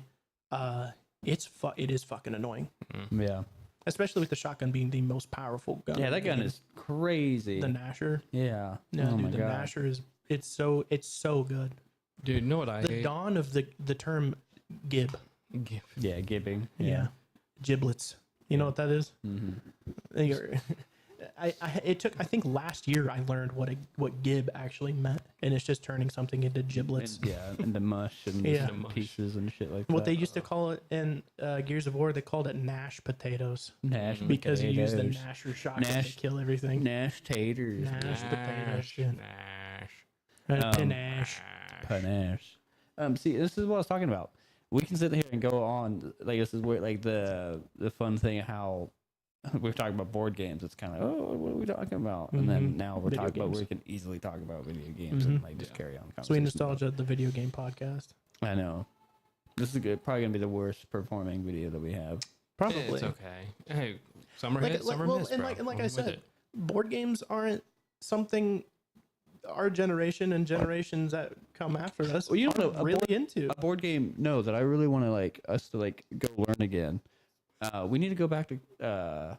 it is fucking annoying, Yeah, especially with the shotgun being the most powerful gun. yeah, in that the gun game. is crazy. the Gnasher. Yeah. No, oh dude, my the god. Gnasher is it's so good. Dude, you know what I The hate? dawn of the term gib, Yeah, gibbing. yeah, giblets. You know what that is? Mm-hmm. You're- it took, I think last year I learned what gib actually meant, and it's just turning something into giblets. And the mush and Yeah. the pieces and shit like What that. they used to call it in Gears of War, they called it Nash potatoes Nash because you use the potatoes. Nasher shotgun to Nash- kill everything. Nash taters. Nash potatoes. Nash. Yeah. Nash. Panache. See, this is what I was talking about. We can sit here and go on like this is where like the fun thing of how we're talking about board games. It's kind of what are we talking about? And then now we're Video talking about games. we can easily talk about video games and like just carry on. The Sweet conversation. nostalgia, the video game podcast. I know. This is good. Probably gonna be the worst performing video that we have. Probably. It's okay. Hey, summer Like, hit, summer well, miss, and bro. like I'm I with said, it. board games aren't something our generation and generations that come after us Well, you know aren't what, a really board- into. A board game, no, that I really want to like us to like go learn again. We need to go back to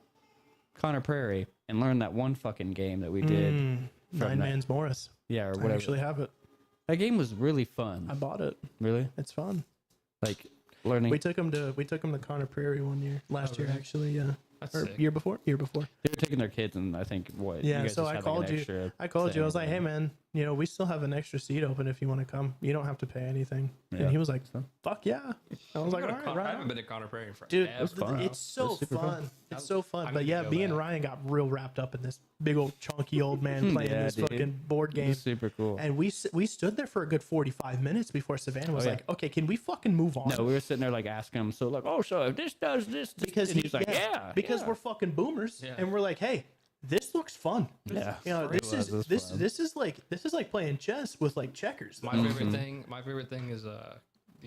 Connor Prairie and learn that one fucking game that we did. Nine that- Man's Morris. Yeah, or I whatever. actually have it. That game was really fun. I bought it. Really, It's fun. like learning. We took him to Connor Prairie one year. Last year really? actually, yeah. That's Or sick. year before. They were taking their kids, and I think what? Yeah, guys so just I had, called like, an you. extra I called you. I was thing like, or "Hey, whatever. man, we still have an extra seat open if you want to come. You don't have to pay anything." Yeah. And he was like, "Fuck yeah!" I was like, I've "All been to right, I right." haven't on." been to Connor Prairie for Dude, was fun. it's so It's super fun. fun. It's so fun. I But need to yeah, go me and back. Ryan got real wrapped up in this big old chunky old man playing Yeah, this dude. fucking board It game. was super cool. And we stood there for a good 45 minutes before Savannah was yeah. like, "Okay, can we fucking move on?" No, we were sitting there like asking him. So like, oh, so if this does this, because and he's like, yeah, because yeah. we're fucking boomers, Yeah. and we're like, "Hey, this looks fun." Yeah. You know, It this was, is it was this fun. this is like playing chess with like checkers. My favorite thing. My favorite thing is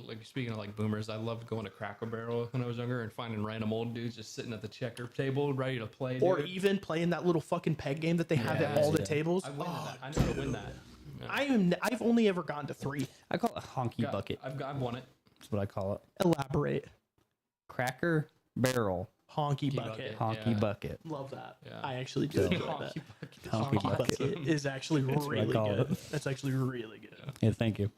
like speaking of like boomers. I loved going to Cracker Barrel when I was younger and finding random old dudes just sitting at the checker table ready to play. Or dude. even playing that little fucking peg game that they have at Yeah, all the yeah. tables. I win that. I know how to win that. Yeah. I've only ever gotten to 3. I call it a honky bucket. I've won it. That's what I call it. Elaborate. Cracker Barrel Honky bucket. bucket. honky Yeah. bucket. Love that. Yeah. I actually do enjoy that. Honky Honky bucket. bucket is actually what I really call good. it. That's actually really good. Yeah, thank you.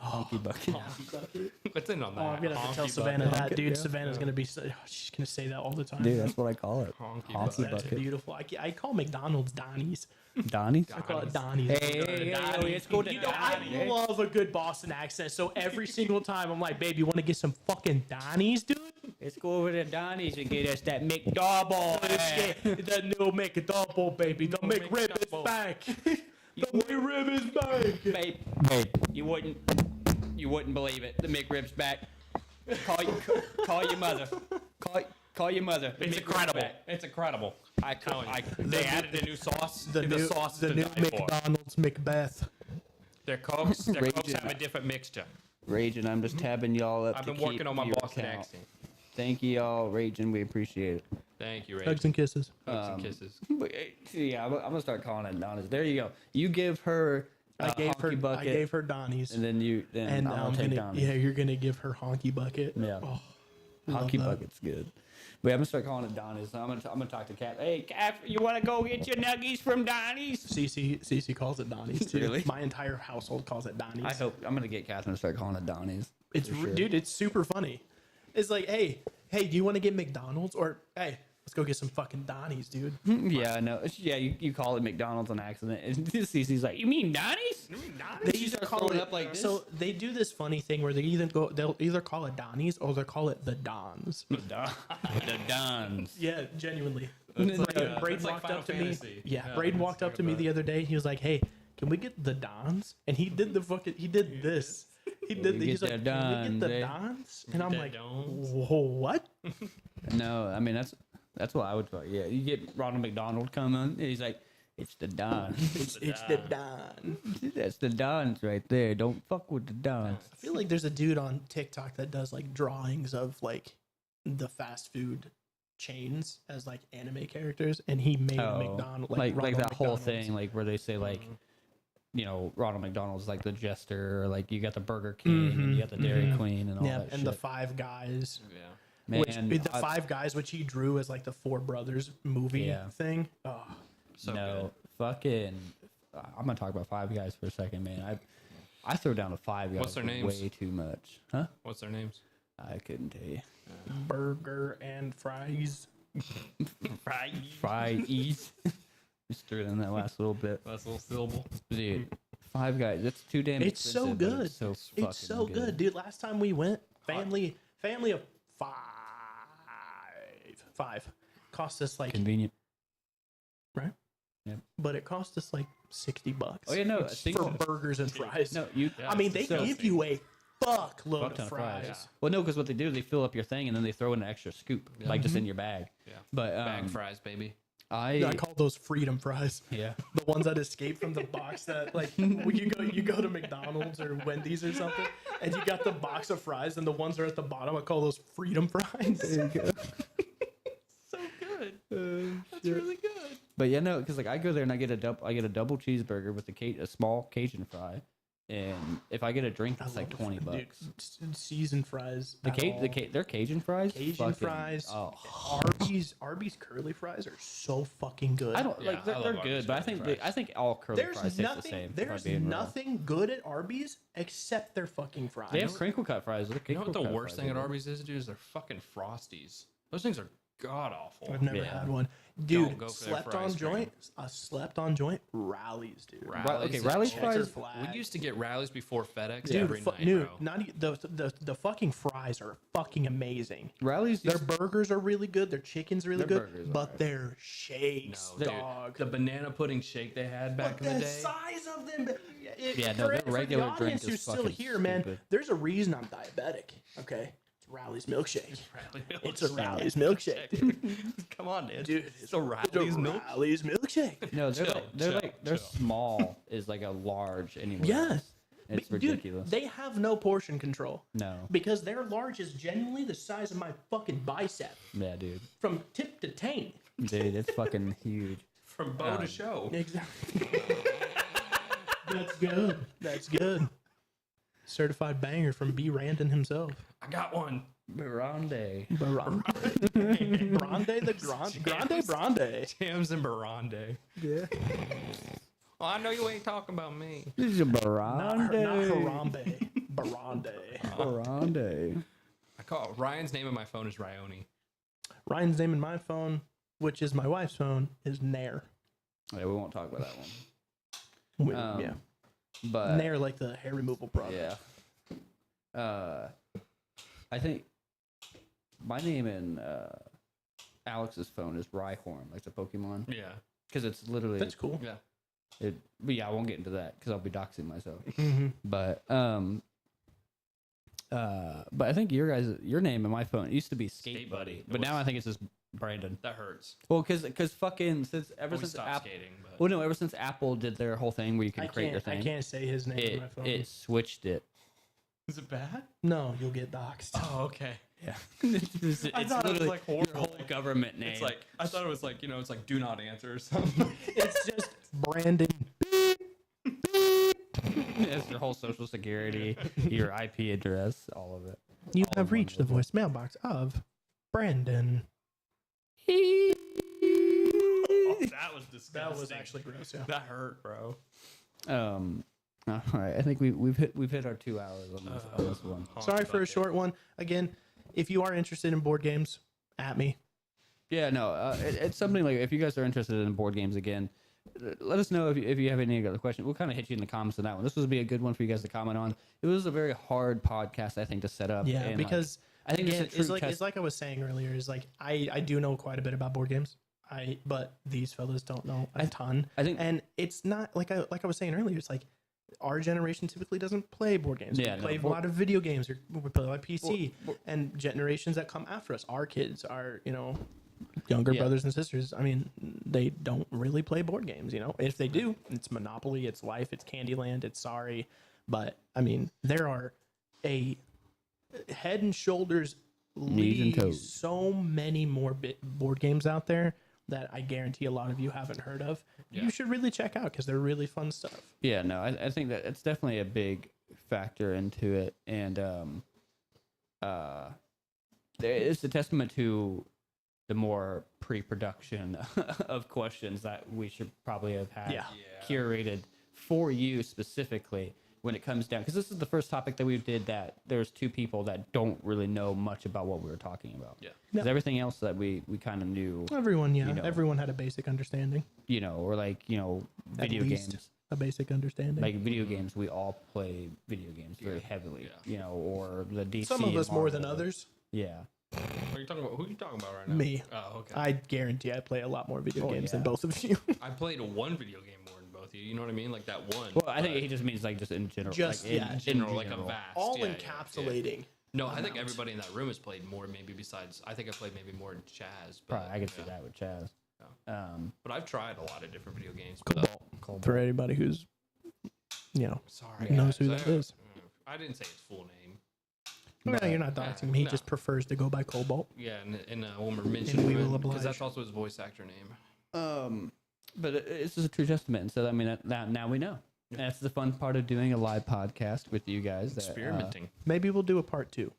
Honky bucket. Honky bucket. What's in on that? Oh, I'm gonna have to tell Honky Savannah bucket. that, dude. yeah. Savannah's gonna be. She's gonna say that all the time. Dude, that's what I call it. Honky That's Honky bucket. beautiful. I call McDonald's Donnie's. Donnie's. I call it Donnie's. Hey, let's go to You know, I Donnie's. love a good Boston accent. So every single time I'm like, babe, you want to get some fucking Donnie's, dude? Let's go over to Donnie's and get us that McDouble. Let's get the new McDouble, baby. The McRib is McDouble. back. The McRib is back. Babe, you wouldn't believe it. The McRib's back. Call your mother. Call your mother. It's incredible. It's incredible. They added a new sauce. The sauce new is to die for. McDonald's Macbeth. Their cokes Raging. have a different mixture. Raging, I'm just tabbing y'all up. I've to been working keep on my your Boston account. accent. Thank you, y'all, Raging. We appreciate it. Thank you, Ray. Hugs and kisses. Hugs and kisses. But, yeah, I'm gonna start calling it Donna's. There you go. You give her a honky bucket, I gave her Donnie's. and then and I'm I'm gonna take gonna, Donna's. yeah, you're gonna give her honky bucket. Yeah. Oh, love Honky that. bucket's good. But I'm gonna start calling it Donna's. I'm gonna talk to Kat. Hey, Kat, you wanna go get your nuggies from Donnie's? Cece calls it Donnie's too. Really? My entire household calls it Donnie's. I hope I'm gonna get Catherine to start calling it Donnie's. It's for sure. dude, it's super funny. It's like, hey, do you want to get McDonald's or hey, let's go get some fucking Donnie's, dude. Yeah, I know. Yeah, you call it McDonald's on accident. And Cece's like, you mean Donnie's? They She either starts call throwing it up like this. so they do this funny thing where they'll either call it Donnie's or they'll call it the Dons. The Dons. Yeah, genuinely. It's Like, like, Braden it's like walked Final up to Fantasy. me. Yeah, Yeah, Braden let's walked up talk to me about the other day. He was like, "Hey, can we get the Dons?" And he did this. He did. We He's get like, the "Can we get the Dons, eh?" Dons?" And I'm The like, Dons? "Whoa, what?" No, I mean that's what I would try. Yeah, you get Ronald McDonald coming, and he's like, it's the Dons. It's the Don. That's the Dons right there. Don't fuck with the Dons. I feel like there's a dude on TikTok that does like drawings of like the fast food chains as like anime characters, and he made a McDonald like Ronald that whole McDonald's. thing, like where they say like, you know, Ronald McDonald's like the jester, or like you got the Burger King and you got the Dairy Queen and all Yeah, that and shit. the Five Guys. Yeah. Man, Which the Five Guys, which he drew as like the Four Brothers movie Yeah. thing. Oh, So no, fucking. I'm gonna talk about Five Guys for a second, man. I throw down a Five Guys. What's their for names? Way too much, huh? What's their names? I couldn't tell you. burger and fries. Fries. Just threw it in that last little bit. Last little syllable. Dude, Five Guys. It's too damn It's so expensive, but good. It's so fucking It's so good, dude. Last time we went, family of five, cost us like Convenient. right, Yep. but it cost us like $60. Oh, yeah, no, I think for so. burgers and fries. No, you. I mean, they so- give you a fuckload fuck of ton of fries. fries. Well, no, because what they do is they fill up your thing and then they throw in an extra scoop, like just in your bag. Yeah. But Bag fries, baby. I call those freedom fries. Yeah. The ones that escape from the box that like when you go to McDonald's or Wendy's or something and you got the box of fries and the ones that are at the bottom, I call those freedom fries. There you go. So good. That's really good. But yeah, no, because like I go there and I get a double cheeseburger with a small Cajun fry, and if I get a drink, it's like $20. Dude, seasoned fries. Their Cajun fries, Cajun fucking- fries. Oh, Arby's curly fries are so fucking good. I don't Yeah, like I love they're Arby's good, but I curly think I think all curly There's fries taste the nothing. same. if I'm There's being real. nothing good at Arby's except their fucking fries. They have crinkle cut fries. You know what the worst thing at Arby's is, dude? Is their fucking Frosties. Those things are god awful. I've never Yeah. had one. Dude, go for their slept fries, on joint. I slept on joint. Rallies, dude. Okay, is Rally's checker fries- flag. We used to get Rallies before FedEx Dude, every night, dude, bro. not the fucking fries are fucking amazing. Rally's. Their burgers are really good. Their chicken's really Their good, burgers are but alright. their shakes, No, dude, dog. the banana pudding shake they had back But in the the day. size of them. Yeah, no, their regular the drink audience is who's still fucking here, man. stupid. There's a reason I'm diabetic. Okay, it's Rally's milkshake. Rally It's a milkshake. Rally's milkshake, Come on, dude. dude. It's a Rally's milk. Rally's milkshake. No, they're chill. small is like a large anyway. Yes. It's Dude, ridiculous. they have no portion control. No. Because their large is genuinely the size of my fucking bicep Yeah, dude. from tip to taint. Dude, it's fucking huge. From bow to show. Exactly. That's good. That's good. Certified banger from B. Randon himself. I got one. Grande. Grande the Grande. Tams and Barande. Yeah. Well, I know you ain't talking about me. This is a Not Barande. Harambe. Barande. Barande. I call Ryan's name in my phone is Ryoni. Ryan's name in my phone, which is my wife's phone, is Nair. Yeah, we won't talk about that one. Yeah. But Nair, like the hair removal product. yeah. I think my name in Alex's phone is Rhyhorn, like the Pokemon, Yeah. because it's literally That's cool. Yeah. But yeah, I won't get into that because I'll be doxing myself. Mm-hmm. But I think your name in my phone used to be Skate Skate Buddy, Buddy. but now I think it's just Brandon. That hurts. Well, because fucking ever We since stopped Apple, skating, but well, no, ever since Apple did their whole thing where you can create your I thing, can't say his name in my phone. it switched it. is it bad? No, you'll get doxxed. Oh, okay. Yeah, it's thought it was, literally like, your horrible. whole government name. It's like I thought it was like it's like do not answer or something. It's just Brandon. it's your whole social security, your IP address, all of it. You All have in one reached the little- voicemail box of Brandon. That was disgusting. That was actually gross. Yeah. that hurt, bro. All right, I think we've hit our 2 hours on this one. Sorry for a short one. Again, if you are interested in board games, at me. Yeah, no, it's something like if you guys are interested in board games again, let us know if you have any other questions. We'll kind of hit you in the comments on that one. This would be a good one for you guys to comment on. It was a very hard podcast, I think, to set up. Yeah, and, because I think again, it's a true it's like I was saying earlier. Is like I do know quite a bit about board games. But these fellas don't know a ton. I think- and it's not like I was saying earlier. It's like our generation typically doesn't play board games. Yeah, we no, play a lot of video games, or we play a lot of PC. And generations that come after us, our kids, our younger Yeah. brothers and sisters. I mean, they don't really play board games. If they do, it's Monopoly, it's Life, it's Candyland, it's Sorry. But I mean, there are a head and shoulders Knees and toes. so many more board games out there that I guarantee a lot of you haven't heard of. You should really check out because they're really fun stuff. Yeah, no, I think that it's definitely a big factor into it, and it's a testament to the more pre-production of questions that we should probably have had Yeah. curated for you specifically, when it comes down, because this is the first topic that we did that there's two people that don't really know much about what we were talking about. Yeah. Because everything else that we kind of knew, Everyone, yeah, You know. everyone had a basic understanding. or like, At video least games. a basic understanding. Like video games, we all play video games very heavily, or the DC. Some of and us more than Marvel. others. Yeah. Are you talking about? Who are you talking about right now? Me. Oh, okay. I guarantee I play a lot more video games than yeah. both of you. I played one video game more than both of you. You know what I mean? Like that one. Well, I think but he just means like just in general. Just, like, in yeah, in general, like a general. vast. All yeah, yeah, encapsulating. yeah. No, I think everybody in that room has played more. Maybe besides, I think I played maybe more than Chaz. But, Probably, I could see yeah. that with Chaz. But I've tried a lot of different video games. Cobalt. For anybody who's, Sorry, knows guys. who that is. I didn't say his full name. No, you're not doxing me. He no. just prefers to go by Cobalt. Yeah, and when we're mentioning we will him, because oblige. that's also his voice actor name. But it's just a true testament. And so I mean, that now we know. And that's the fun part of doing a live podcast with you guys. That, Experimenting. Maybe we'll do a part 2.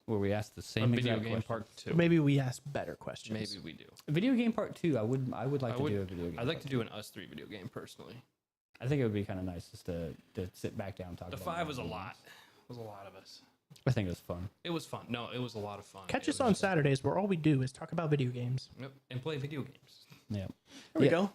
where we ask the A same video exact game question. part 2. Maybe we ask better questions. Maybe we do. Video game part 2. I would like I to would- do a video game. I'd like to part do an us 3 video game personally. 2. I think it would be kind of nice just to sit back down and talk. The about 5 was a video lot. games. It was a lot of us. I think it was fun. It was fun. No, it was a lot of fun. Catch It us on was- Saturdays where all we do is talk about video games. Yep, and play video games. Yeah. There we Yeah. go.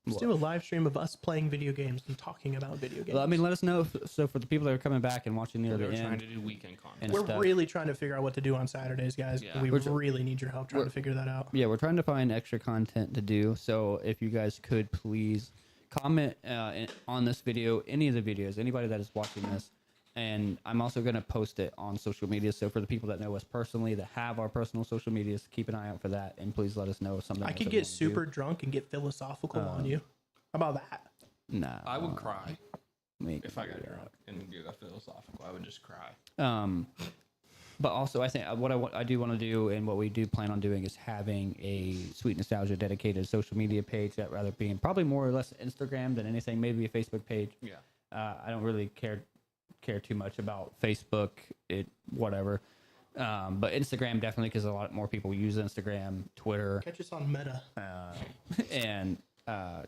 Let's do a live stream of us playing video games and talking about video games. Well, I mean, let us know. So for the people that are coming back and watching near They the were trying end, to do weekend content. and we're stuff. really trying to figure out what to do on Saturdays, guys. Yeah. We We're tr- really need your help trying to figure that out. Yeah, we're trying to find extra content to do. So if you guys could please comment on this video, any of the videos, anybody that is watching this, and I'm also going to post it on social media. So for the people that know us personally, that have our personal social medias, keep an eye out for that, and please let us know if something. I else could that we get wanna super drunk and get philosophical on you. How about that? do. Nah, I would cry me- if I got drunk and got philosophical. I would just cry. But also, I think what I do want to do, and what we do plan on doing, is having a Sweet Nostalgia dedicated social media page. That rather being probably more or less Instagram than anything, maybe a Facebook page. Yeah. I don't really care too much about Facebook, whatever. But Instagram definitely, because a lot more people use Instagram, Twitter, Catch us on Meta. and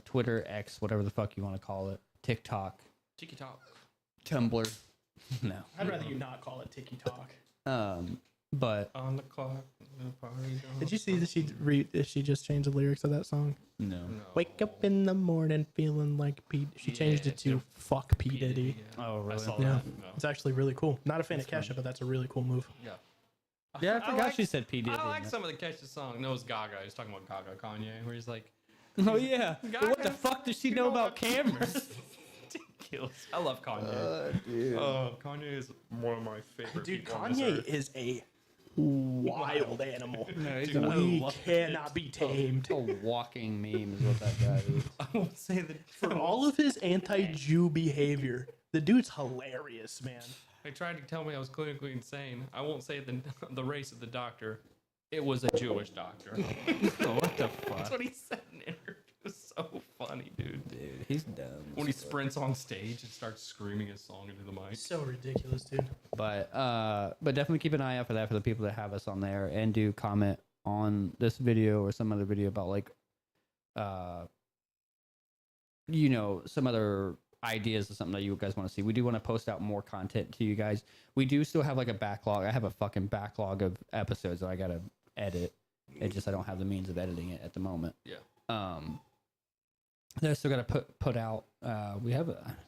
Twitter, X, whatever the fuck you want to call it, TikTok, Tiki talk. Tumblr. No. I'd rather you not call it Tiki Talk. But On the clock. The party Did you see that she just changed the lyrics of that song? no. Wake up in the morning feeling like Pete. She changed it to "Fuck P Diddy." Oh, really? I saw Yeah, that. it's actually really cool. Not a fan of Kesha, but that's a really cool move. Yeah. Yeah, I forgot like- she said P. Diddy. I like in it. some of the Kesha song. No, it was Gaga. He was talking about Gaga, Kanye, where he's like, Oh yeah. But what the Gaga. fuck does she know about cameras? ridiculous. I love Kanye. Dude. Kanye is one of my favorite Dude, people on this Kanye earth. is a wild animal. No, he's Dude, a, I He love cannot be tamed. a walking meme is what that guy is. I won't say that For all of his anti-Jew behavior, the dude's hilarious, man. They tried to tell me I was clinically insane. I won't say the race of the doctor. It was a Jewish doctor. What the fuck? That's what he said in the interview. It was so funny, dude. Dude, he's dumb. When he sprints on stage and starts screaming his song into the mic. So ridiculous, dude. But definitely keep an eye out for that for the people that have us on there, and do comment on this video or some other video about like some other ideas or something that you guys want to see. We do want to post out more content to you guys. We do still have like a backlog. I have a fucking backlog of episodes that I gotta edit. It's just I don't have the means of editing it at the moment. Yeah. I still gotta put out.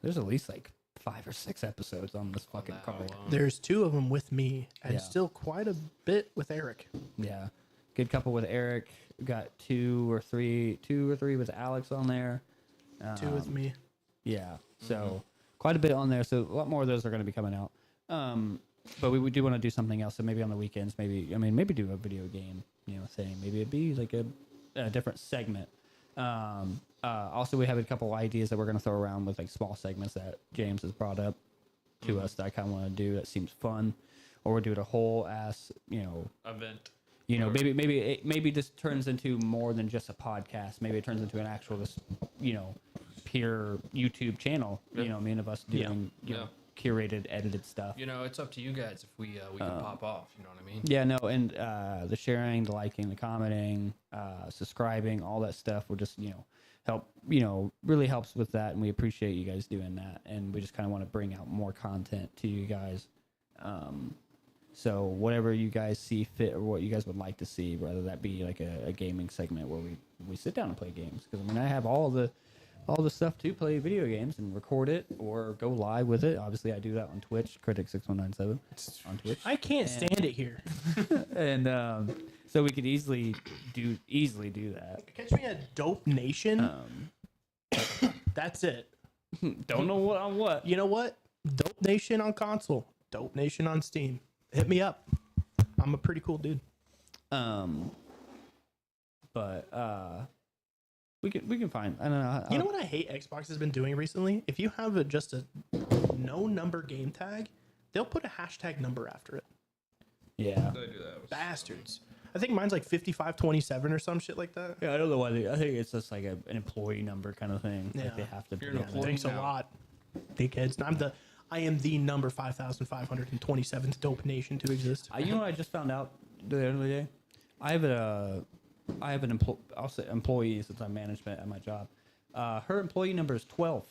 There's at least like 5 or 6 episodes on this fucking that card. alone. There's 2 of them with me, and Yeah. still quite a bit with Eric. Yeah, good couple with Eric. Got 2 or 3 with Alex on there. 2 with me. Yeah, so quite a bit on there. So a lot more of those are going to be coming out. But we do want to do something else. So maybe on the weekends, maybe do a video game, thing. Maybe it'd be like a different segment. Also, we have a couple ideas that we're going to throw around with like small segments that James has brought up to us that I kind of want to do. That seems fun. Or we'll do it a whole ass, Event. maybe this turns into more than just a podcast. Maybe it turns into an actual, pure YouTube channel. Me and of us doing, curated, edited stuff. You know, it's up to you guys if we can pop off. You know what I mean? Yeah, no, and the sharing, the liking, the commenting, subscribing, all that stuff will just, help, really helps with that. And we appreciate you guys doing that. And we just kind of want to bring out more content to you guys. So whatever you guys see fit or what you guys would like to see, whether that be like a gaming segment where we sit down and play games. Because, I have all the stuff to play video games and record it or go live with it. Obviously, I do that on Twitch, Critic6197 on Twitch. I can't stand it here. And so we could easily do that. Catch me at Dope Nation. That's it. Don't know what on what. You know what? Dope Nation on console. Dope Nation on Steam. Hit me up. I'm a pretty cool dude. But we can find. I don't know. You know what I hate Xbox has been doing recently? If you have just a no number game tag, they'll put a hashtag number after it. Yeah. They do that. Bastards. I think mine's like 5527 or some shit like that. Yeah, I don't know why. I think it's just like an employee number kind of thing. Yeah. Like they have to. You're an put it on employee. there. Thanks a now. lot, dickheads. I am the number 5,527th Dope Nation to exist. You know what I just found out the other day? I have an I'll say employee since I'm management at my job. Her employee number is 12.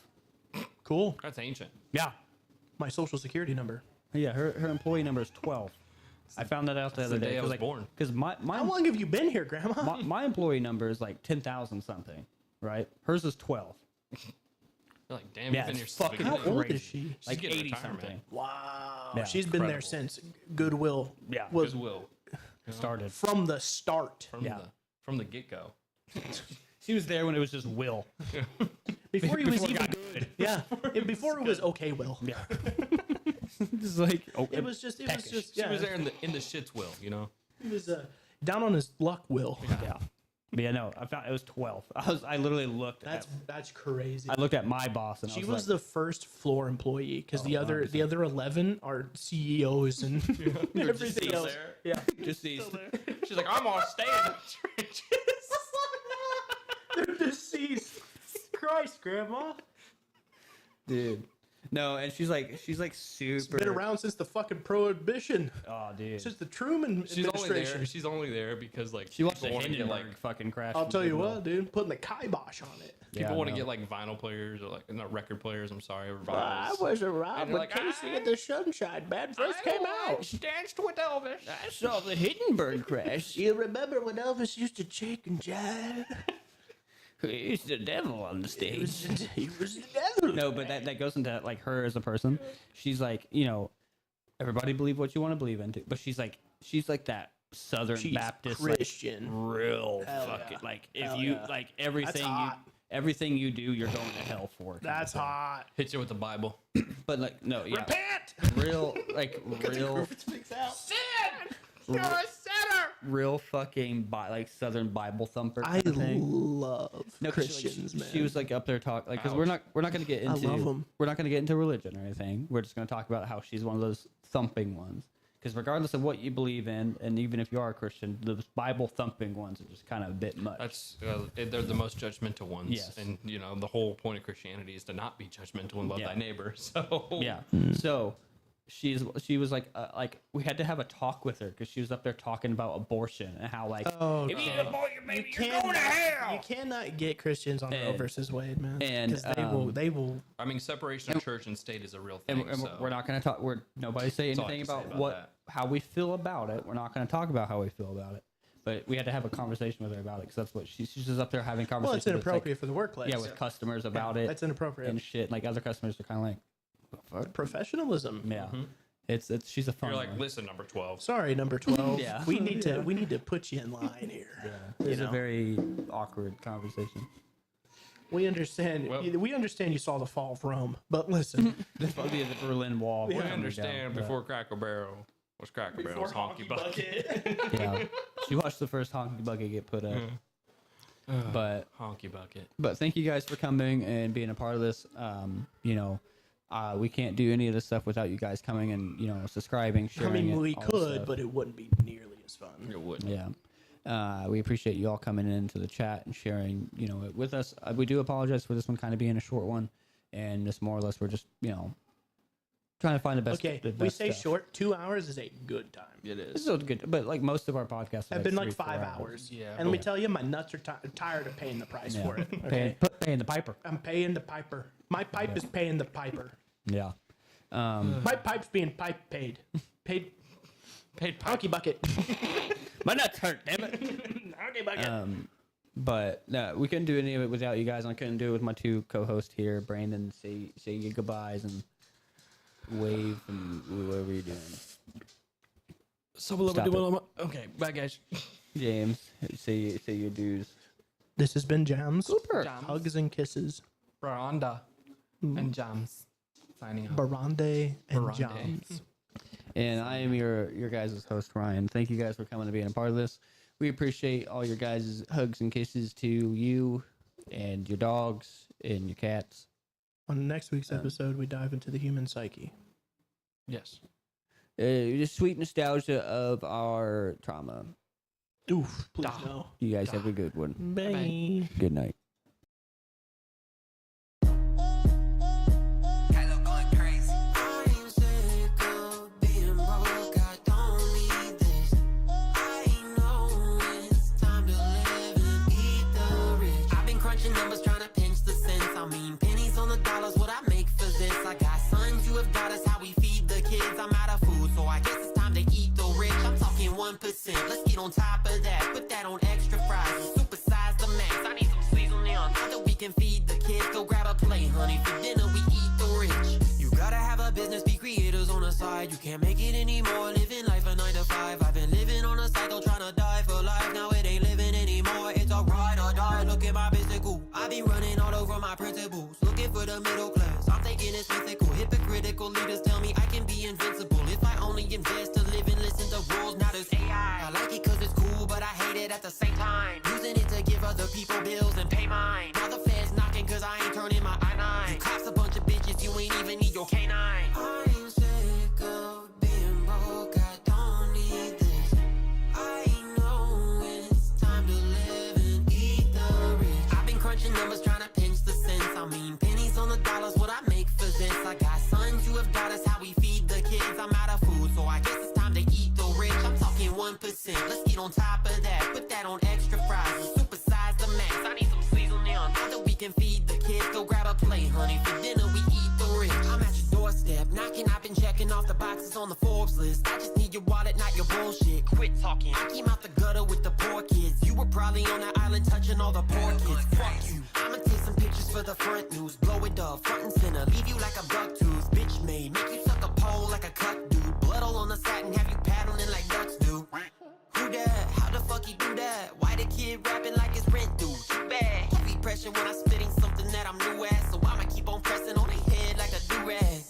Cool. That's ancient. Yeah. My social security number. Yeah, her employee number is 12. I found that out the other the day. day I was born. Because my How long have you been here, Grandma? my employee number is like 10,000 something, right? Hers is 12. You're like, damn, Yeah, you've been here it's since the fucking How beginning. old crazy. is she? Like getting 80 retirement. something. Wow. Yeah, She's been there incredible. since Goodwill Yeah. was Goodwill. Started. from the start. From the get go. She was there when it was just Will. Before he was Before it even got good. Yeah. Before it was okay, Will. Yeah. Just like It was just She yeah. was there in the shits will, you know. He was down on his luck, Will. Yeah. But yeah, no, I found it was 12. I literally looked That's crazy. I looked at my boss and She I was was the first floor employee because the other 11 are CEOs and everything still else. there. Yeah. like, just these. She's like, I'm gonna stay in the trenches. They're deceased. Christ, Grandma. Dude. No, and she's like super. Been around since the fucking prohibition. Oh, dude. Since the Truman She's only administration. there. She's only there because like She watched the people want to get Hindenburg like fucking crash. I'll from tell you Goodwill. what, dude. Putting the kibosh on it. people Yeah, want to no. get like vinyl players or like not record players. I'm sorry, or I vinyls. was around And when like, Casey and the Sunshine Band first came out. danced with Elvis. I saw the Hindenburg crash. You remember when Elvis used to shake and jive? He's the devil on the He was, stage. he was the devil. No, but that goes into like her as a person. She's like, everybody believe what you want to believe into, but she's like that Southern She's Baptist Christian. like real Hell fucking yeah. like if Hell you yeah. like everything hot. everything you do you're going to hell for. kind of That's thing. hot. Hits you with the Bible. But like no, yeah, Repent! real like real Speaks out. You're a sinner. real fucking like Southern Bible thumper. I kind of thing. love No, 'cause Christians, man. she was like up there talking like because we're not going to get into love 'em. we're not going to get into religion or anything. We're just going to talk about how she's one of those thumping ones. Because regardless of what you believe in, and even if you are a Christian, the Bible thumping ones are just kind of a bit much. That's they're the most judgmental ones. Yes. And the whole point of Christianity is to not be judgmental and love Yeah. thy neighbor. So Yeah. So she was like we had to have a talk with her because she was up there talking about abortion and how like Oh, if you okay. abort your baby, you're cannot- going to hell. You cannot get Christians on Roe And- versus Wade, man. and, Because they will. I mean, separation of church and state is a real thing. And so. we're not going to talk. Nobody say That's all I anything have to about say about how we feel about it. We're not going to talk about how we feel about it. But we had to have a conversation with her about it because that's what she's just up there having Well, conversations. it's inappropriate for the workplace. with customers about it That's inappropriate. and shit. Like other customers are kind of like, "What the fuck?" Professionalism. Yeah, it's she's a fun. You're like, one. listen, number 12. Sorry, number 12. Yeah. We need to put you in line here. It's know. a very awkward conversation. We understand. Well- we understand you saw the fall of Rome, but listen. the Berlin Wall. We coming understand down. before Cracker Barrel was Cracker Barrel's honky bucket. Yeah, she watched the first honky bucket get put up. But Honky bucket. thank you guys for coming and being a part of this. We can't do any of this stuff without you guys coming and subscribing, I sharing. mean, it, we all that could, stuff. but it wouldn't be nearly as fun. It would. Yeah. We appreciate you all coming into the chat and sharing, it with us. We do apologize for this one kind of being a short one, and just more or less we're just, trying to find the best. Okay, the we best say stuff. short. 2 hours is a good time. It This is. is so good, but like most of our podcasts Have been like 3-4 5 hours. Yeah, And let me tell you, my nuts are tired of paying the price for it. Okay. Paying the piper. I'm paying the piper. My pipe is paying the piper. Yeah. My pipe's being pipe paid. Paid. Honky bucket. My nuts hurt, damn it. Honky bucket. But no, we couldn't do any of it without you guys. And I couldn't do it with my two co-hosts here, Brandon. Say your goodbyes and wave and whatever you're doing. Stop it. Okay, bye guys. James, say your dues. This has been Jams. Super. Hugs and kisses. Rhonda and Jams signing off. Barande and Barande. Jams. And I am your guys' host, Ryan. Thank you guys for coming and being a part of this. We appreciate all your guys' hugs and kisses to you and your dogs and your cats. On next week's episode, we dive into the human psyche. Yes. Just sweet nostalgia of our trauma. Oof, please no. You guys have a good one. Bye. Good night. Hello, going crazy. I'm sick of being broke. I don't need this. I know it's time to live and eat the rich. I've been crunching numbers trying to pinch the cents. I mean, pennies on the dollars, what I make for this. I got sons, you have got us, how we feed the kids. I'm out of food, so I guess it's time to eat the rich. I'm talking 1%. Let's get on top of that. Put that on extra fries and supersize the max. I need some seasoning on now that we can feed the kids. Go grab a plate, honey. For dinner, we eat the rich. You gotta have a business, be creators on the side. You can't make it anymore. Living life a 9 to 5. I've been living on a cycle, trying to die for life. Now it ain't living anymore. It's a ride or die. Look at my physical. I be running all over my principles. Looking for the middle class. I'm thinking it's mythical. Hypocritical leaders tell me I can be invincible if I only invest to live and listen to rules. Now there's AI. I like it cause it's cool, but I hate it at the same time. Using it to give other people bills and pay mine. Now the feds knocking cause I ain't turning my I-9. You cops a bunch of bitches, you ain't even need your K9. I'm sick of being broke, I don't need this. I know it's time to live and eat the rich. I've been crunching numbers trying to pinch the cents. I mean, pennies on the dollars, what I make for this. I got sons, you have got us, how we feed the kids. I'm out of food, so I guess it's time to eat the rich. I'm talking 1%. Let's get on top of that. Put that on extra fries and supersize the max. I need some seasoning on now that we can feed the kids. Go grab a plate, honey. For dinner, we eat the rich. I'm at your doorstep, knocking. I've been checking off the boxes on the Forbes list. I just need your wallet, not your bullshit. Quit talking. I came out the gutter with the poor kids. You were probably on the island touching all the poor kids. Fuck you. I'ma take some pictures for the front news. Blow it up, front and center. Leave you like a buck tooth. Bitch made. Make you suck a pole like a cut dude. Blood all on the satin. Have you paddling like ducks do. Who that? How the fuck he do that? Why the kid rapping like it's rent due? Too bad. Heavy pressure when I'm spitting something that I'm new at. So I'ma keep on pressing on their head like a do-rag.